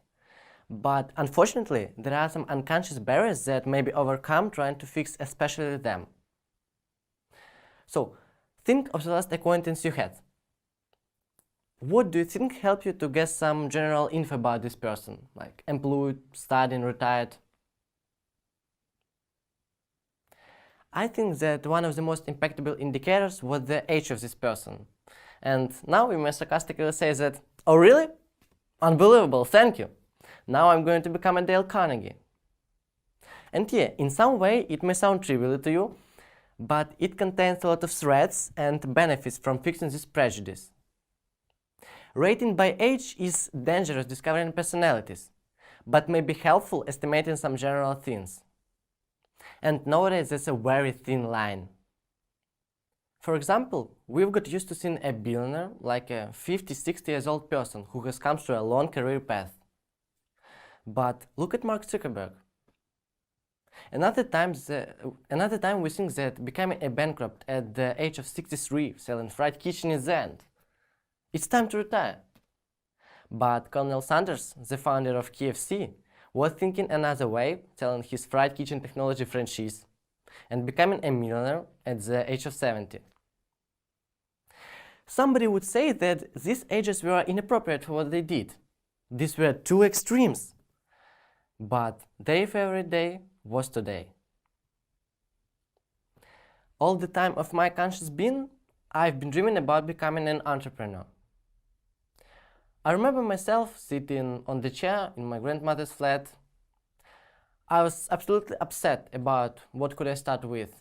But unfortunately, there are some unconscious barriers that may be overcome trying to fix especially them. So, think of the last acquaintance you had. What do you think helped you to get some general info about this person, like employed, studying, retired? I think that one of the most impactful indicators was the age of this person. And now we may sarcastically say that, oh really? Unbelievable, thank you. Now I'm going to become a Dale Carnegie. And yeah, in some way it may sound trivial to you, but it contains a lot of threats and benefits from fixing this prejudice. Rating by age is dangerous discovering personalities, but may be helpful estimating some general things. And nowadays there's a very thin line. For example, we've got used to seeing a billionaire like a 50-60 years old person who has come through a long career path. But look at Mark Zuckerberg. Another time we think that becoming a bankrupt at the age of 63 selling fried kitchen is the end. It's time to retire. But Colonel Sanders, the founder of KFC, was thinking another way, selling his fried kitchen technology franchise and becoming a millionaire at the age of 70. Somebody would say that these ages were inappropriate for what they did. These were two extremes. But their favorite day was today. All the time of my conscious being, I've been dreaming about becoming an entrepreneur. I remember myself sitting on the chair in my grandmother's flat. I was absolutely upset about what could I start with.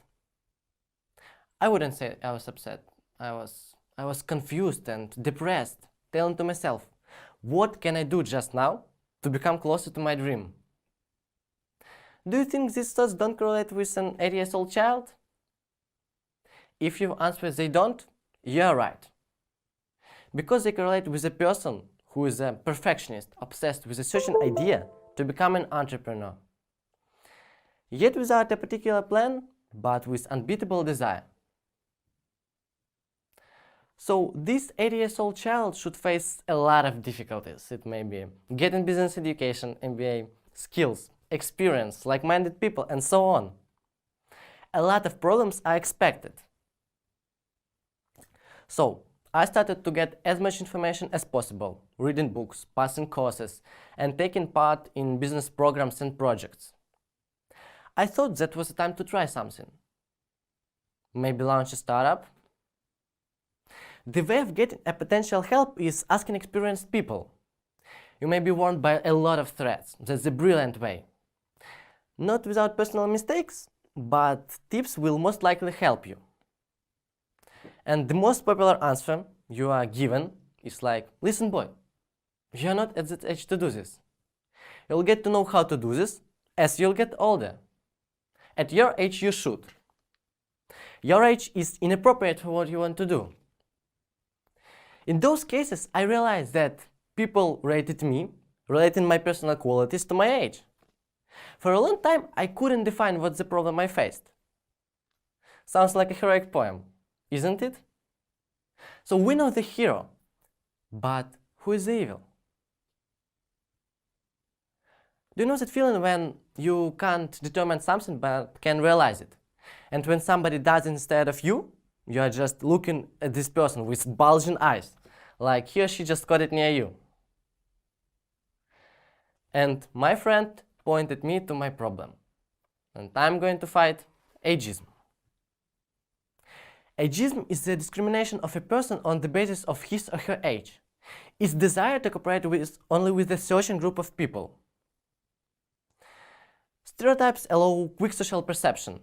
I wouldn't say I was upset. I was confused and depressed, telling to myself, what can I do just now to become closer to my dream? Do you think these thoughts don't correlate with an 8-year-old child? If you answer they don't, you're right. Because they correlate with a person who is a perfectionist, obsessed with a certain idea to become an entrepreneur. Yet without a particular plan, but with unbeatable desire. So this 8-year-old child should face a lot of difficulties. It may be getting business education, MBA, skills, experience, like-minded people, and so on. A lot of problems are expected. So, I started to get as much information as possible, reading books, passing courses, and taking part in business programs and projects. I thought that was the time to try something. Maybe launch a startup? The way of getting a potential help is asking experienced people. You may be warned by a lot of threats. That's the brilliant way. Not without personal mistakes, but tips will most likely help you. And the most popular answer you are given is like, listen boy, you're not at that age to do this. You'll get to know how to do this as you'll get older. At your age you should. Your age is inappropriate for what you want to do. In those cases, I realized that people rated me, relating my personal qualities to my age. For a long time, I couldn't define what's the problem I faced. Sounds like a heroic poem, isn't it? So we know the hero, but who is the evil? Do you know that feeling when you can't determine something but can realize it? And when somebody does it instead of you, you are just looking at this person with bulging eyes, like he or she just got it near you. And my friend pointed me to my problem. And I'm going to fight ageism. Ageism is the discrimination of a person on the basis of his or her age. It's desire to cooperate only with a certain group of people. Stereotypes allow quick social perception.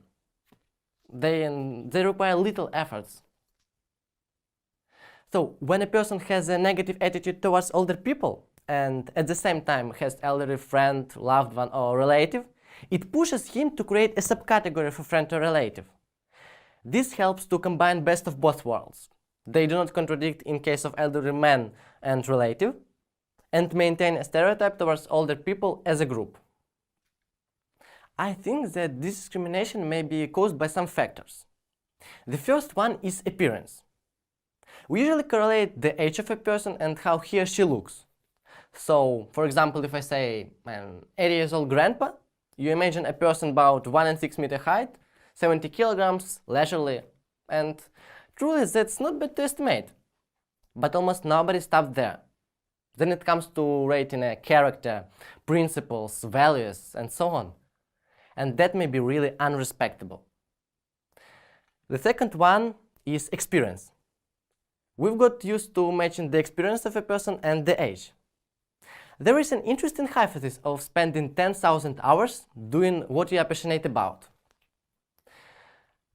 They require little efforts. So when a person has a negative attitude towards older people and at the same time has elderly friend, loved one or relative, it pushes him to create a subcategory for friend or relative. This helps to combine best of both worlds. They do not contradict in case of elderly man and relative, and maintain a stereotype towards older people as a group. I think that this discrimination may be caused by some factors. The first one is appearance. We usually correlate the age of a person and how he or she looks. So, for example, if I say an 80 years old grandpa, you imagine a person about 1.6 meters height, 70 kilograms, leisurely, and truly that's not bad to estimate. But almost nobody stops there. Then it comes to rating a character, principles, values, and so on. And that may be really unrespectable. The second one is experience. We've got used to matching the experience of a person and the age. There is an interesting hypothesis of spending 10,000 hours doing what you are passionate about.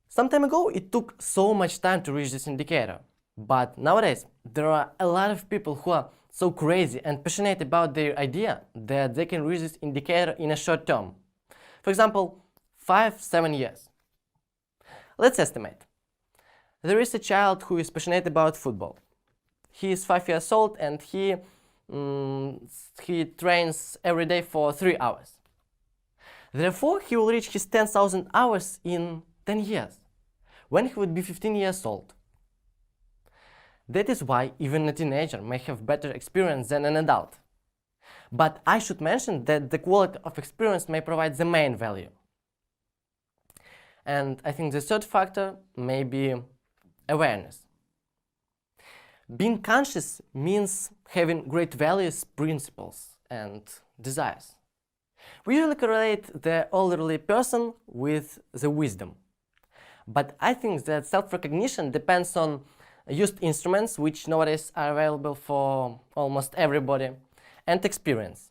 Some time ago, it took so much time to reach this indicator. But nowadays, there are a lot of people who are so crazy and passionate about their idea that they can reach this indicator in a short term. For example, 5-7 years. Let's estimate. There is a child who is passionate about football. He is 5 years old and he trains every day for 3 hours. Therefore, he will reach his 10,000 hours in 10 years, when he would be 15 years old. That is why even a teenager may have better experience than an adult. But I should mention that the quality of experience may provide the main value. And I think the third factor may be awareness. Being conscious means having great values, principles, and desires. We usually correlate the elderly person with the wisdom. But I think that self-recognition depends on used instruments, which nowadays are available for almost everybody, and experience.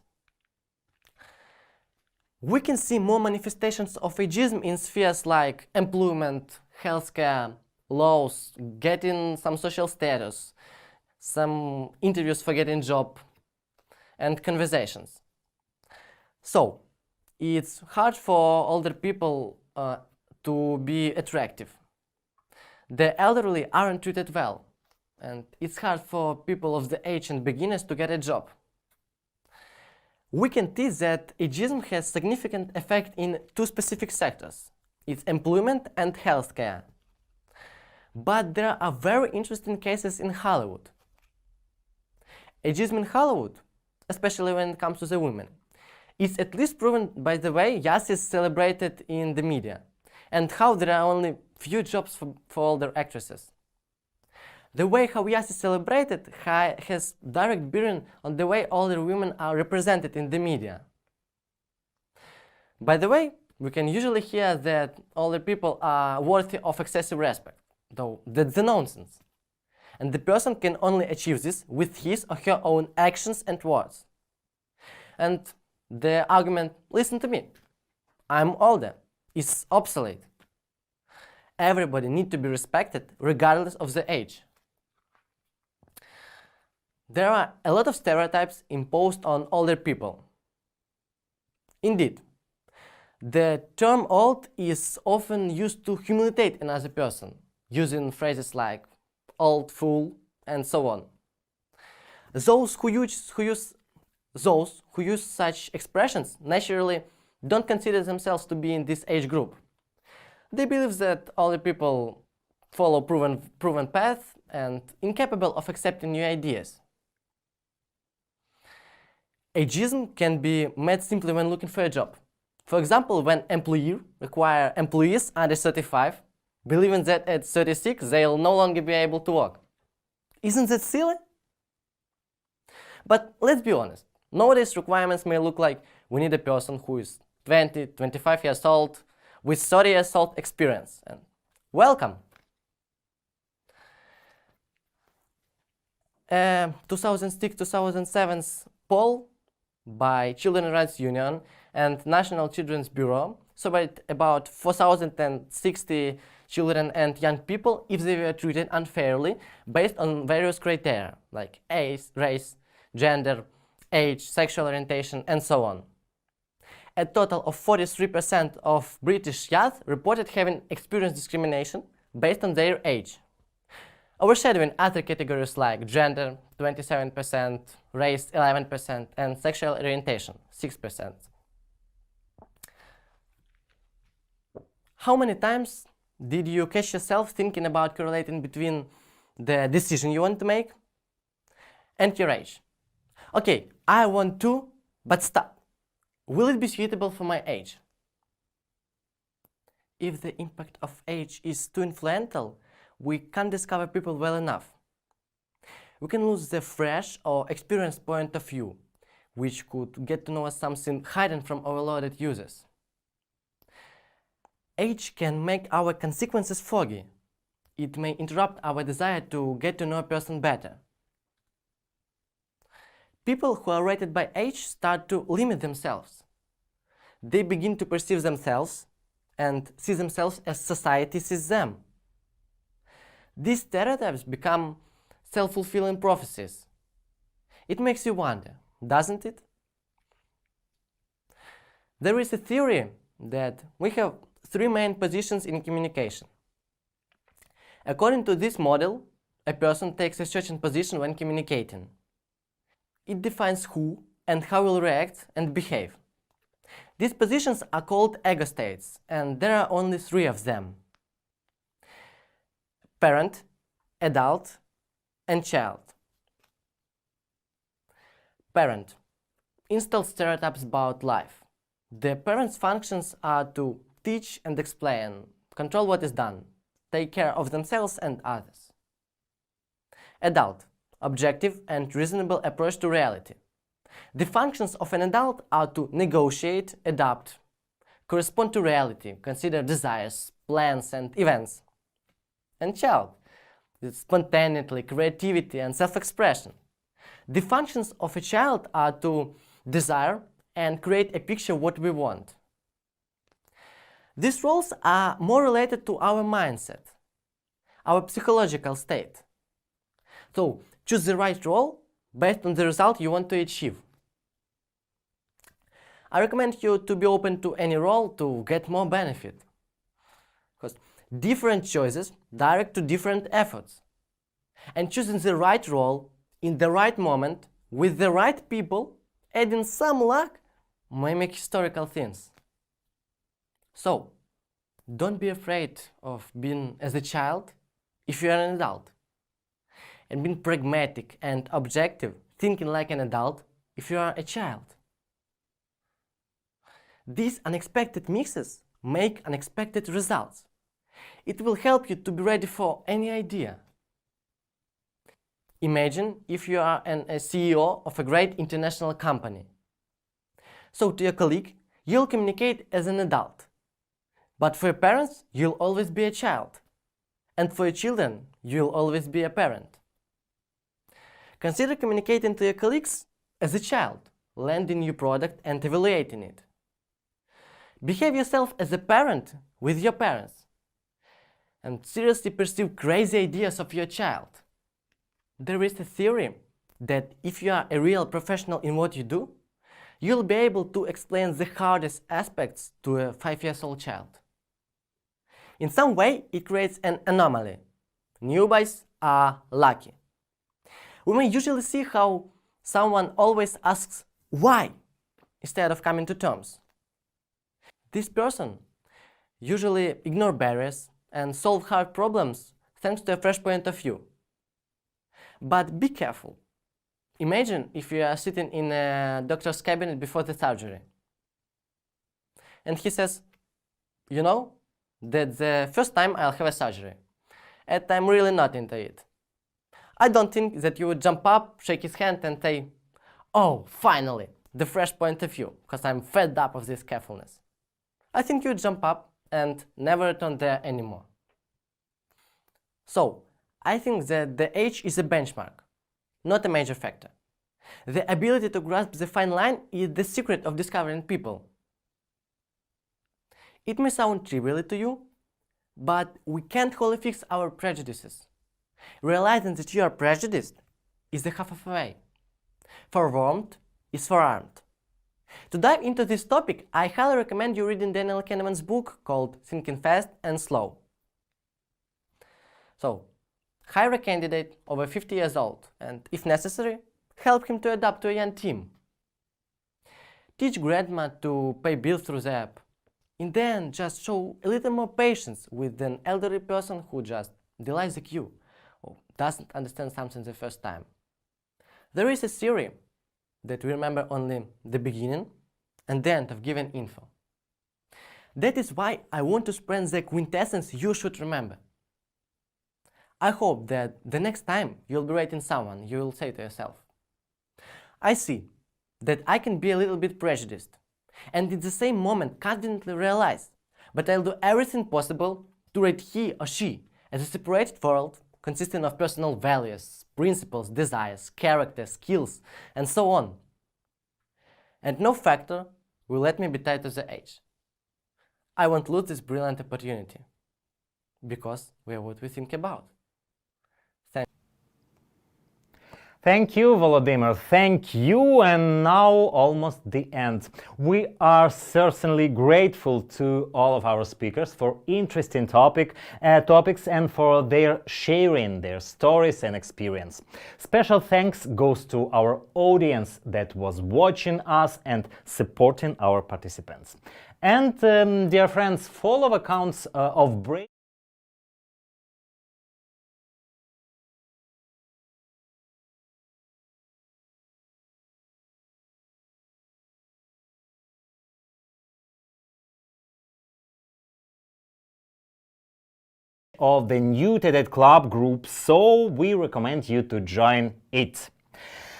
We can see more manifestations of ageism in spheres like employment, healthcare, laws, getting some social status, some interviews for getting job, and conversations. So, it's hard for older people to be attractive. The elderly aren't treated well, and it's hard for people of the age and beginners to get a job. We can tease that ageism has significant effect in two specific sectors. It's employment and healthcare. But there are very interesting cases in Hollywood. Ageism in Hollywood, especially when it comes to the women, is at least proven by the way Yas is celebrated in the media, and how there are only few jobs for older actresses. The way how Yas is celebrated has direct bearing on the way older women are represented in the media. By the way, we can usually hear that older people are worthy of excessive respect, though that's the nonsense. And the person can only achieve this with his or her own actions and words. And the argument, listen to me, I'm older, is obsolete. Everybody needs to be respected regardless of the age. There are a lot of stereotypes imposed on older people. Indeed, The term old is often used to humiliate another person, using phrases like old fool and so on. Those who use such expressions naturally don't consider themselves to be in this age group. They believe that older people follow proven paths and incapable of accepting new ideas. Ageism can be met simply when looking for a job. For example, when employers require employees under 35, believing that at 36 they'll no longer be able to work. Isn't that silly? But let's be honest, nowadays requirements may look like we need a person who is 20, 25 years old with 30 years old experience. And welcome! 2006-2007 poll by Children's Rights Union and National Children's Bureau surveyed about 4,060 children and young people if they were treated unfairly based on various criteria like age, race, gender, age, sexual orientation, and so on. A total of 43% of British youth reported having experienced discrimination based on their age, overshadowing other categories like gender, 27%, race, 11%, and sexual orientation, 6%. How many times did you catch yourself thinking about correlating between the decision you want to make and your age? Okay, I want to, but stop. Will it be suitable for my age? If the impact of age is too influential, we can't discover people well enough. We can lose the fresh or experienced point of view, which could get to know us something hidden from overloaded users. Age can make our consequences foggy. It may interrupt our desire to get to know a person better. People who are rated by age start to limit themselves. They begin to perceive themselves and see themselves as society sees them. These stereotypes become self-fulfilling prophecies. It makes you wonder, doesn't it? There is a theory that we have three main positions in communication. According to this model, a person takes a certain position when communicating. It defines who and how will react and behave. These positions are called ego states, and there are only three of them: parent, adult, and child. Parent instills stereotypes about life. The parent's functions are to teach and explain, control what is done, take care of themselves and others. Adult, objective and reasonable approach to reality. The functions of an adult are to negotiate, adapt, correspond to reality, consider desires, plans and events. And child, it's spontaneity, creativity and self-expression. The functions of a child are to desire and create a picture of what we want. These roles are more related to our mindset, our psychological state. So, choose the right role based on the result you want to achieve. I recommend you to be open to any role to get more benefit, because different choices direct to different efforts. And choosing the right role in the right moment with the right people, adding some luck, may make historical things. So, don't be afraid of being as a child if you are an adult, and being pragmatic and objective, thinking like an adult if you are a child. These unexpected mixes make unexpected results. It will help you to be ready for any idea. Imagine if you are a CEO of a great international company. So to your colleague, you'll communicate as an adult. But for your parents, you'll always be a child. And for your children, you'll always be a parent. Consider communicating to your colleagues as a child, landing new product and evaluating it. Behave yourself as a parent with your parents, and seriously pursue crazy ideas of your child. There is a theory that if you are a real professional in what you do, you'll be able to explain the hardest aspects to a 5-year-old child. In some way, it creates an anomaly. Newbies are lucky. We may usually see how someone always asks why instead of coming to terms. This person usually ignores barriers and solve hard problems thanks to a fresh point of view. But be careful. Imagine if you are sitting in a doctor's cabinet before the surgery. And he says, you know, that's the first time I'll have a surgery. And I'm really not into it. I don't think that you would jump up, shake his hand and say, oh, finally, the fresh point of view, because I'm fed up of this carefulness. I think you'd jump up and never return there anymore. So, I think that the age is a benchmark, not a major factor. The ability to grasp the fine line is the secret of discovering people. It may sound trivial to you, but we can't wholly fix our prejudices. Realizing that you are prejudiced is the half of the way. Forewarned is forearmed. To dive into this topic, I highly recommend you reading Daniel Kahneman's book called Thinking Fast and Slow. So, hire a candidate over 50 years old and, if necessary, help him to adapt to a young team. Teach grandma to pay bills through the app. In the end, just show a little more patience with an elderly person who just delays the queue or doesn't understand something the first time. There is a theory that we remember only the beginning and the end of given info. That is why I want to spread the quintessence you should remember. I hope that the next time you'll be rating someone, you will say to yourself, I see that I can be a little bit prejudiced, and in the same moment confidently realize, but I'll do everything possible to rate he or she as a separated world consisting of personal values, principles, desires, character, skills, and so on. And no factor will let me be tied to the age. I won't lose this brilliant opportunity, because we are what we think about. Thank you, Volodymyr. Thank you. And now almost the end. We are certainly grateful to all of our speakers for interesting topics and for their sharing their stories and experience. Special thanks goes to our audience that was watching us and supporting our participants. And dear friends, follow accounts of Brain of the new TED Club group, so we recommend you to join it.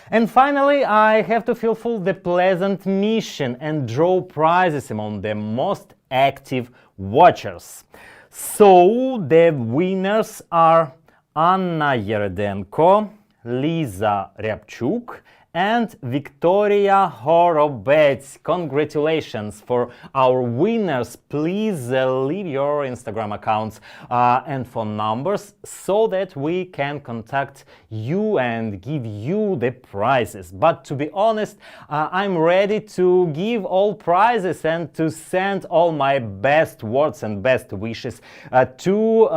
And finally, I have to fulfill the pleasant mission and draw prizes among the most active watchers. So the winners are Anna Yeredenko, Lisa Ryabchuk and Victoria Horobets. Congratulations for our winners. Please leave your Instagram accounts and phone numbers so that we can contact you and give you the prizes. But to be honest, I'm ready to give all prizes and to send all my best words and best wishes to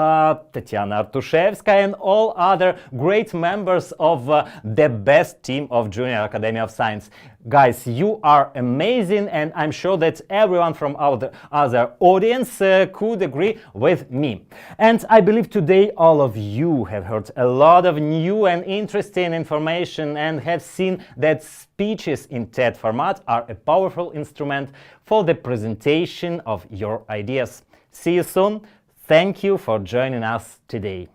Tatiana Artushevskaya and all other great members of the best team of Junior Academy of Science. Guys, you are amazing, and I'm sure that everyone from our other audience could agree with me. And I believe today all of you have heard a lot of new and interesting information and have seen that speeches in TED format are a powerful instrument for the presentation of your ideas. See you soon. Thank you for joining us today.